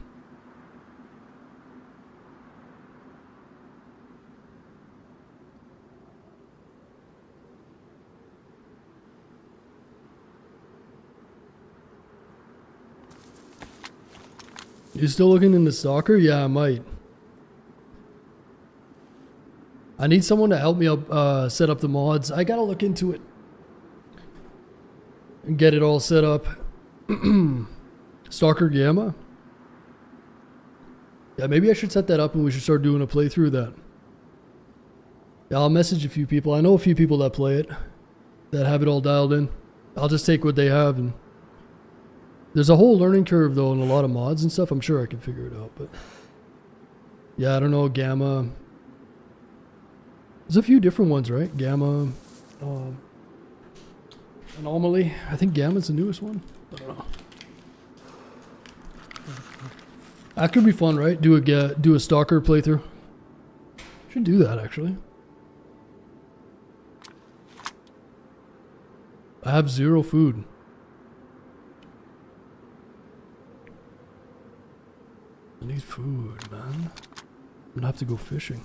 You still looking into soccer? Yeah, I might. I need someone to help me up, set up the mods. I gotta look into it and get it all set up. Stalker Gamma? Yeah, maybe I should set that up and we should start doing a playthrough of that. Yeah, I'll message a few people. I know a few people that play it, that have it all dialed in. I'll just take what they have, and there's a whole learning curve though, and a lot of mods and stuff. I'm sure I can figure it out, but yeah, I don't know. Gamma. There's a few different ones, right? Gamma, Anomaly. I think Gamma's the newest one. I don't know. That could be fun, right? Do a stalker playthrough. Should do that actually. I have 0 food. I need food, man. I'm gonna have to go fishing.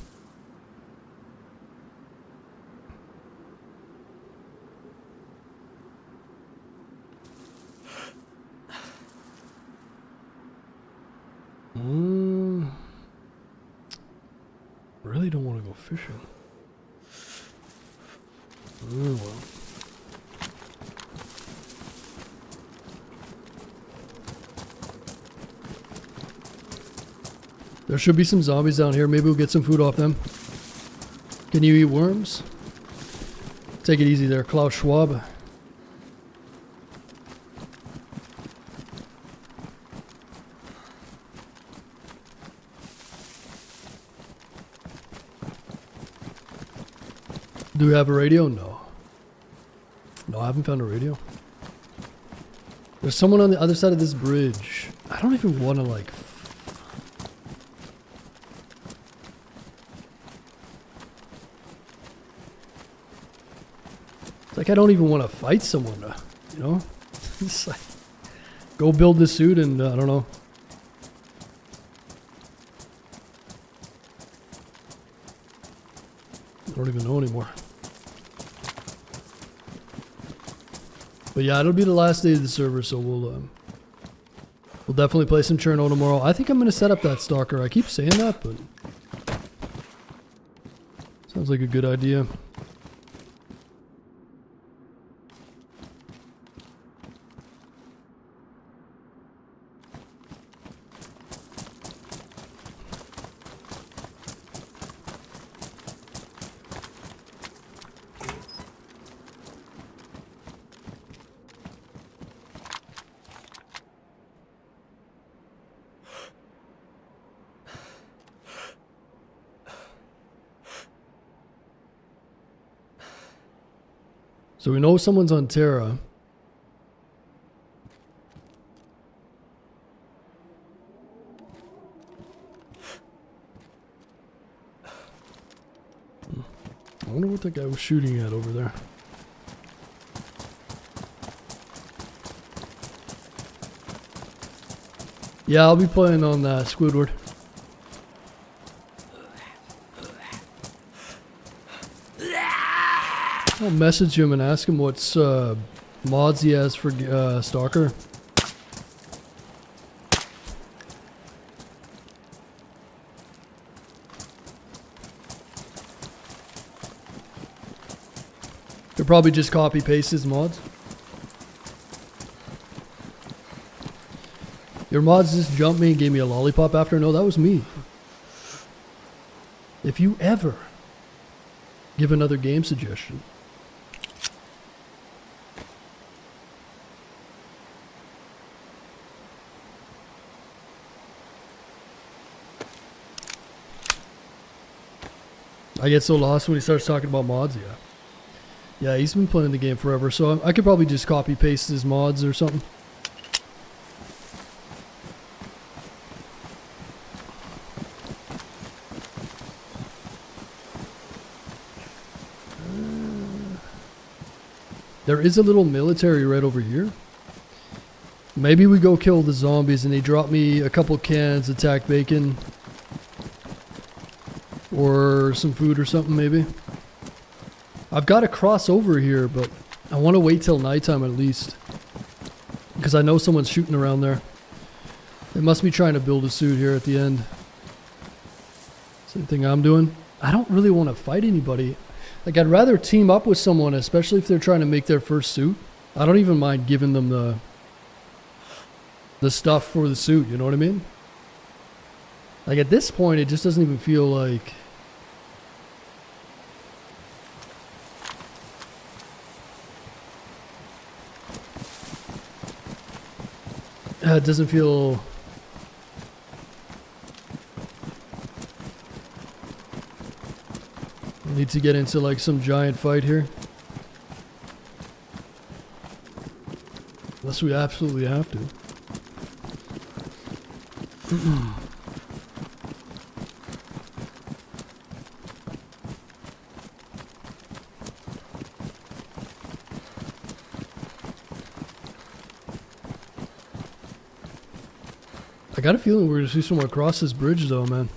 Really don't want to go fishing. Oh well. There should be some zombies down here. Maybe we'll get some food off them. Can you eat worms? Take it easy there, Klaus Schwab. Do we have a radio? No. No, I haven't found a radio. There's someone on the other side of this bridge. I don't even want to like... It's like I don't even want to fight someone, you know? It's like, go build this suit and I don't know. I don't even know anymore. But yeah, it'll be the last day of the server, so we'll definitely play some Cherno tomorrow. I think I'm gonna set up that stalker. I keep saying that, but sounds like a good idea. So we know someone's on Terra. I wonder what that guy was shooting at over there. Yeah, I'll be playing on Squidward. I'll message him and ask him what's mods he has for Stalker. He'll probably just copy paste his mods. Your mods just jumped me and gave me a lollipop after? No, that was me. If you ever give another game suggestion, I get so lost when he starts talking about mods, yeah. Yeah, he's been playing the game forever, so I could probably just copy paste his mods or something. There is a little military right over here. Maybe we go kill the zombies and they drop me a couple cans of attack bacon. Or some food or something maybe. I've got to cross over here, but I want to wait till nighttime at least. Because I know someone's shooting around there. They must be trying to build a suit here at the end. Same thing I'm doing. I don't really want to fight anybody. Like, I'd rather team up with someone, especially if they're trying to make their first suit. I don't even mind giving them the stuff for the suit, you know what I mean? Like, at this point, it just doesn't even feel like... it doesn't feel... I need to get into, like, some giant fight here. Unless we absolutely have to. I got a feeling we're going to see someone cross this bridge though, man.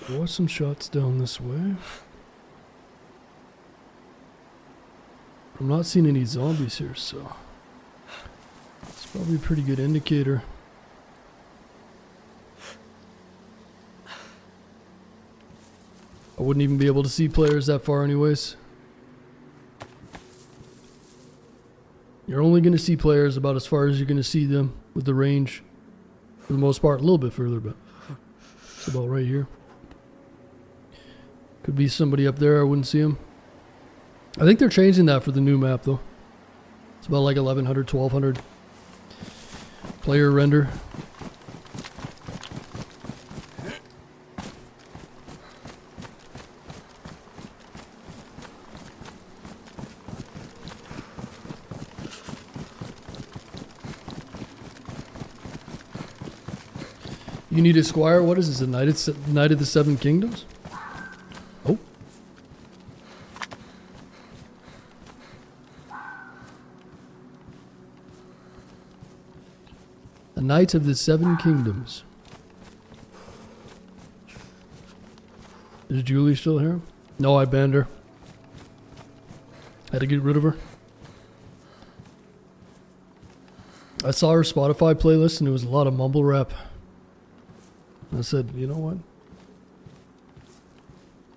There was some shots down this way. I'm not seeing any zombies here, so it's probably a pretty good indicator. I wouldn't even be able to see players that far anyways. You're only going to see players about as far as you're going to see them with the range. For the most part, a little bit further, but it's about right here. Could be somebody up there, I wouldn't see them. I think they're changing that for the new map though. It's about like 1100, 1200 player render. You need a squire? What is this? A Knight of the Seven Kingdoms? Oh. A Knight of the Seven Kingdoms. Is Julie still here? No, I banned her. Had to get rid of her. I saw her Spotify playlist and it was a lot of mumble rap. I said, you know what?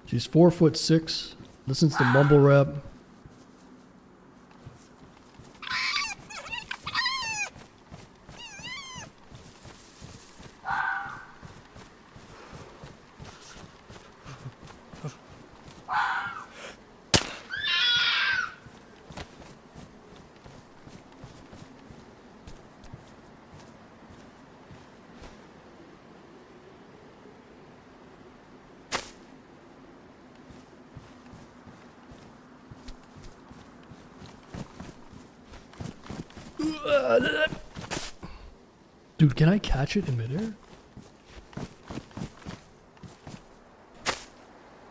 She's 4'6", listens to mumble rap. Dude, can I catch it in midair?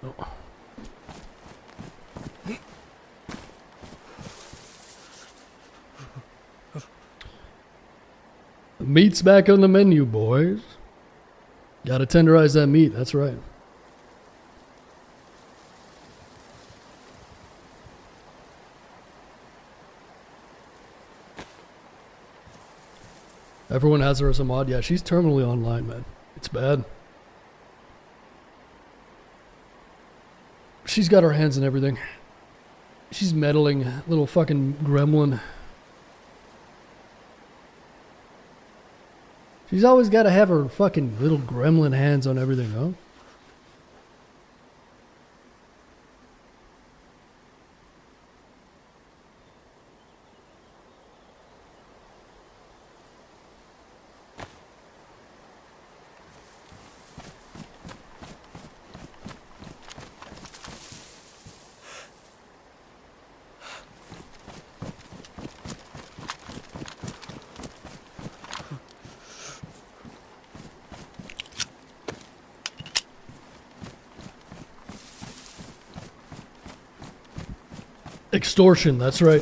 No. The meat's back on the menu, boys. Gotta tenderize that meat, that's right. Everyone has her as a mod. Yeah, she's terminally online, man. It's bad. She's got her hands in everything. She's meddling, little fucking gremlin. She's always got to have her fucking little gremlin hands on everything, huh? Extortion, that's right.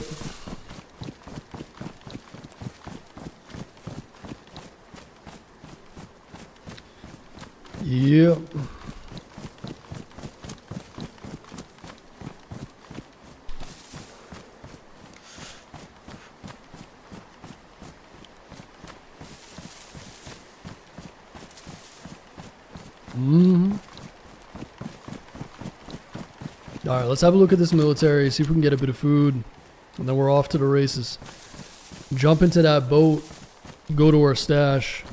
Yep. Alright, let's have a look at this military, see if we can get a bit of food, and then we're off to the races. Jump into that boat, go to our stash.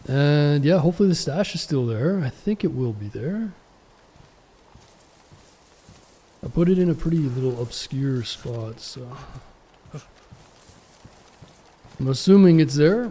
And yeah, hopefully the stash is still there. I think it will be there. I put it in a pretty little obscure spot, so I'm assuming it's there.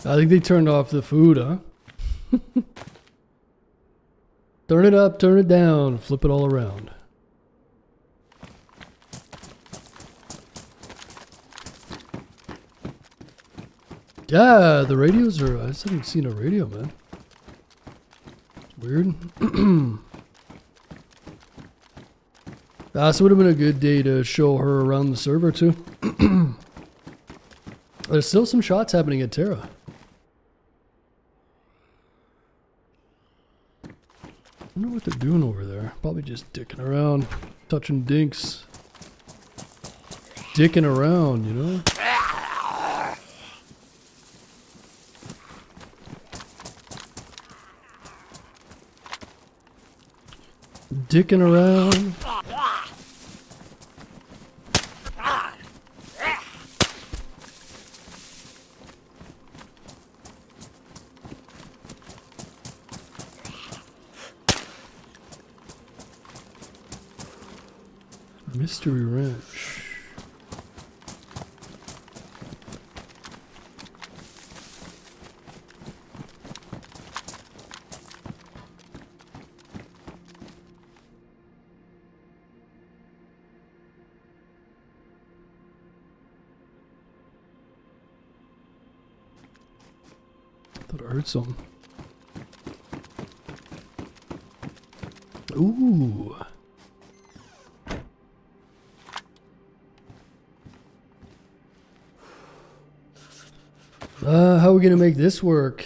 I think they turned off the food, huh? Turn it up, turn it down, flip it all around. Yeah, the radios are... I just haven't seen a radio, man. It's weird. This would have been a good day to show her around the server, too. There's still some shots happening at Terra. I wonder what they're doing over there. Probably just dicking around, touching dinks. Dicking around, you know? Dicking around. Mystery Ranch. Thought I heard something. Ooh. How are we gonna make this work?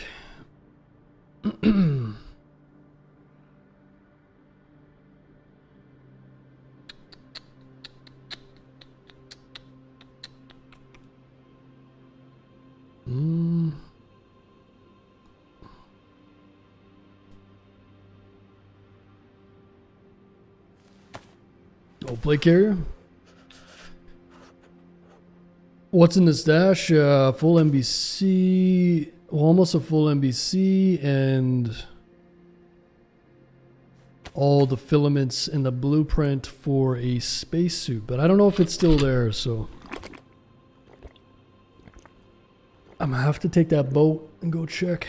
Oh, plate carrier. What's in the stash? Full NBC, well, almost a full NBC, and all the filaments in the blueprint for a spacesuit. But I don't know if it's still there, so I'm gonna have to take that boat and go check.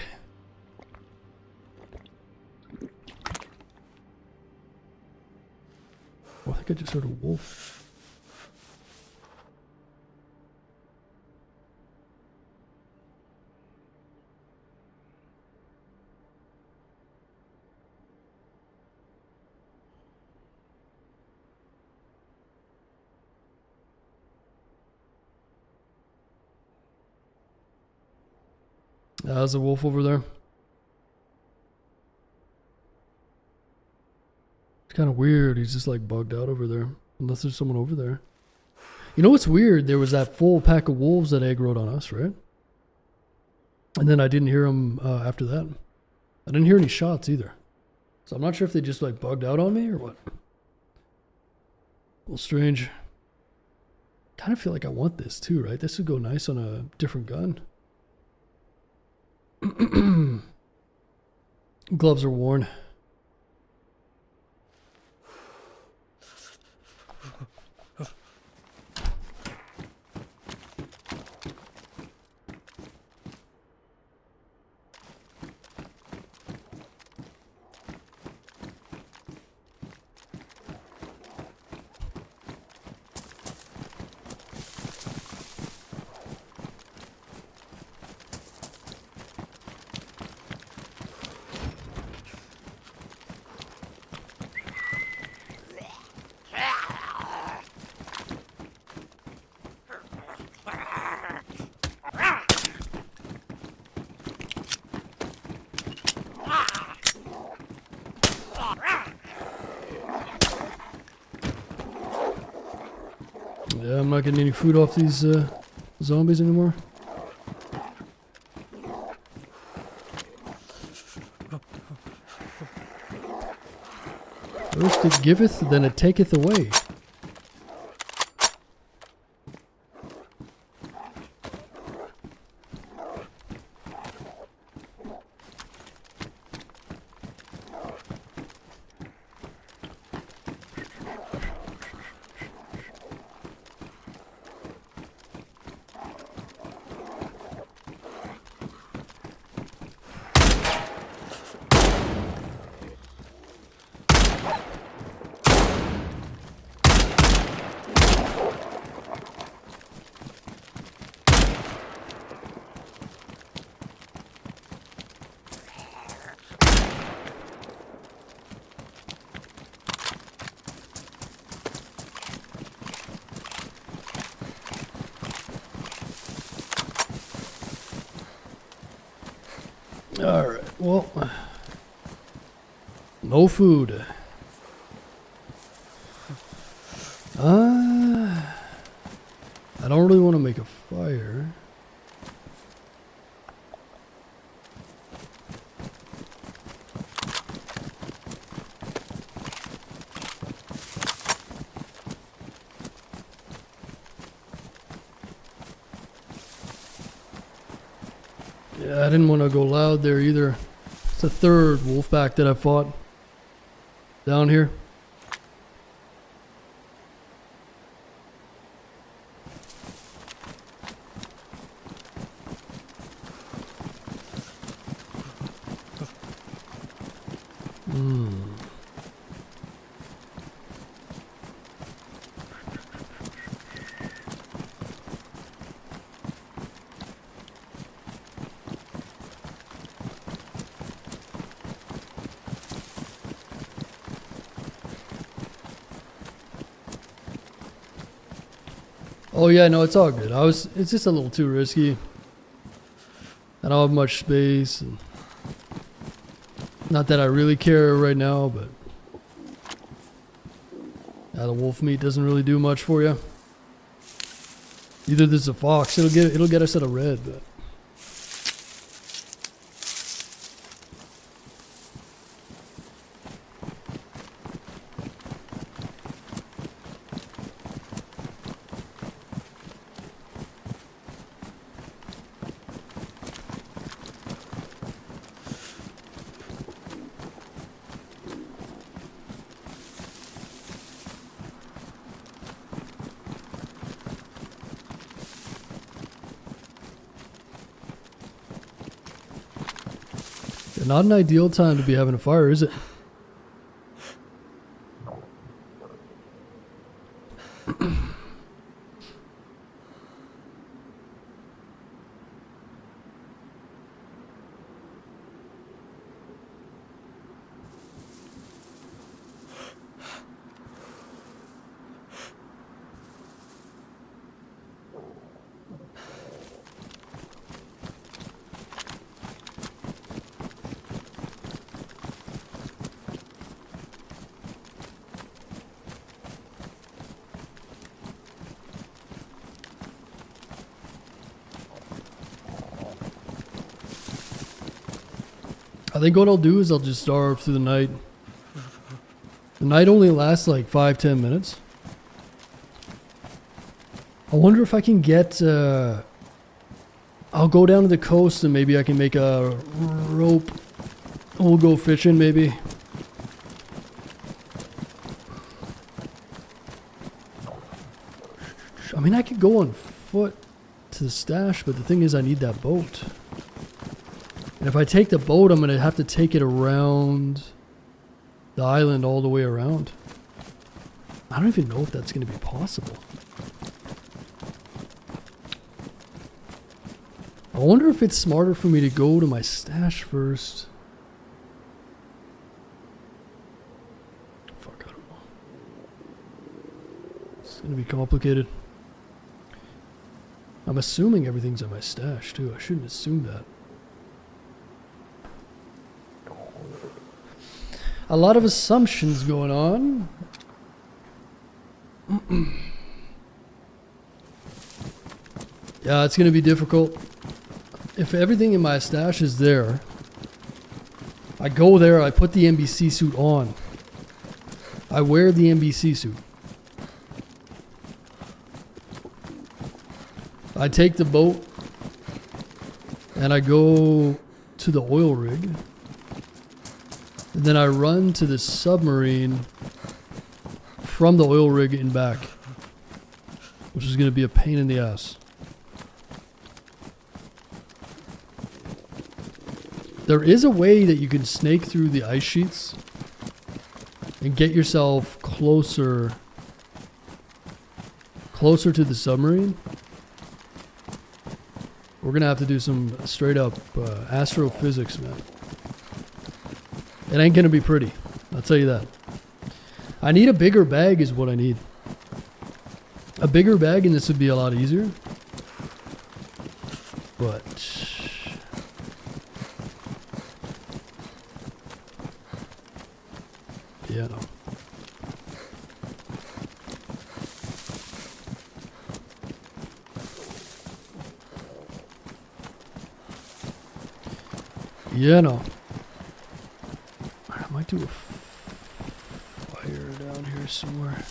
Oh, I think I just heard a wolf. There's a wolf over there. It's kind of weird. He's just like bugged out over there. Unless there's someone over there. You know what's weird? There was that full pack of wolves that aggroed on us, right? And then I didn't hear them after that. I didn't hear any shots either. So I'm not sure if they just like bugged out on me or what. A little strange. Kind of feel like I want this too, right? This would go nice on a different gun. Gloves are worn. Yeah, I'm not getting any food off these zombies anymore. First it giveth, then it taketh away. Alright, well, no food. I don't really want to make a fire. Yeah, I didn't want to go loud there either. It's the third wolf pack that I fought down here. Oh yeah, no, it's all good. It's just a little too risky. I don't have much space. And not that I really care right now, but yeah, the wolf meat doesn't really do much for you. Either there's a fox, it'll get us at a red, but not an ideal time to be having a fire, is it? I think what I'll do is I'll just starve through the night. The night only lasts like 5-10 minutes. I wonder if I can get... I'll go down to the coast and maybe I can make a rope. We'll go fishing maybe. I mean, I could go on foot to the stash, but the thing is I need that boat. And if I take the boat, I'm going to have to take it around the island all the way around. I don't even know if that's going to be possible. I wonder if it's smarter for me to go to my stash first. Fuck, I don't know. It's going to be complicated. I'm assuming everything's in my stash too. I shouldn't assume that. A lot of assumptions going on. Yeah, it's going to be difficult. If everything in my stash is there, I go there, I put the NBC suit on. I wear the NBC suit. I take the boat and I go to the oil rig. And then I run to the submarine from the oil rig and back, which is going to be a pain in the ass. There is a way that you can snake through the ice sheets and get yourself closer to the submarine. We're going to have to do some straight up astrophysics, man. It ain't going to be pretty. I'll tell you that. I need a bigger bag is what I need. A bigger bag and this would be a lot easier. But... yeah, no. Yeah, no. I might do a fire down here somewhere.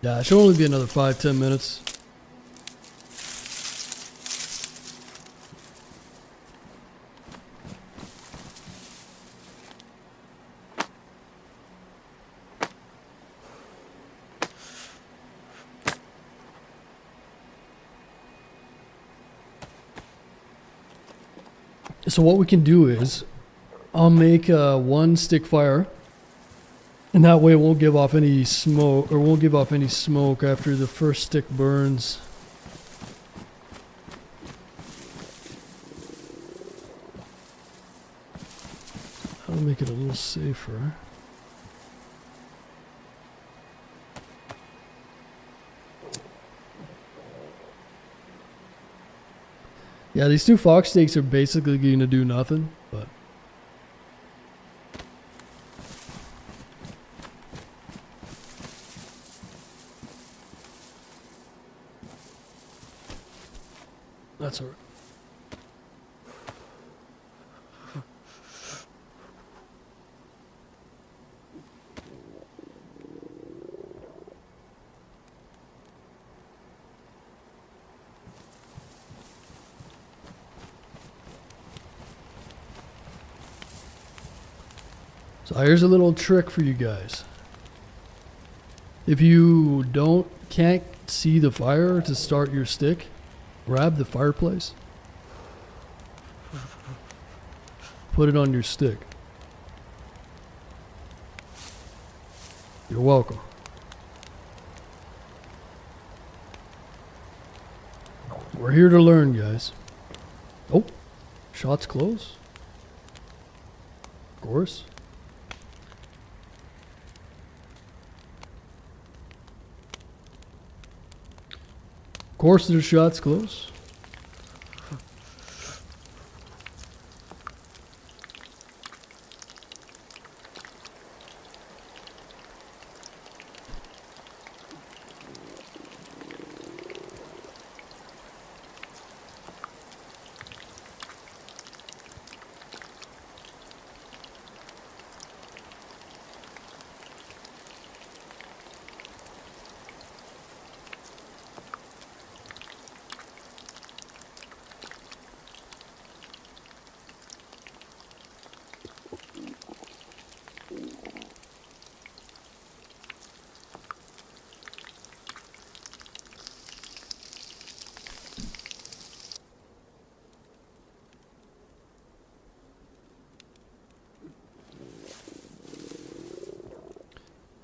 Yeah, it should only be another 5-10 minutes. So what we can do is, I'll make one stick fire, and that way it won't give off any smoke, or won't give off any smoke after the first stick burns. That'll make it a little safer. Yeah, these two fox steaks are basically going to do nothing, but that's alright. So here's a little trick for you guys. If you can't see the fire to start your stick, grab the fireplace, put it on your stick. You're welcome. We're here to learn, guys. Oh, shots close. Of course. Of course there's shots close.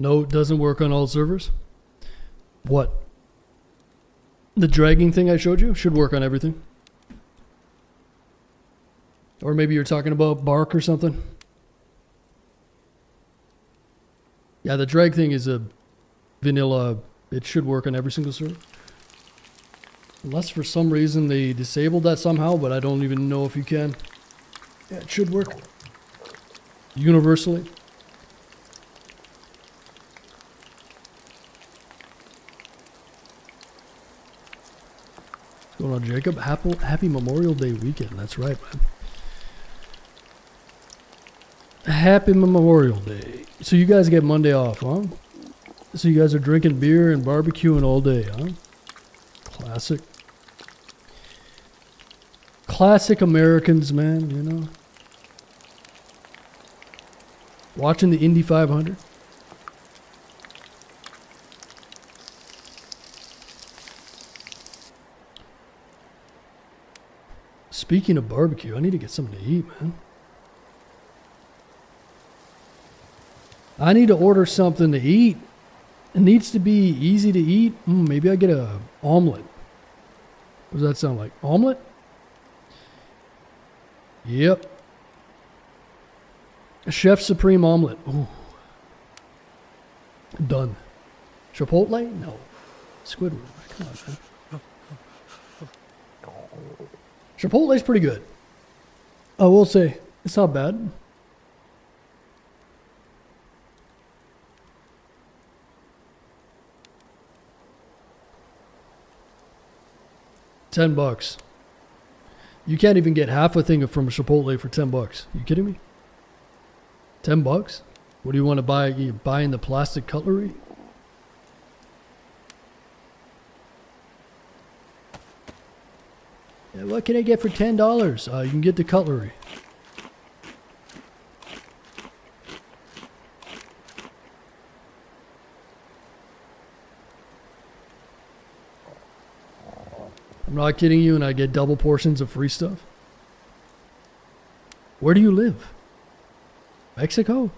No, it doesn't work on all servers. What? The dragging thing I showed you should work on everything. Or maybe you're talking about bark or something. Yeah, the drag thing is a vanilla. It should work on every single server. Unless for some reason they disabled that somehow, but I don't even know if you can. Yeah, it should work. Universally. What's going on, Jacob? Happy Memorial Day weekend. That's right, man. Happy Memorial Day. So you guys get Monday off, huh? So you guys are drinking beer and barbecuing all day, huh? Classic. Classic Americans, man, you know. Watching the Indy 500. Speaking of barbecue, I need to get something to eat, man. I need to order something to eat. It needs to be easy to eat. Maybe I get a omelet. What does that sound like? Omelet? Yep. A Chef Supreme omelet. Ooh. Done. Chipotle? No. Squidward. Come on, man. Chipotle's pretty good. I will say, it's not bad. $10. You can't even get half a thing from Chipotle for $10. You kidding me? $10? What do you want to buy? You buying the plastic cutlery? Yeah, what can I get for $10? You can get the cutlery. I'm not kidding you, and I get double portions of free stuff. Where do you live? Mexico?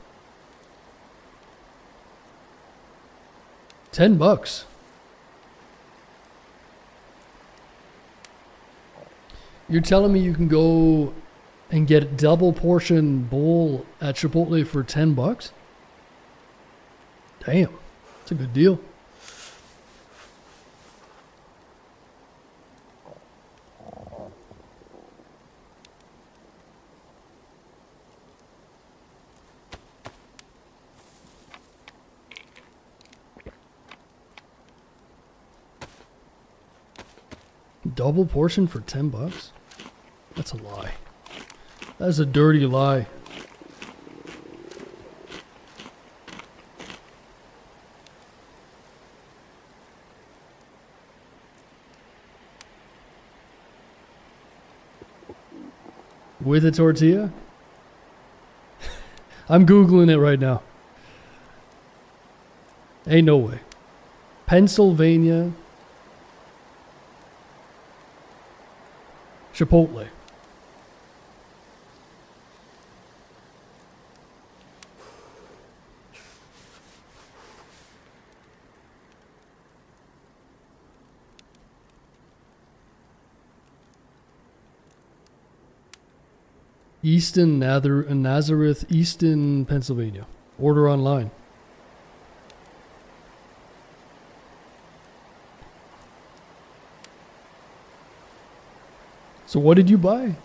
$10. You're telling me you can go and get a double portion bowl at Chipotle for $10? Damn, that's a good deal. Double portion for $10? That's a lie. That's a dirty lie. With a tortilla? I'm Googling it right now. Ain't no way. Pennsylvania. Chipotle. Easton, Nazareth, Easton, Pennsylvania. Order online. So what did you buy?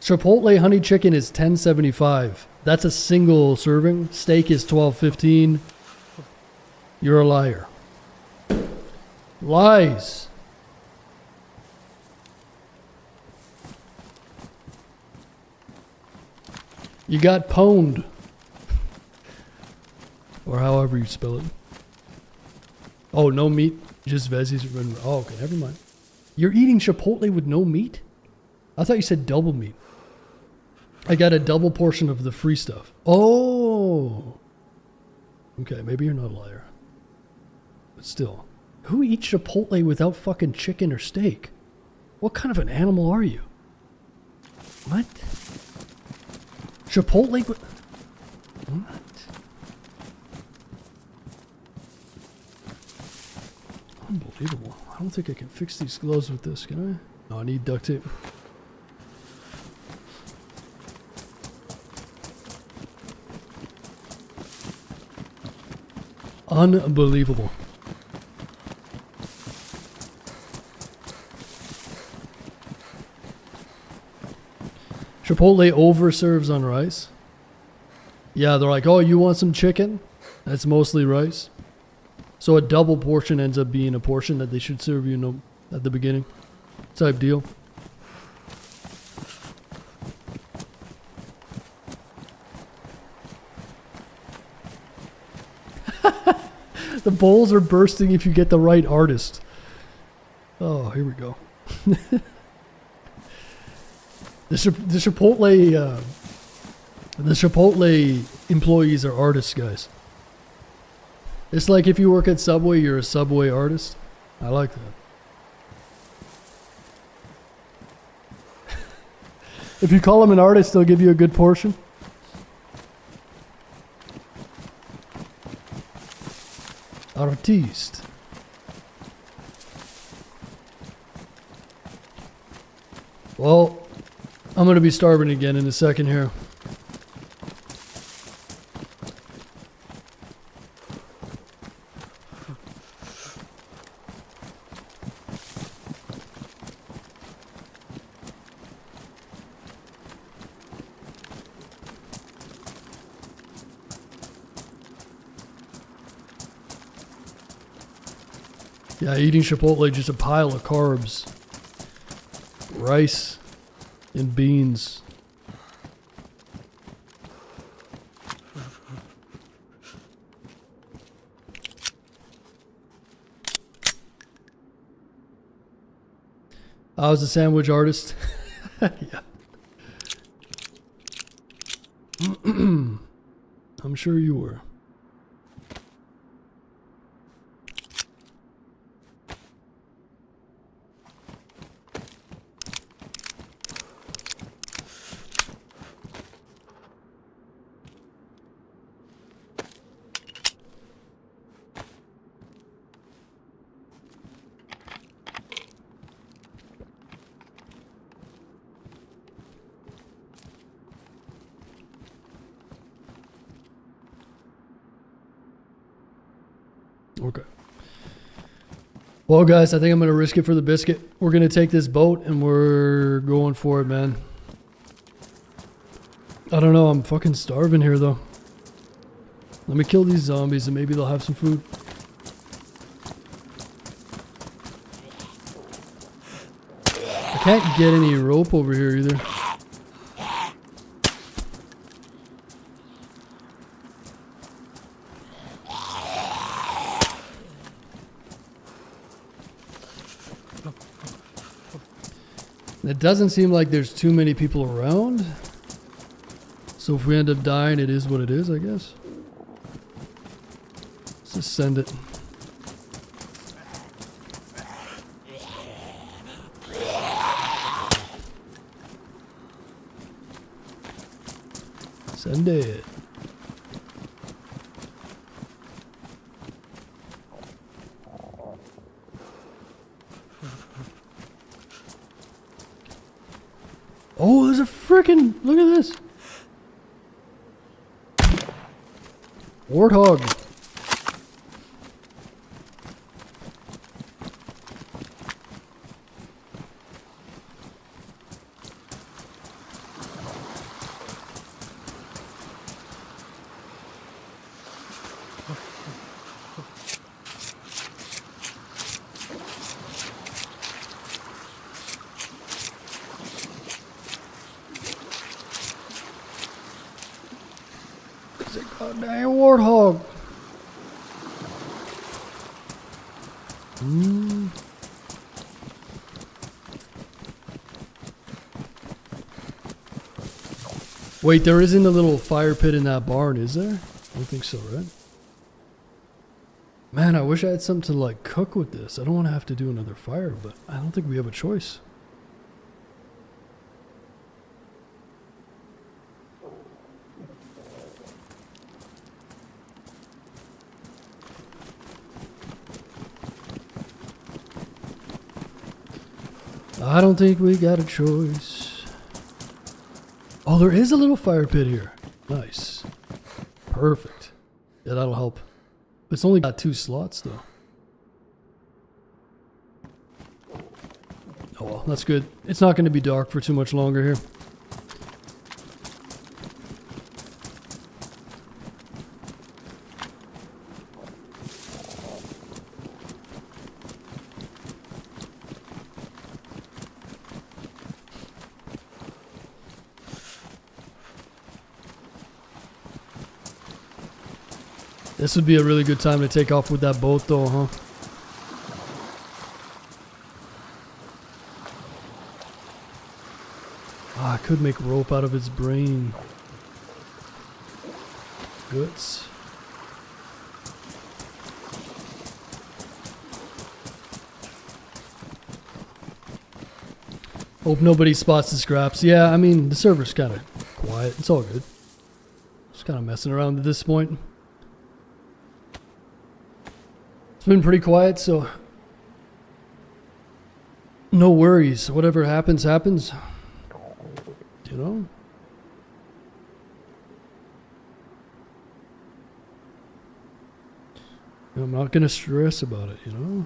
Chipotle honey chicken is $10.75. That's a single serving. Steak is $12.15. You're a liar. Lies. You got pwned. Or however you spell it. Oh, no meat. Just veggies. Oh, okay. Never mind. You're eating Chipotle with no meat? I thought you said double meat. I got a double portion of the free stuff. Oh. Okay, maybe you're not a liar. But still. Who eats Chipotle without fucking chicken or steak? What kind of an animal are you? What? Chipotle with... What? Unbelievable. I don't think I can fix these gloves with this, can I? No, I need duct tape. Unbelievable. Chipotle overserves on rice. Yeah, they're like, oh, you want some chicken? That's mostly rice. So a double portion ends up being a portion that they should serve you at the beginning. Type deal. The bowls are bursting if you get the right artist. Oh, here we go. The Chipotle employees are artists, guys. It's like if you work at Subway, you're a Subway artist. I like that. If you call them an artist, they'll give you a good portion. Artiste. Well, I'm going to be starving again in a second here. Yeah, eating Chipotle, just a pile of carbs. Rice and beans. I was a sandwich artist. Yeah. I'm sure you were. Okay. Well, guys, I think I'm going to risk it for the biscuit. We're going to take this boat and we're going for it, man. I don't know. I'm fucking starving here, though. Let me kill these zombies and maybe they'll have some food. I can't get any rope over here either. It doesn't seem like there's too many people around. So if we end up dying, it is what it is, I guess. Let's just send it. Send it. Oh, there's a freaking, look at this. Warthog. It's a goddamn warthog. Wait, there isn't a little fire pit in that barn, is there? I don't think so, right? Man, I wish I had something to like cook with this. I don't want to have to do another fire, but I don't think we have a choice. I don't think we got a choice. Oh, there is a little fire pit here. Nice. Perfect. Yeah, that'll help. It's only got 2 slots, though. Oh, well, that's good. It's not going to be dark for too much longer here. This would be a really good time to take off with that boat though, huh? Ah, I could make rope out of its brain. Guts. Hope nobody spots the scraps. Yeah, I mean, the server's kind of quiet. It's all good. Just kind of messing around at this point. It's been pretty quiet, so no worries. Whatever happens, happens. You know? I'm not going to stress about it, you know?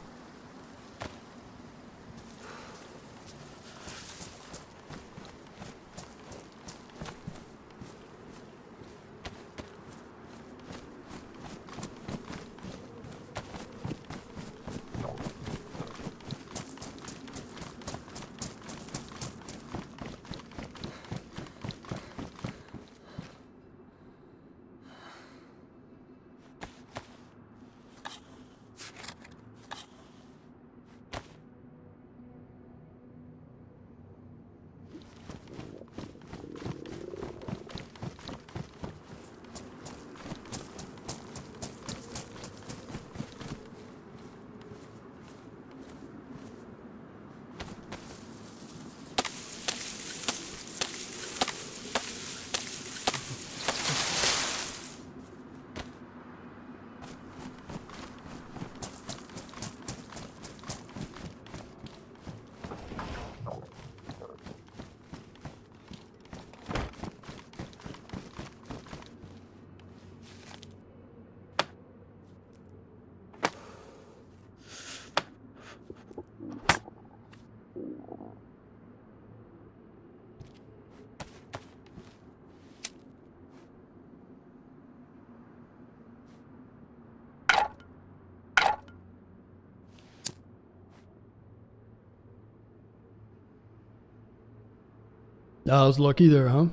I was lucky there, huh?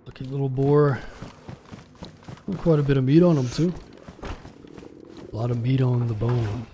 Lucky little boar. Quite a bit of meat on him too. A lot of meat on the bone.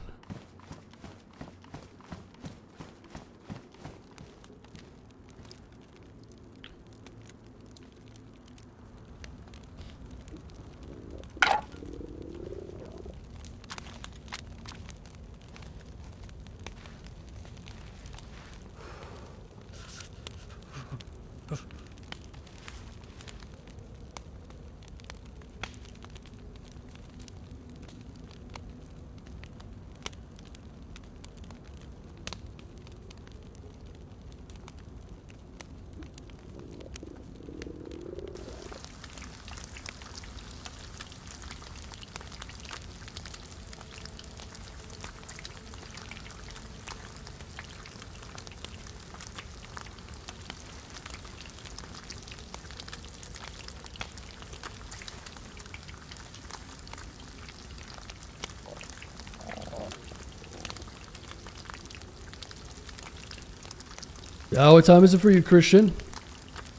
What time is it for you, Christian?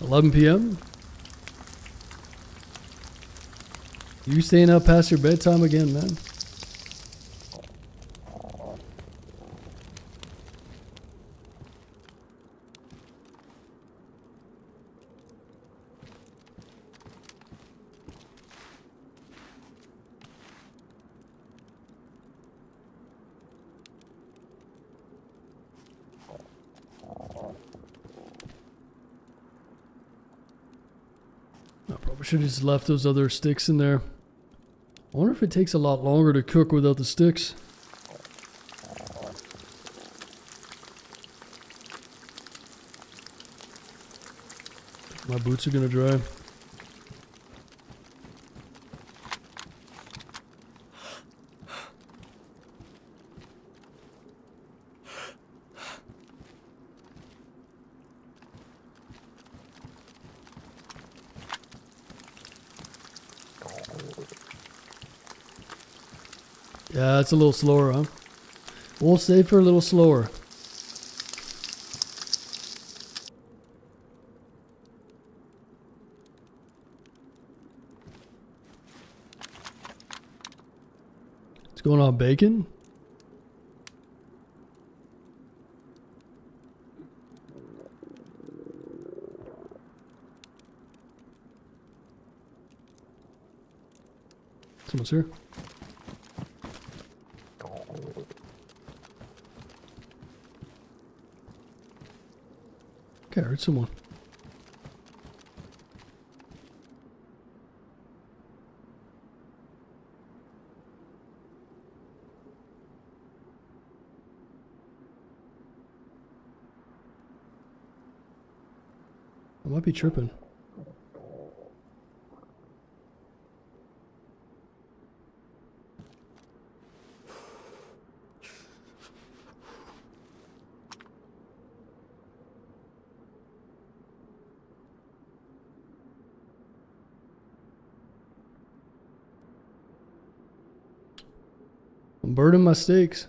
11 p.m.? You staying up past your bedtime again, man? Should have just left those other sticks in there. I wonder if it takes a lot longer to cook without the sticks. My boots are gonna dry. Yeah, it's a little slower, huh? We'll save for a little slower. What's going on, bacon? Someone's here. Okay, I heard someone. I might be tripping. I'm burning my steaks.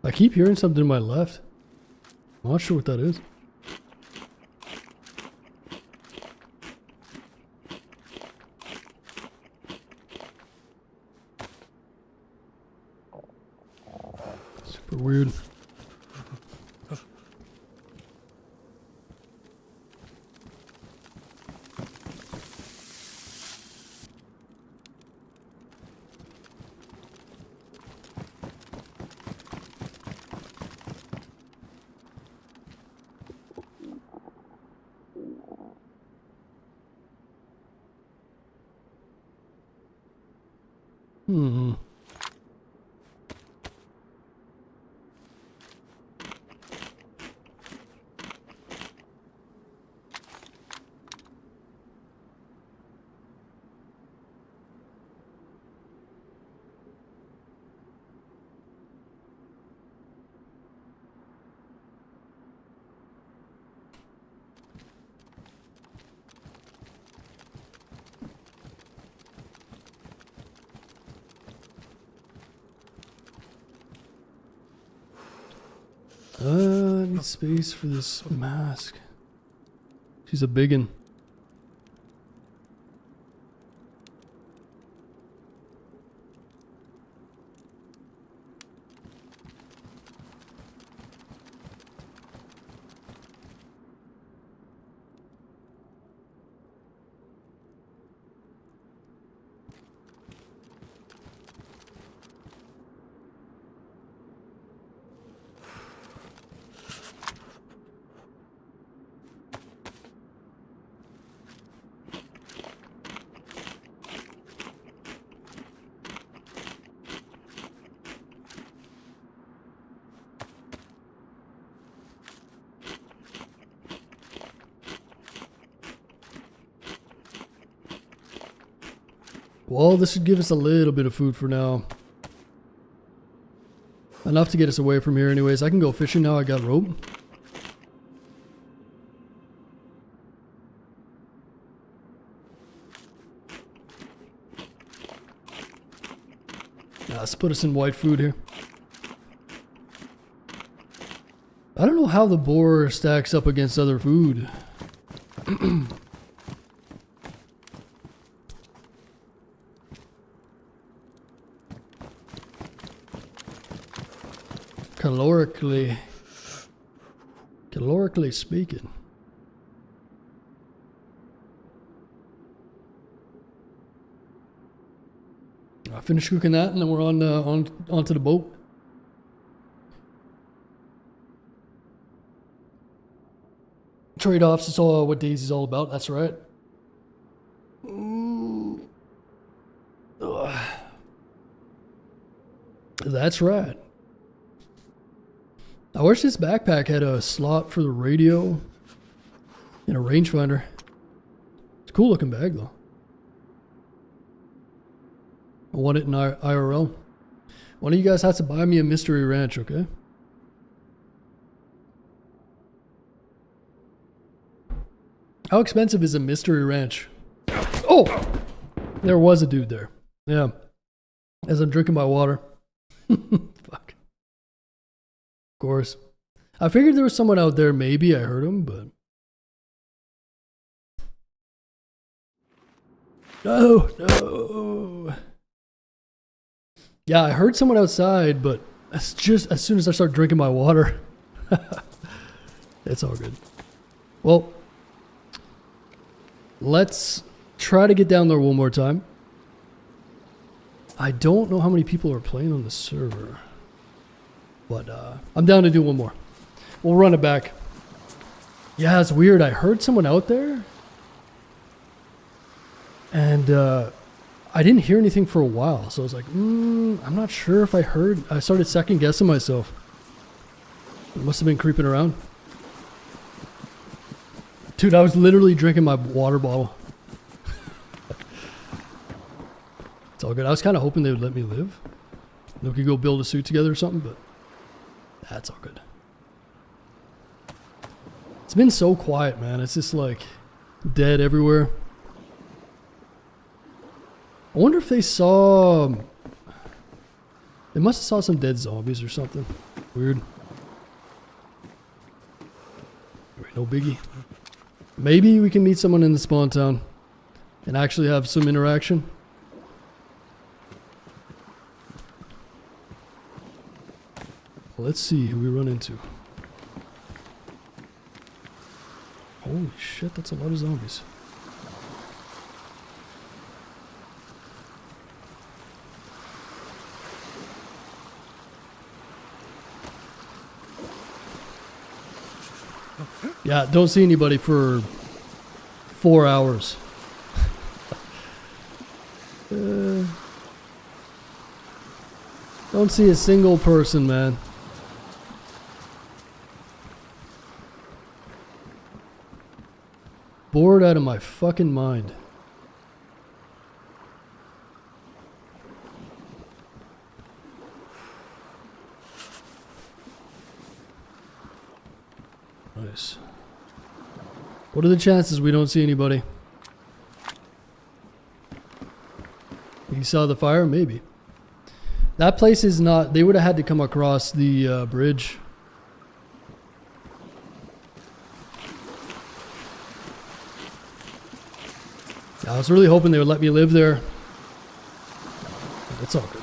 I keep hearing something to my left. I'm not sure what that is. Super weird. Hmm. need space for this mask. She's a biggin. Well, this should give us a little bit of food for now. Enough to get us away from here anyways. I can go fishing now. I got rope. Let's put us in white food here. I don't know how the boar stacks up against other food. Calorically speaking. I finished cooking that, and then we're onto the boat. Trade-offs is all what DayZ is all about. That's right. That's right. I wish this backpack had a slot for the radio and a rangefinder. It's a cool looking bag though. I want it in IRL. One of you guys has to buy me a mystery ranch, okay? How expensive is a mystery ranch? Oh! There was a dude there. Yeah. As I'm drinking my water. Fuck. Of course. I figured there was someone out there. Maybe I heard him, but... No! Yeah, I heard someone outside, but it's just as soon as I start drinking my water. It's all good. Well, let's try to get down there one more time. I don't know how many people are playing on the server, but I'm down to do one more. We'll run it back. Yeah, it's weird. I heard someone out there, and I didn't hear anything for a while, so I was like, I'm not sure if I heard. I started second guessing myself. It must have been creeping around. Dude, I was literally drinking my water bottle. It's all good. I was kind of hoping they would let me live. We could go build a suit together or something, but that's all good. It's been so quiet, man. It's just like dead everywhere. I wonder if they saw... They must have saw some dead zombies or something. Weird. No biggie. Maybe we can meet someone in the spawn town and actually have some interaction. Let's see who we run into. Holy shit, that's a lot of zombies. Yeah, don't see anybody for 4 hours. Don't see a single person, man. Bored out of my fucking mind. Nice. What are the chances we don't see anybody? You saw the fire? Maybe. That place is not... They would have had to come across the bridge. I was really hoping they would let me live there. It's all good.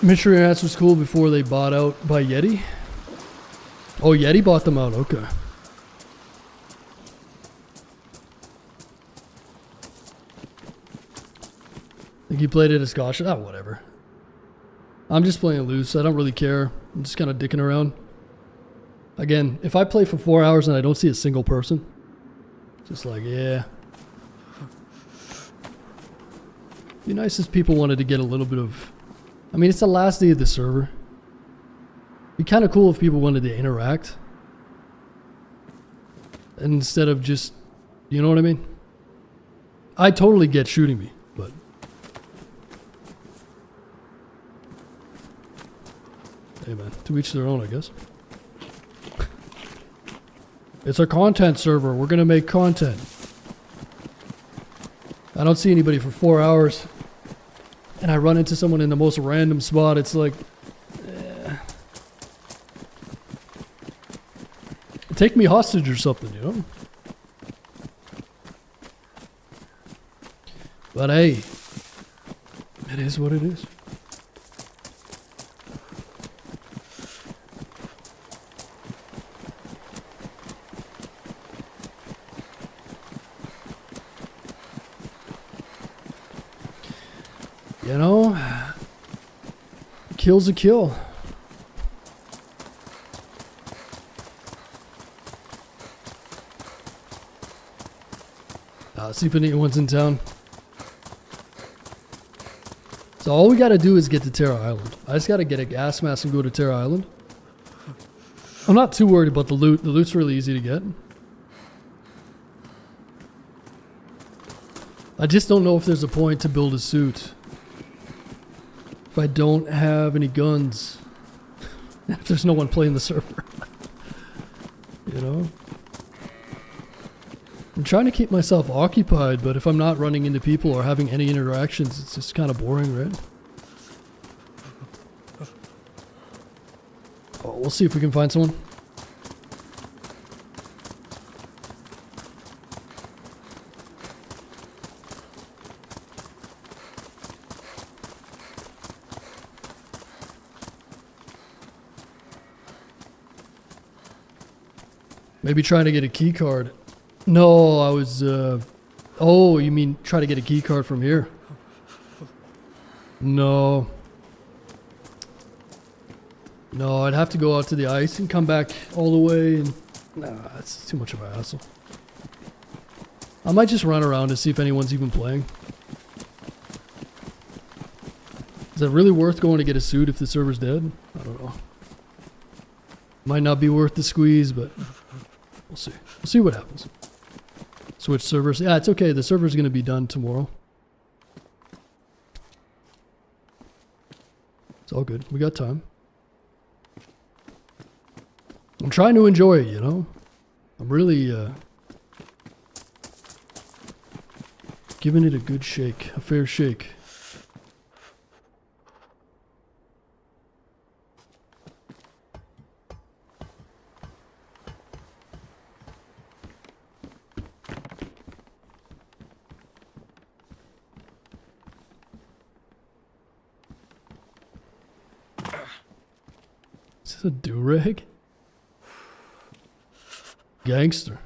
Mission Rats was cool before they bought out by Yeti. Oh, Yeti bought them out. Okay. I think he played it as caution. Ah, whatever. I'm just playing loose. I don't really care. I'm just kind of dicking around. Again, if I play for 4 hours and I don't see a single person, just like, yeah. Be nice if people wanted to get a little bit of... I mean, it's the last day of the server. Be kind of cool if people wanted to interact. Instead of just... You know what I mean? I totally get shooting me, but... Hey man, to each their own, I guess. It's a content server. We're gonna make content. I don't see anybody for 4 hours. And I run into someone in the most random spot. It's like... Take me hostage or something, you know? But hey, it is what it is. You know, kill's a kill. See if anyone's in town. So all we gotta do is get to Terra Island. I just gotta get a gas mask and go to Terra Island. I'm not too worried about the loot. The loot's really easy to get. I just don't know if there's a point to build a suit if I don't have any guns. If there's no one playing the server. You know? I'm trying to keep myself occupied, but if I'm not running into people or having any interactions, it's just kind of boring, right? Oh, we'll see if we can find someone. Maybe trying to get a key card. No, I was, oh, you mean try to get a key card from here? No. No, I'd have to go out to the ice and come back all the way and... Nah, that's too much of a hassle. I might just run around to see if anyone's even playing. Is it really worth going to get a suit if the server's dead? I don't know. Might not be worth the squeeze, but we'll see. We'll see what happens. Switch servers. Yeah, it's okay. The server's going to be done tomorrow. It's all good. We got time. I'm trying to enjoy it, you know? I'm really giving it a good shake. A fair shake. Is this a do-rag? Gangster.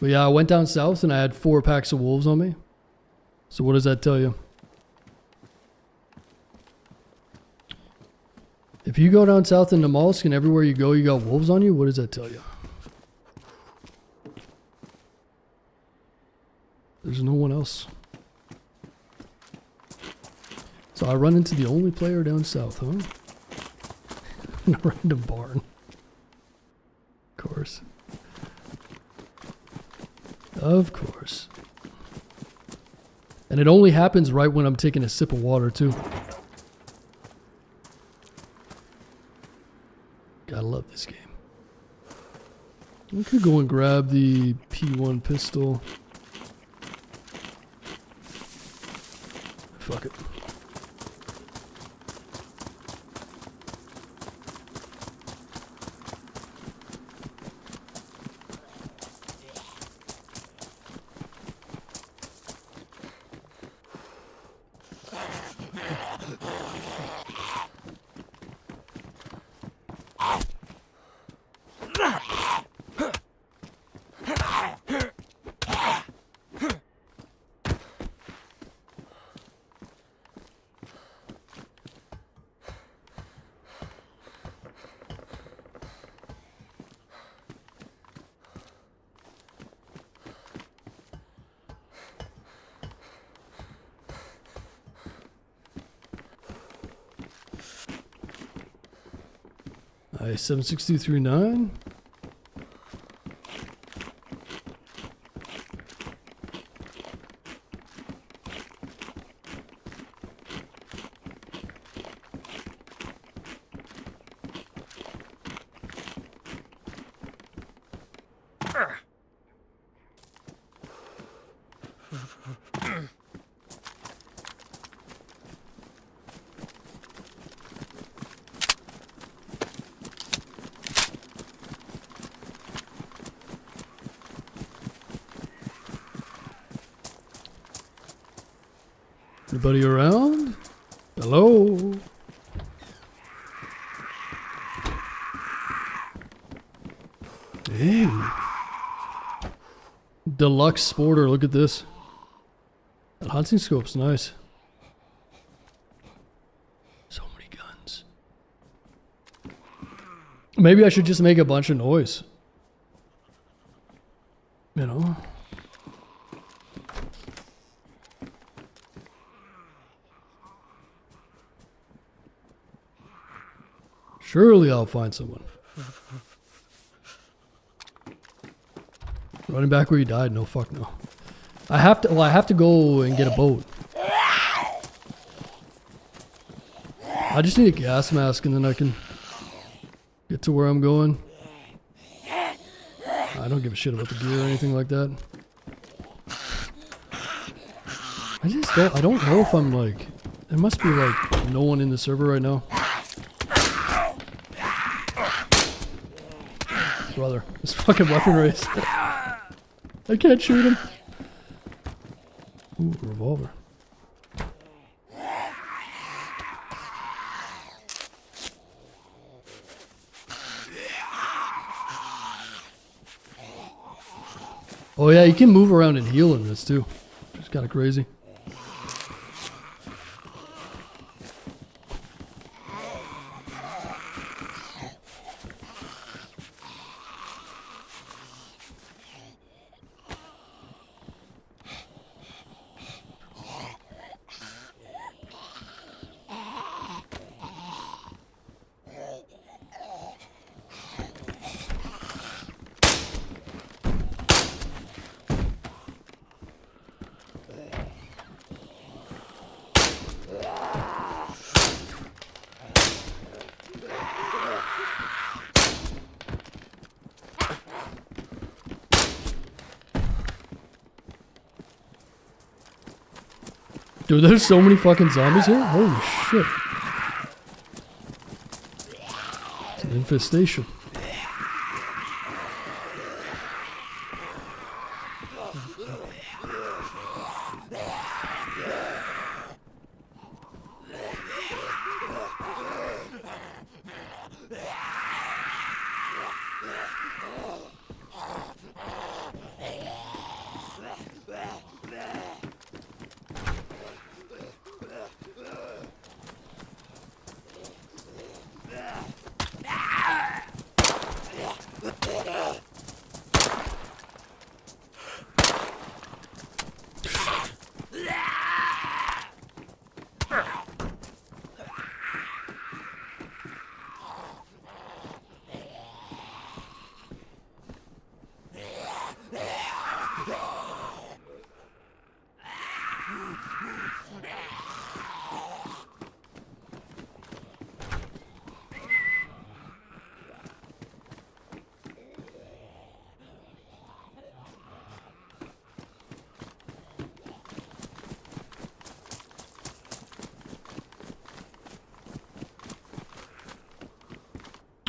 But yeah, I went down south and I had 4 packs of wolves on me. So what does that tell you? If you go down south in NAMALSK and everywhere you go you got wolves on you, what does that tell you? There's no one else. So I run into the only player down south, huh? In a random barn. Of course. Of course. And it only happens right when I'm taking a sip of water, too. Gotta love this game. We could go and grab the P1 pistol. Fuck it. Nice, 76239. Anybody around? Hello? Hey. Deluxe Sporter, look at this. That hunting scope's nice. So many guns. Maybe I should just make a bunch of noise. You know? Surely I'll find someone. Running back where you died? No, fuck no. I have to. Well, I have to go and get a boat. I just need a gas mask and then I can get to where I'm going. I don't give a shit about the gear or anything like that. I just don't. I don't know if I'm like. There must be like no one in the server right now. Brother, this fucking weapon race. I can't shoot him. Ooh, a revolver. Oh yeah, you can move around and heal in this too. It's kind of crazy. Dude, there's so many fucking zombies here. Holy shit. It's an infestation.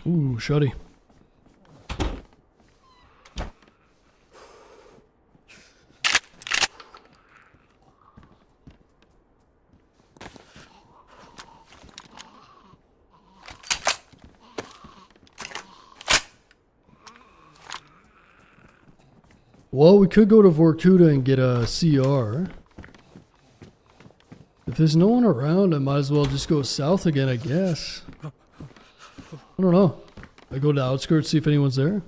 Ooh, shoddy. Well, we could go to Vorkuta and get a CR. If there's no one around, I might as well just go south again, I guess. I don't know. I go to the outskirts, see if anyone's there.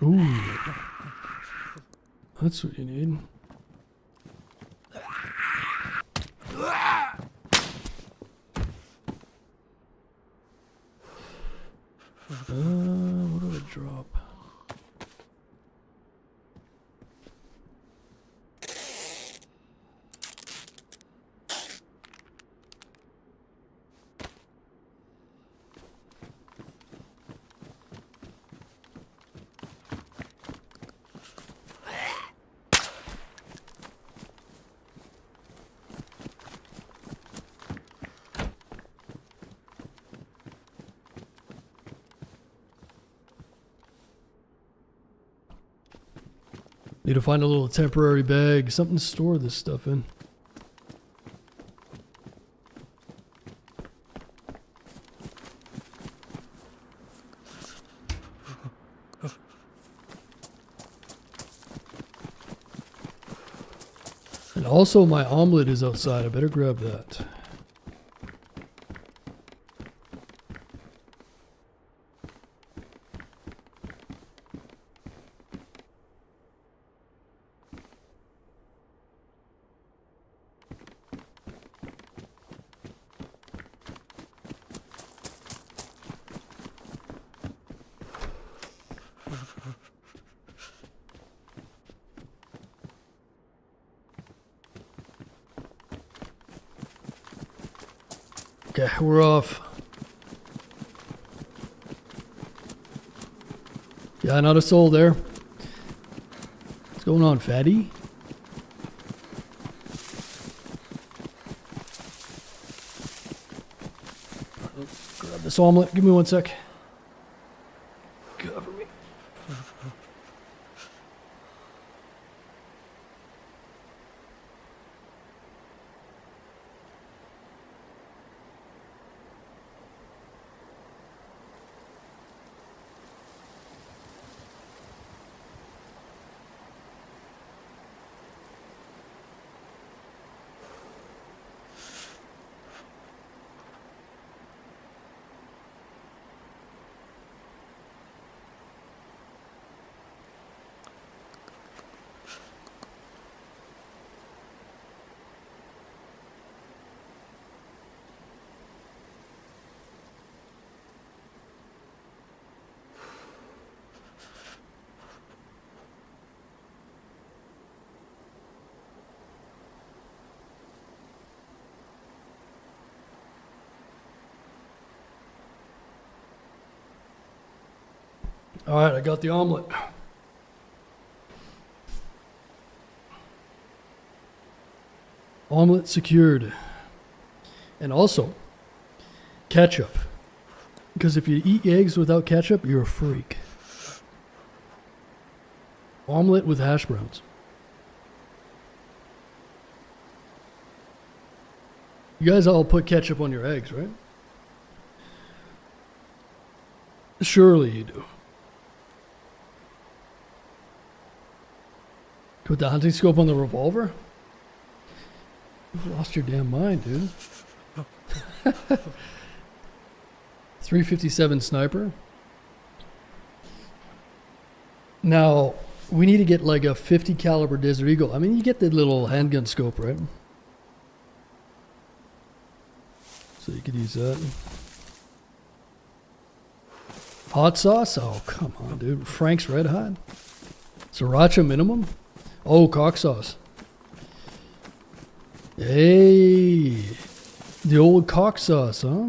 Ooh. That's what you need. What do I drop? Need to find a little temporary bag, something to store this stuff in. And also my omelet is outside. I better grab that. Okay, we're off. Yeah, not a soul there. What's going on, fatty? Grab this omelet. Give me 1 sec. Cover me. All right, I got the omelet. Omelet secured. And also, ketchup. Because if you eat eggs without ketchup, you're a freak. Omelet with hash browns. You guys all put ketchup on your eggs, right? Surely you do. Put the hunting scope on the revolver? You've lost your damn mind, dude. 357 sniper. Now, we need to get like a 50 caliber Desert Eagle. I mean, you get the little handgun scope, right? So you could use that. Hot sauce? Oh, come on, dude. Frank's Red Hot? Sriracha minimum? Oh, cock sauce. Hey, the old cock sauce, huh?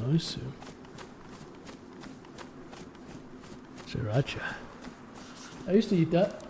Nice. Sriracha. I used to eat that.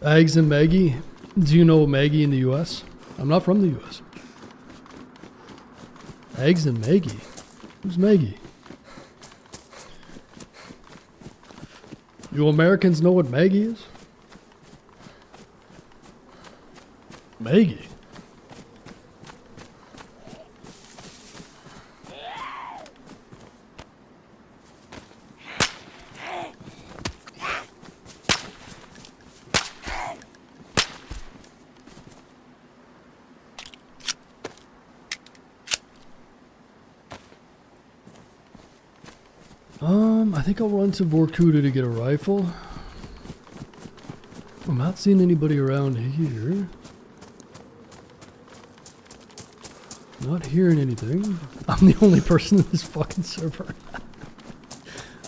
Eggs and Maggie. Do you know Maggie in the US? I'm not from the US. Eggs and Maggie. Who's Maggie? You Americans know what Maggie is? Maggie. I think I'll run to Vorkuta to get a rifle. I'm not seeing anybody around here. Not hearing anything. I'm the only person in this fucking server.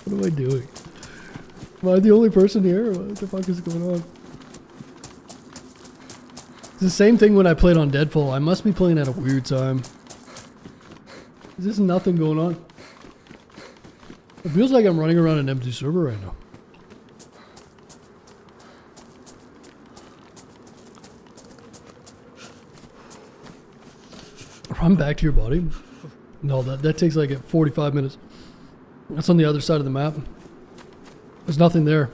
What am I doing? Am I the only person here? What the fuck is going on? It's the same thing when I played on Deadfall. I must be playing at a weird time. There's nothing going on. It feels like I'm running around an empty server right now. Run back to your body? No, that takes like 45 minutes. That's on the other side of the map. There's nothing there.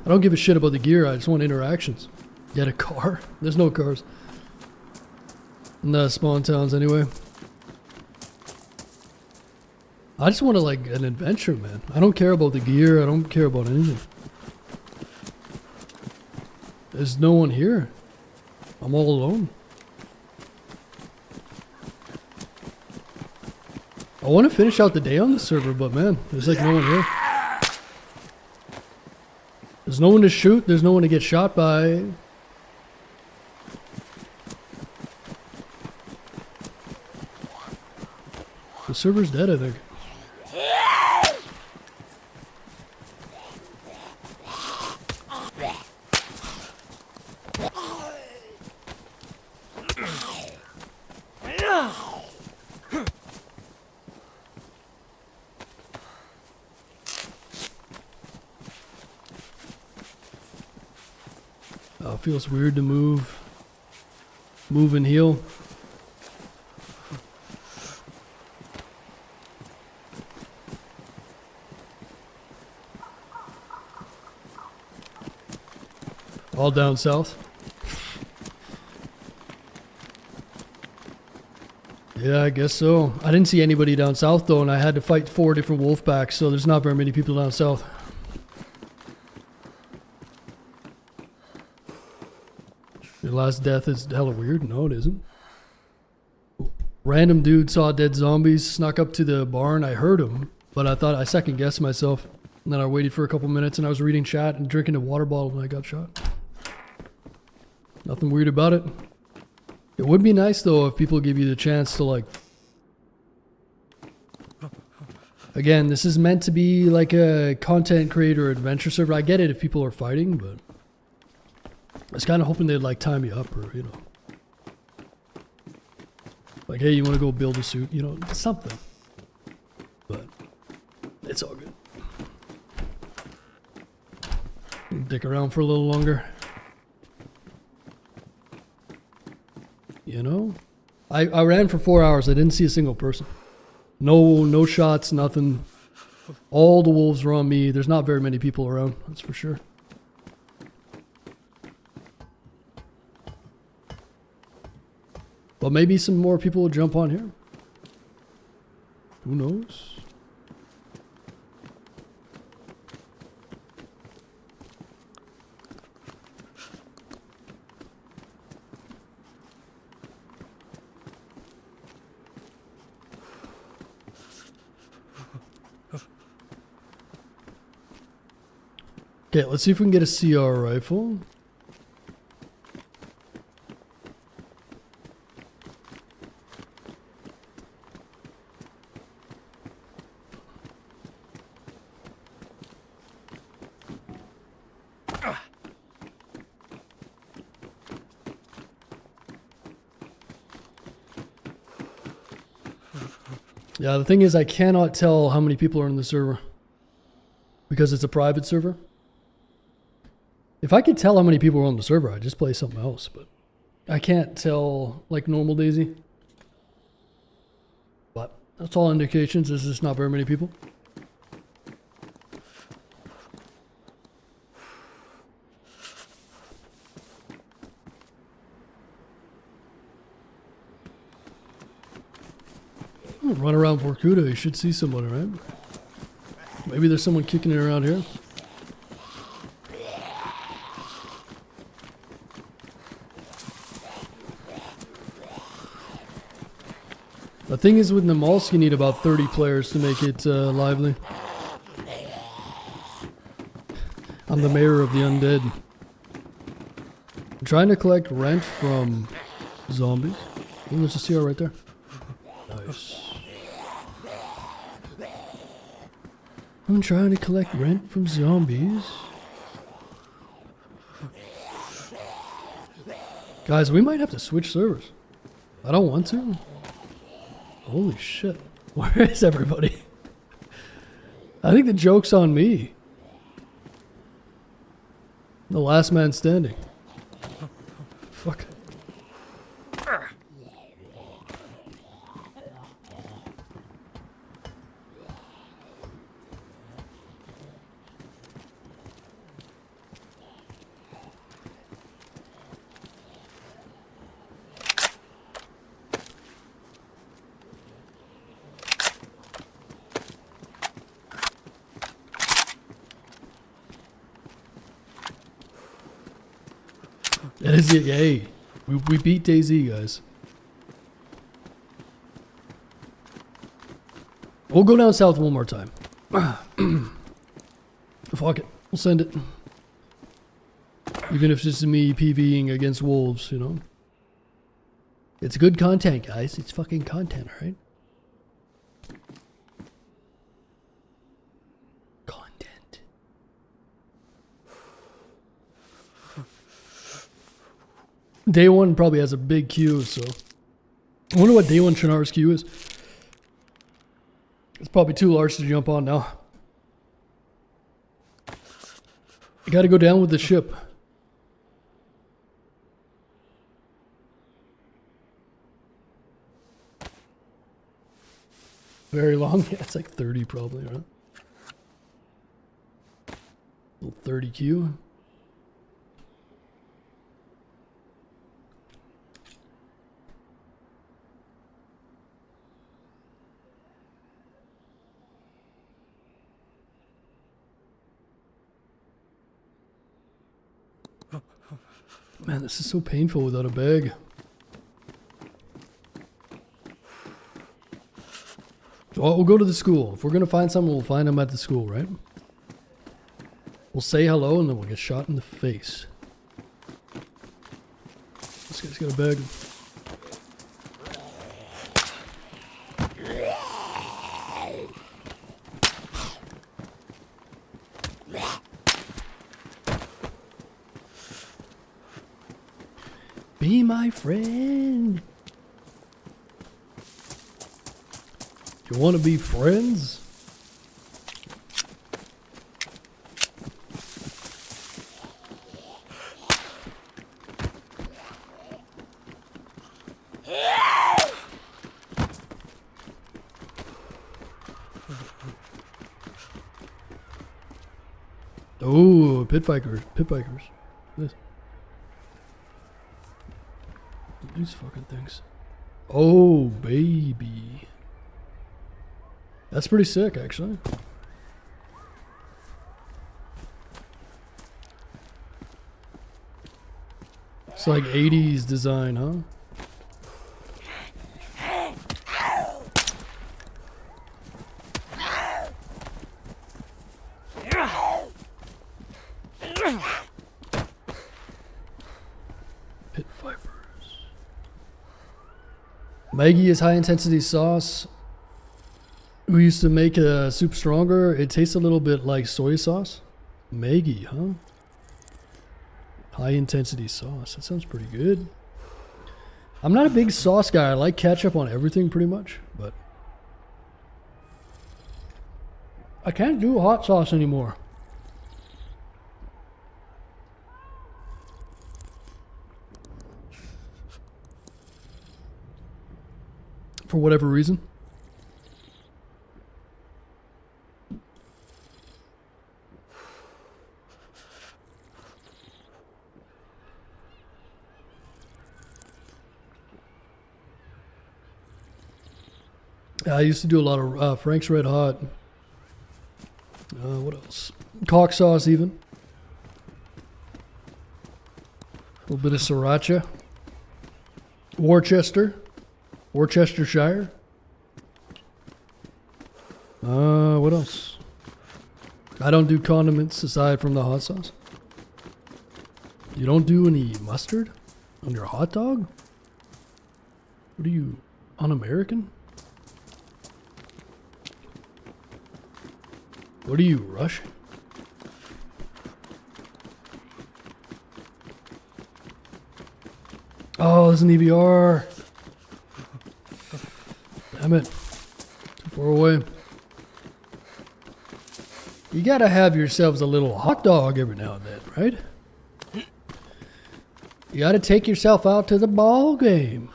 I don't give a shit about the gear. I just want interactions. Get a car? There's no cars. In the spawn towns anyway. I just want to like an adventure, man. I don't care about the gear. I don't care about anything. There's no one here. I'm all alone. I want to finish out the day on the server, but man, there's like no one here. There's no one to shoot. There's no one to get shot by. The server's dead, I think. It feels weird to move and heal. All down south. Yeah, I guess so. I didn't see anybody down south though, and I had to fight 4 different wolf packs, so there's not very many people down south. Your last death is hella weird. No, it isn't. Random dude saw dead zombies, snuck up to the barn. I heard him, but I second guessed myself. And then I waited for a couple minutes and I was reading chat and drinking a water bottle when I got shot. Nothing weird about it. It would be nice though if people give you the chance to like... Again, this is meant to be like a content creator adventure server. I get it if people are fighting, but... I was kind of hoping they'd like tie me up or, you know. Like, hey, you want to go build a suit? You know, something. But it's all good. Dick around for a little longer. You know? I ran for 4 hours. I didn't see a single person. No shots, nothing. All the wolves were on me. There's not very many people around, that's for sure. But maybe some more people will jump on here. Who knows? Okay, let's see if we can get a CR rifle. Yeah, the thing is I cannot tell how many people are in the server because it's a private server. If I could tell how many people were on the server, I'd just play something else, but I can't tell like normal DayZ. But that's all indications. There's just not very many people. Run around Vorkuta, you should see somebody, right? Maybe there's someone kicking it around here. The thing is with NAMALSK, you need about 30 players to make it lively. I'm the mayor of the undead. I'm trying to collect rent from zombies. Oh, there's a CR right there. Nice. I'm trying to collect rent from zombies. Guys, we might have to switch servers. I don't want to. Holy shit. Where is everybody? I think the joke's on me. The last man standing. Fuck. That is it, yay. We beat DayZ, guys. We'll go down south one more time. Fuck it. We'll send it. Even if it's just me PvEing against wolves, you know. It's good content, guys. It's fucking content, alright? Content. Day one probably has a big queue, so I wonder what day one Shinara's queue is. It's probably too large to jump on now. You gotta go down with the ship. Very long? Yeah, it's like 30 probably, right? Little 30 queue. Man, this is so painful without a bag. Well, we'll go to the school. If we're going to find someone, we'll find them at the school, right? We'll say hello and then we'll get shot in the face. This guy's got a bag. Be my friend. You want to be friends? Oh, pit bikers. Pit bikers. This. These fucking things. Oh, baby. That's pretty sick, actually. It's like 80s design, huh? Pit vipers. Maggie is high intensity sauce. We used to make a soup stronger. It tastes a little bit like soy sauce. Maggie, huh? High intensity sauce. That sounds pretty good. I'm not a big sauce guy. I like ketchup on everything pretty much, but I can't do hot sauce anymore. for whatever reason. I used to do a lot of Frank's Red Hot. What else? Cock sauce even. A little bit of sriracha. Worcestershire. What else? I don't do condiments aside from the hot sauce. You don't do any mustard on your hot dog? What are you, un-American? What are you, Russian? Oh, there's an EVR. Damn it. Too far away. You gotta have yourselves a little hot dog every now and then, right? You gotta take yourself out to the ball game.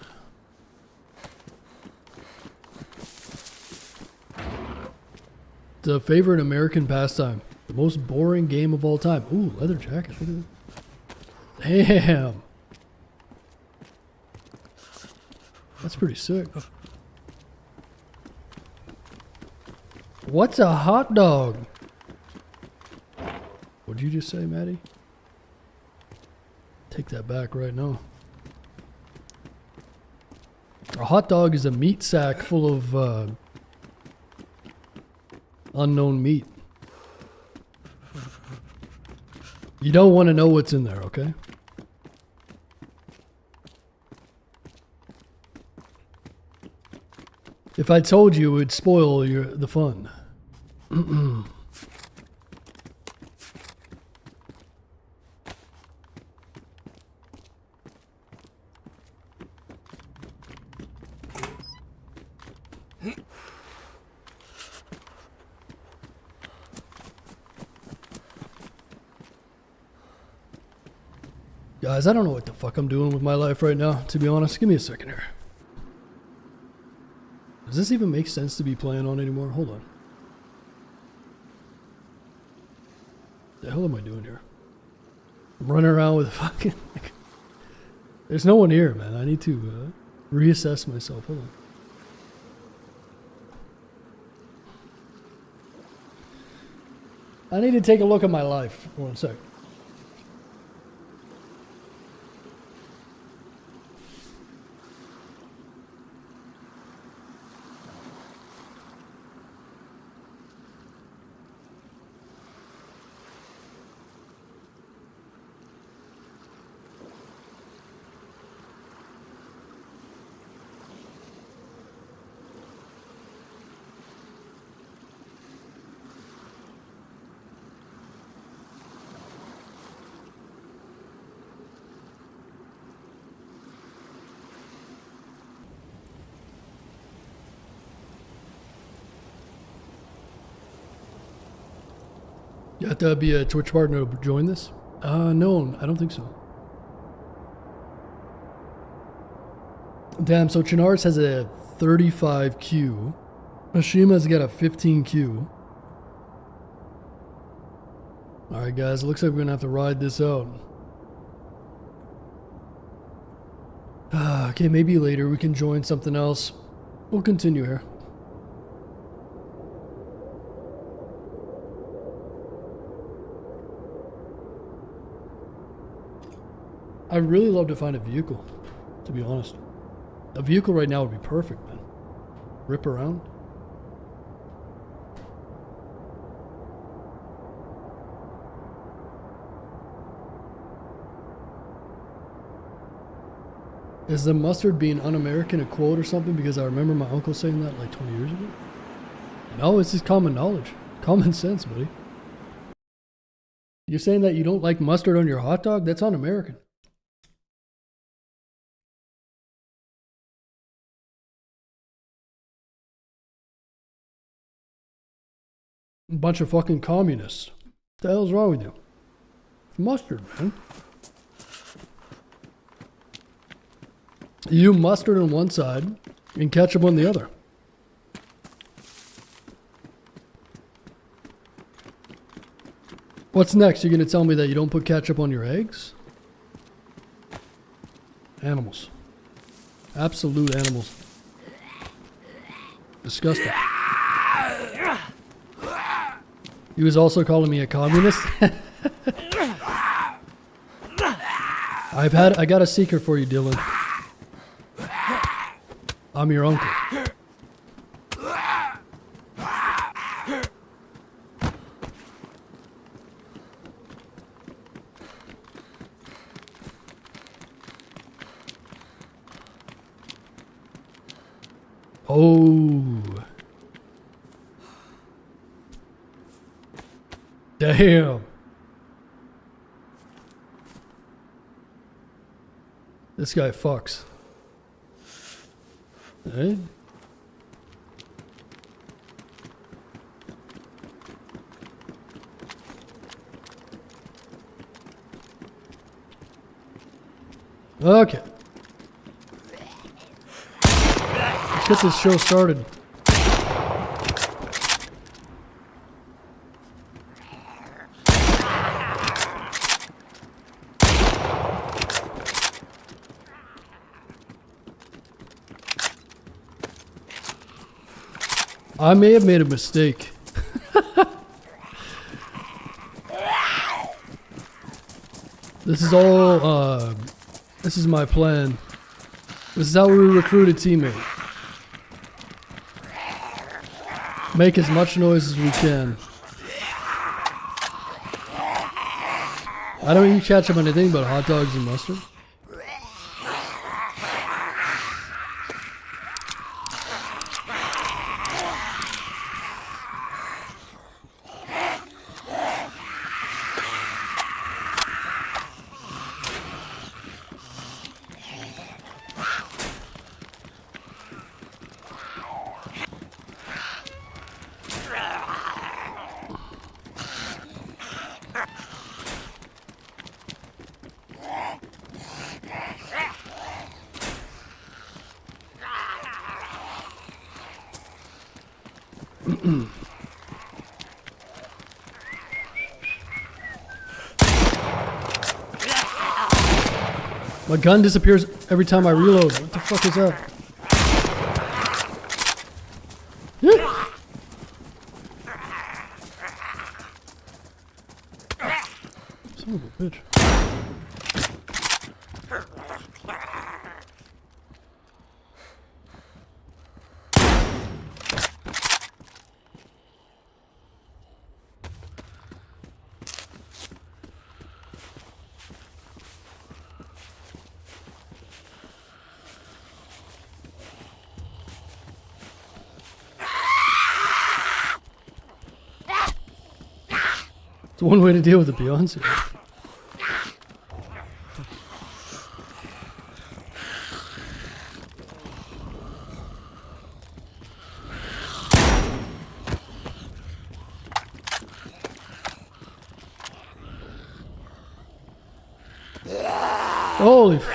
The favorite American pastime. The most boring game of all time. Ooh, leather jacket. Look at that. Damn. That's pretty sick. What's a hot dog? What'd you just say, Maddie? Take that back right now. A hot dog is a meat sack full of unknown meat. You don't want to know what's in there, okay? If I told you, it would spoil the fun. Guys, I don't know what the fuck I'm doing with my life right now, to be honest. Give me a second here. Does this even make sense to be playing on anymore? Hold on. The hell am I doing here? I'm running around with fucking... There's no one here, man. I need to reassess myself. Hold on. I need to take a look at my life. 1 sec. You have to be a Twitch partner to join this? No, I don't think so. Damn, so Chinars has a 35Q. Hashima's got a 15Q. Alright guys, it looks like we're gonna have to ride this out. Okay, maybe later we can join something else. We'll continue here. I'd really love to find a vehicle, to be honest. A vehicle right now would be perfect, man. Rip around. Is the mustard being un-American a quote or something? Because I remember my uncle saying that like 20 years ago. No, it's just common knowledge. Common sense, buddy. You're saying that you don't like mustard on your hot dog? That's un-American. A bunch of fucking communists. What the hell's wrong with you? It's mustard, man. You do mustard on one side, and ketchup on the other. What's next? You're going to tell me that you don't put ketchup on your eggs? Animals. Absolute animals. Disgusting. He was also calling me a communist. I got a secret for you, Dylan. I'm your uncle. Oh. Damn. This guy fucks. Hey. Okay. Let's get this show started. I may have made a mistake. This is all, this is my plan. This is how we recruit a teammate. Make as much noise as we can. I don't eat ketchup on anything but hot dogs and mustard. My gun disappears every time I reload. What the fuck is that? Yeah. Son of a bitch. It's one way to deal with the Beyonce. Holy f-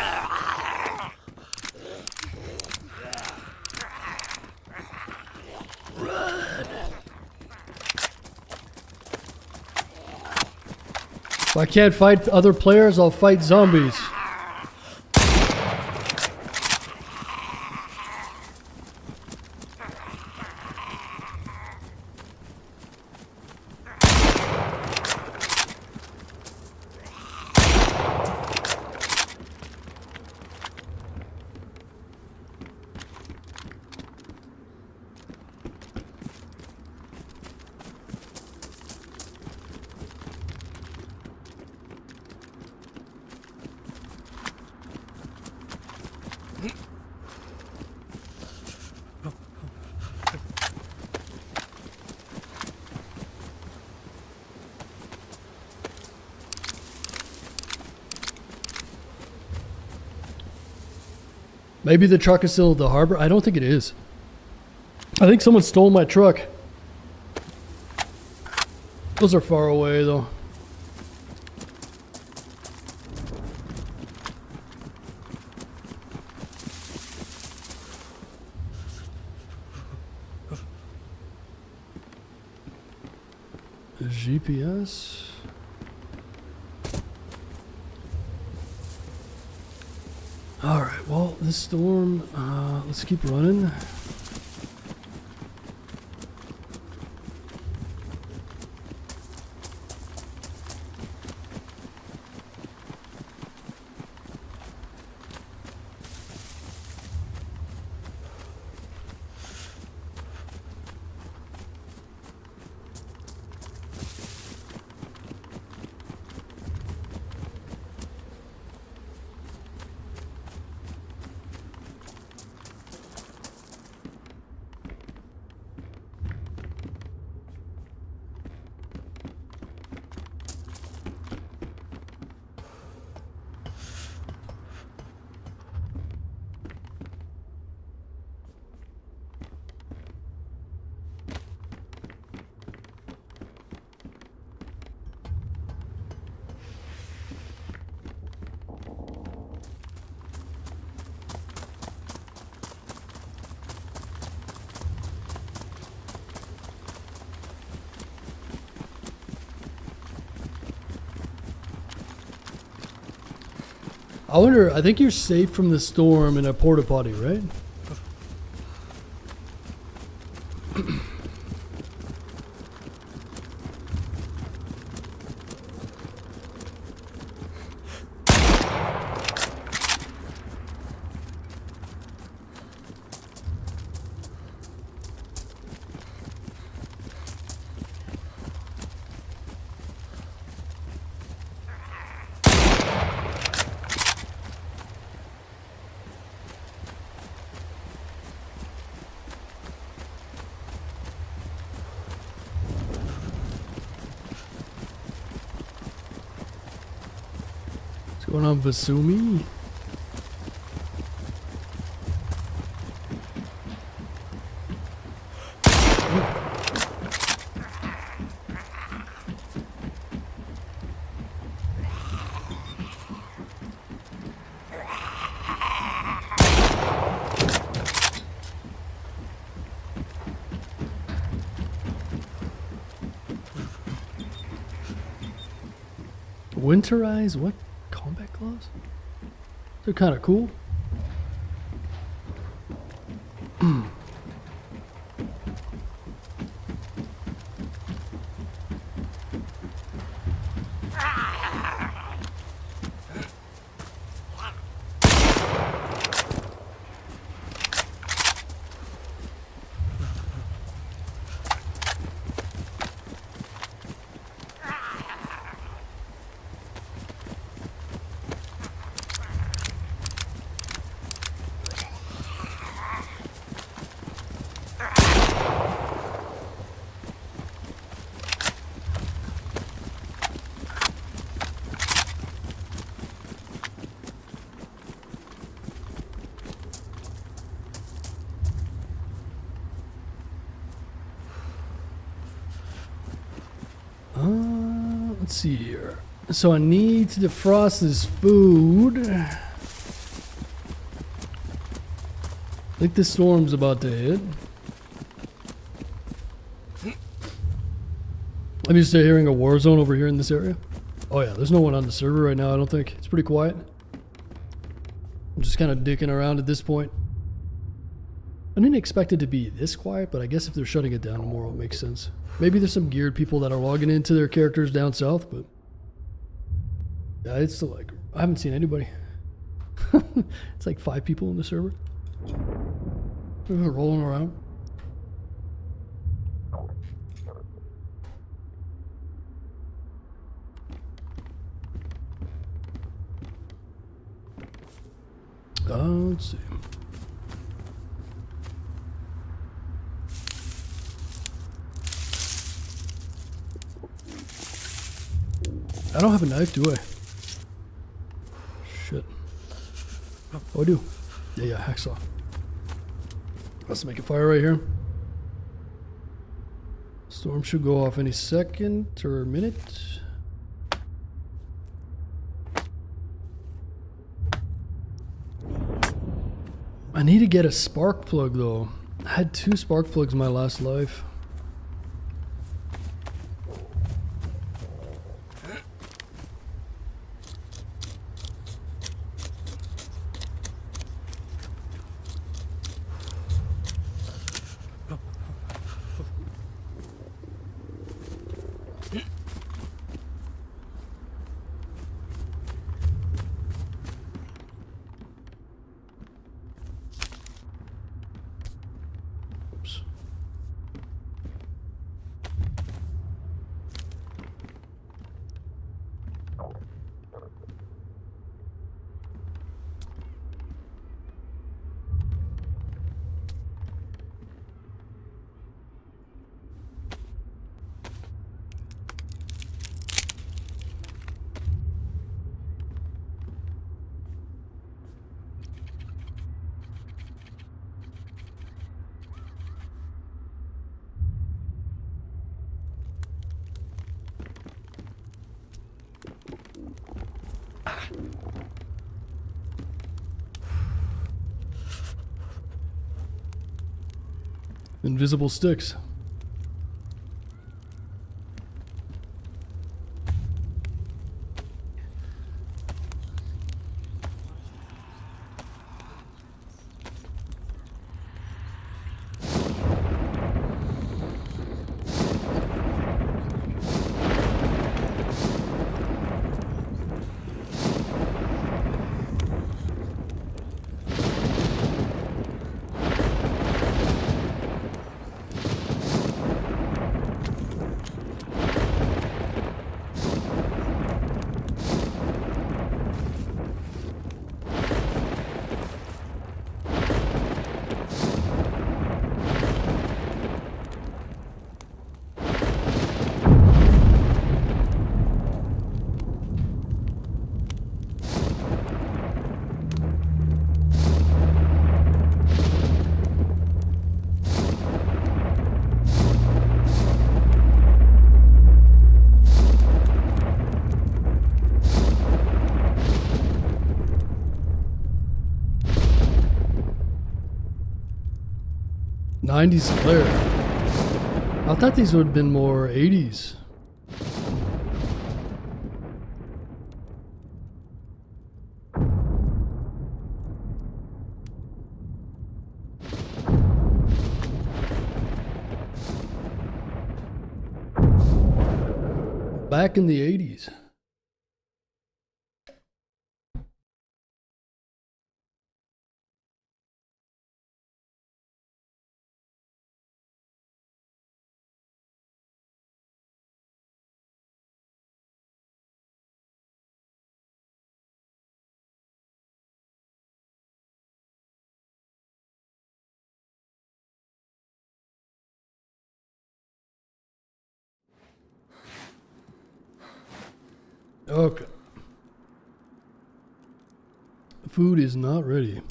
If I can't fight other players, I'll fight zombies. Maybe the truck is still at the harbor. I don't think it is. I think someone stole my truck. Those are far away though. GPS. Alright, well, this storm, let's keep running. I wonder, I think you're safe from the storm in a porta potty, right? What's going on, Vasumi? Winterize what? Combat gloves? They're kind of cool. Let's see here. So I need to defrost this food. I think this storm's about to hit. I'm used to hearing a war zone over here in this area. Oh yeah, there's no one on the server right now, I don't think. It's pretty quiet. I'm just kind of dicking around at this point. I didn't expect it to be this quiet, but I guess if they're shutting it down tomorrow, it makes sense. Maybe there's some geared people that are logging into their characters down south, but yeah, it's still like, I haven't seen anybody. It's like 5 people in the server. They're rolling around. Let's see. I don't have a knife, do I? Shit. Oh, I do. Yeah, hacksaw. Let's make a fire right here. Storm should go off any second or minute. I need to get a spark plug though. I had 2 spark plugs in my last life. Invisible sticks. '90s flare. I thought these would have been more '80s. Back in the '80s. Okay. Food is not ready.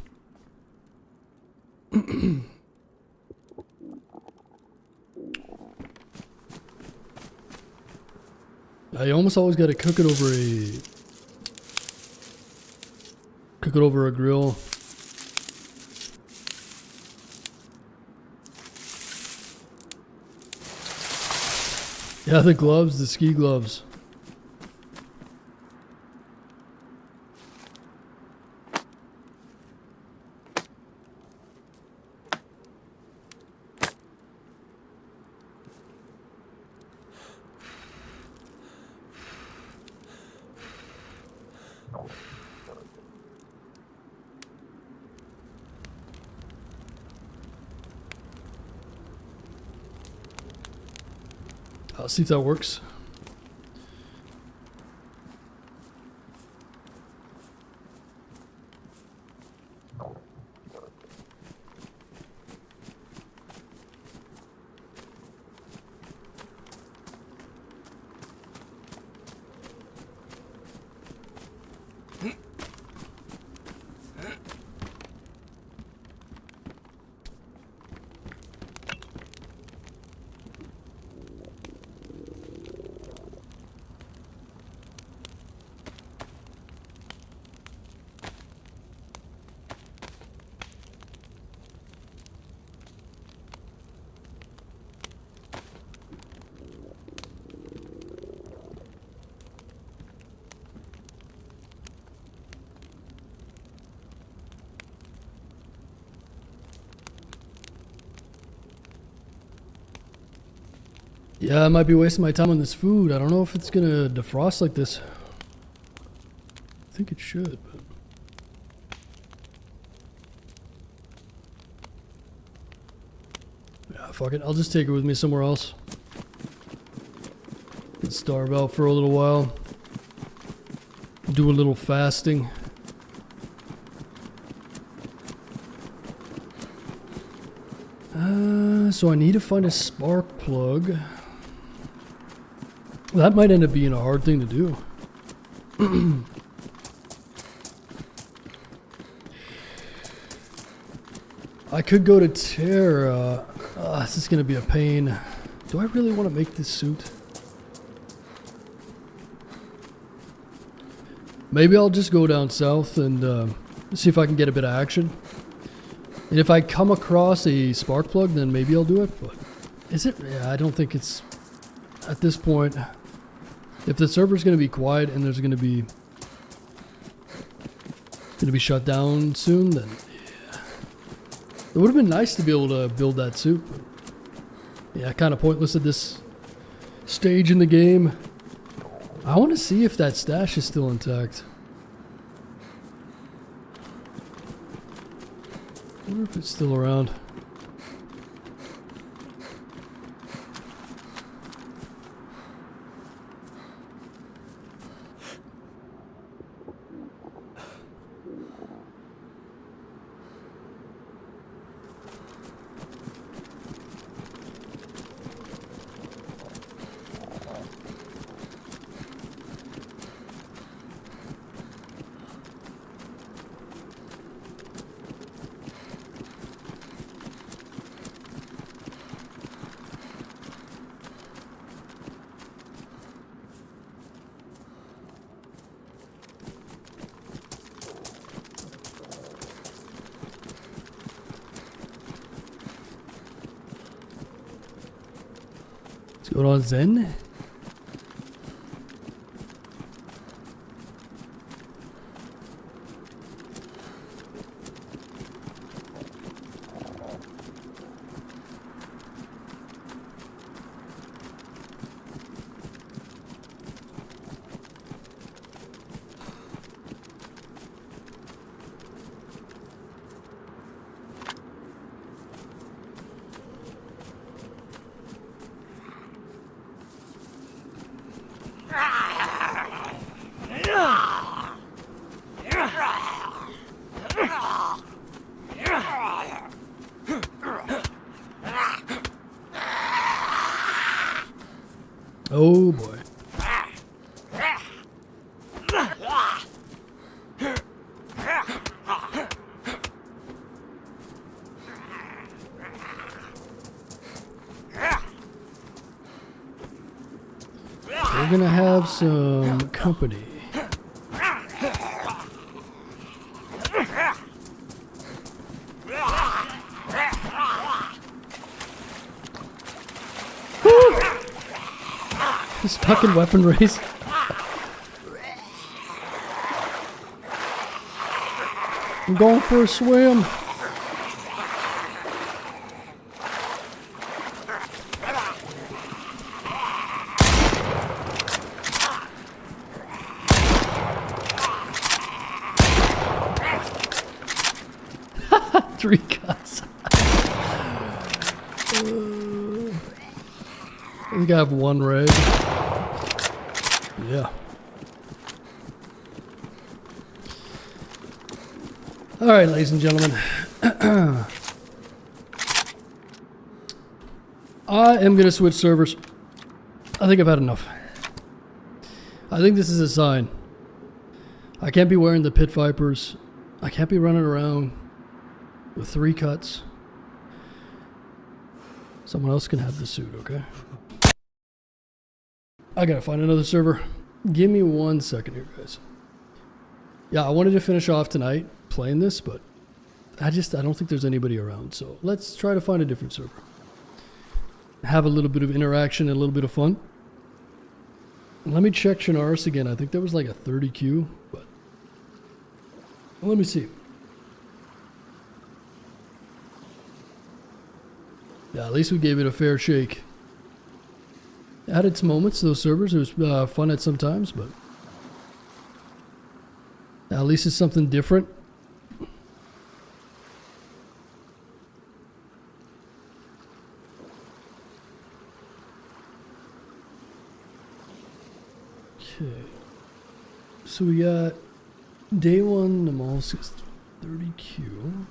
I almost always got to cook it over a grill. Yeah, the gloves, the ski gloves. I'll see if that works. Yeah, I might be wasting my time on this food. I don't know if it's gonna defrost like this. I think it should, but... yeah, fuck it. I'll just take it with me somewhere else. Starve out for a little while. Do a little fasting. So I need to find a spark plug. That might end up being a hard thing to do. I could go to Terra. This is going to be a pain. Do I really want to make this suit? Maybe I'll just go down south and see if I can get a bit of action. And if I come across a spark plug, then maybe I'll do it. But is it? Yeah, I don't think it's at this point. If the server's going to be quiet and there's going to be shut down soon, then yeah. It would have been nice to be able to build that suit. But yeah, kind of pointless at this stage in the game. I want to see if that stash is still intact. I wonder if it's still around. What's going on, Zen? Oh boy. We're gonna have some company. This fucking weapon race. I'm going for a swim. Three cuts. I think I have one red. Yeah. All right, ladies and gentlemen. I am going to switch servers. I think I've had enough. I think this is a sign. I can't be wearing the pit vipers. I can't be running around with 3 cuts. Someone else can have the suit, okay? I gotta find another server. Give me 1 second here, guys. Yeah, I wanted to finish off tonight playing this, but I don't think there's anybody around. So let's try to find a different server. Have a little bit of interaction and a little bit of fun. Let me check Chernarus again. I think there was like a 30 queue, but let me see. Yeah, at least we gave it a fair shake. It had its moments, those servers. It was fun at some times, but at least it's something different. Okay. So we got day 1, NAMALSK is 30Q.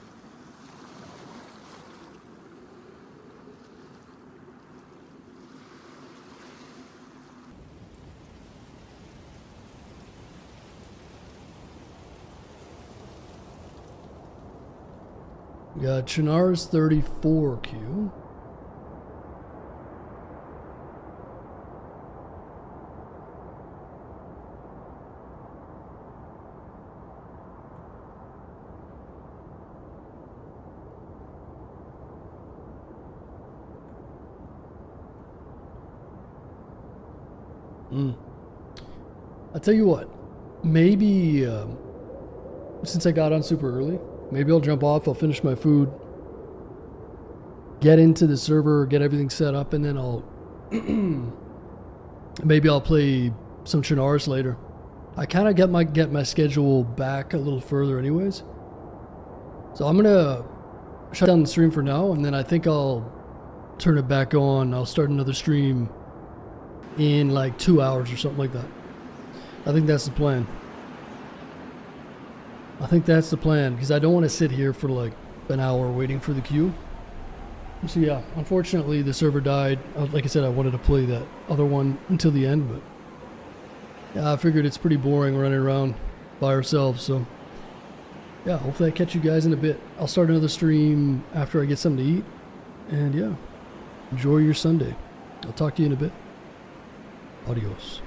We got Chernarus 34Q. I'll tell you what, maybe since I got on super early, maybe I'll jump off, I'll finish my food, get into the server, get everything set up, and then I'll maybe I'll play some Chernars later. I kind of get my schedule back a little further anyways. So I'm gonna shut down the stream for now, and then I think I'll turn it back on. I'll start another stream in like 2 hours or something like that. I think that's the plan. Because I don't want to sit here for like an hour waiting for the queue. So yeah, unfortunately the server died. Like I said, I wanted to play that other one until the end, but yeah, I figured it's pretty boring running around by ourselves. So yeah, hopefully I catch you guys in a bit. I'll start another stream after I get something to eat. And yeah, enjoy your Sunday. I'll talk to you in a bit. Adios.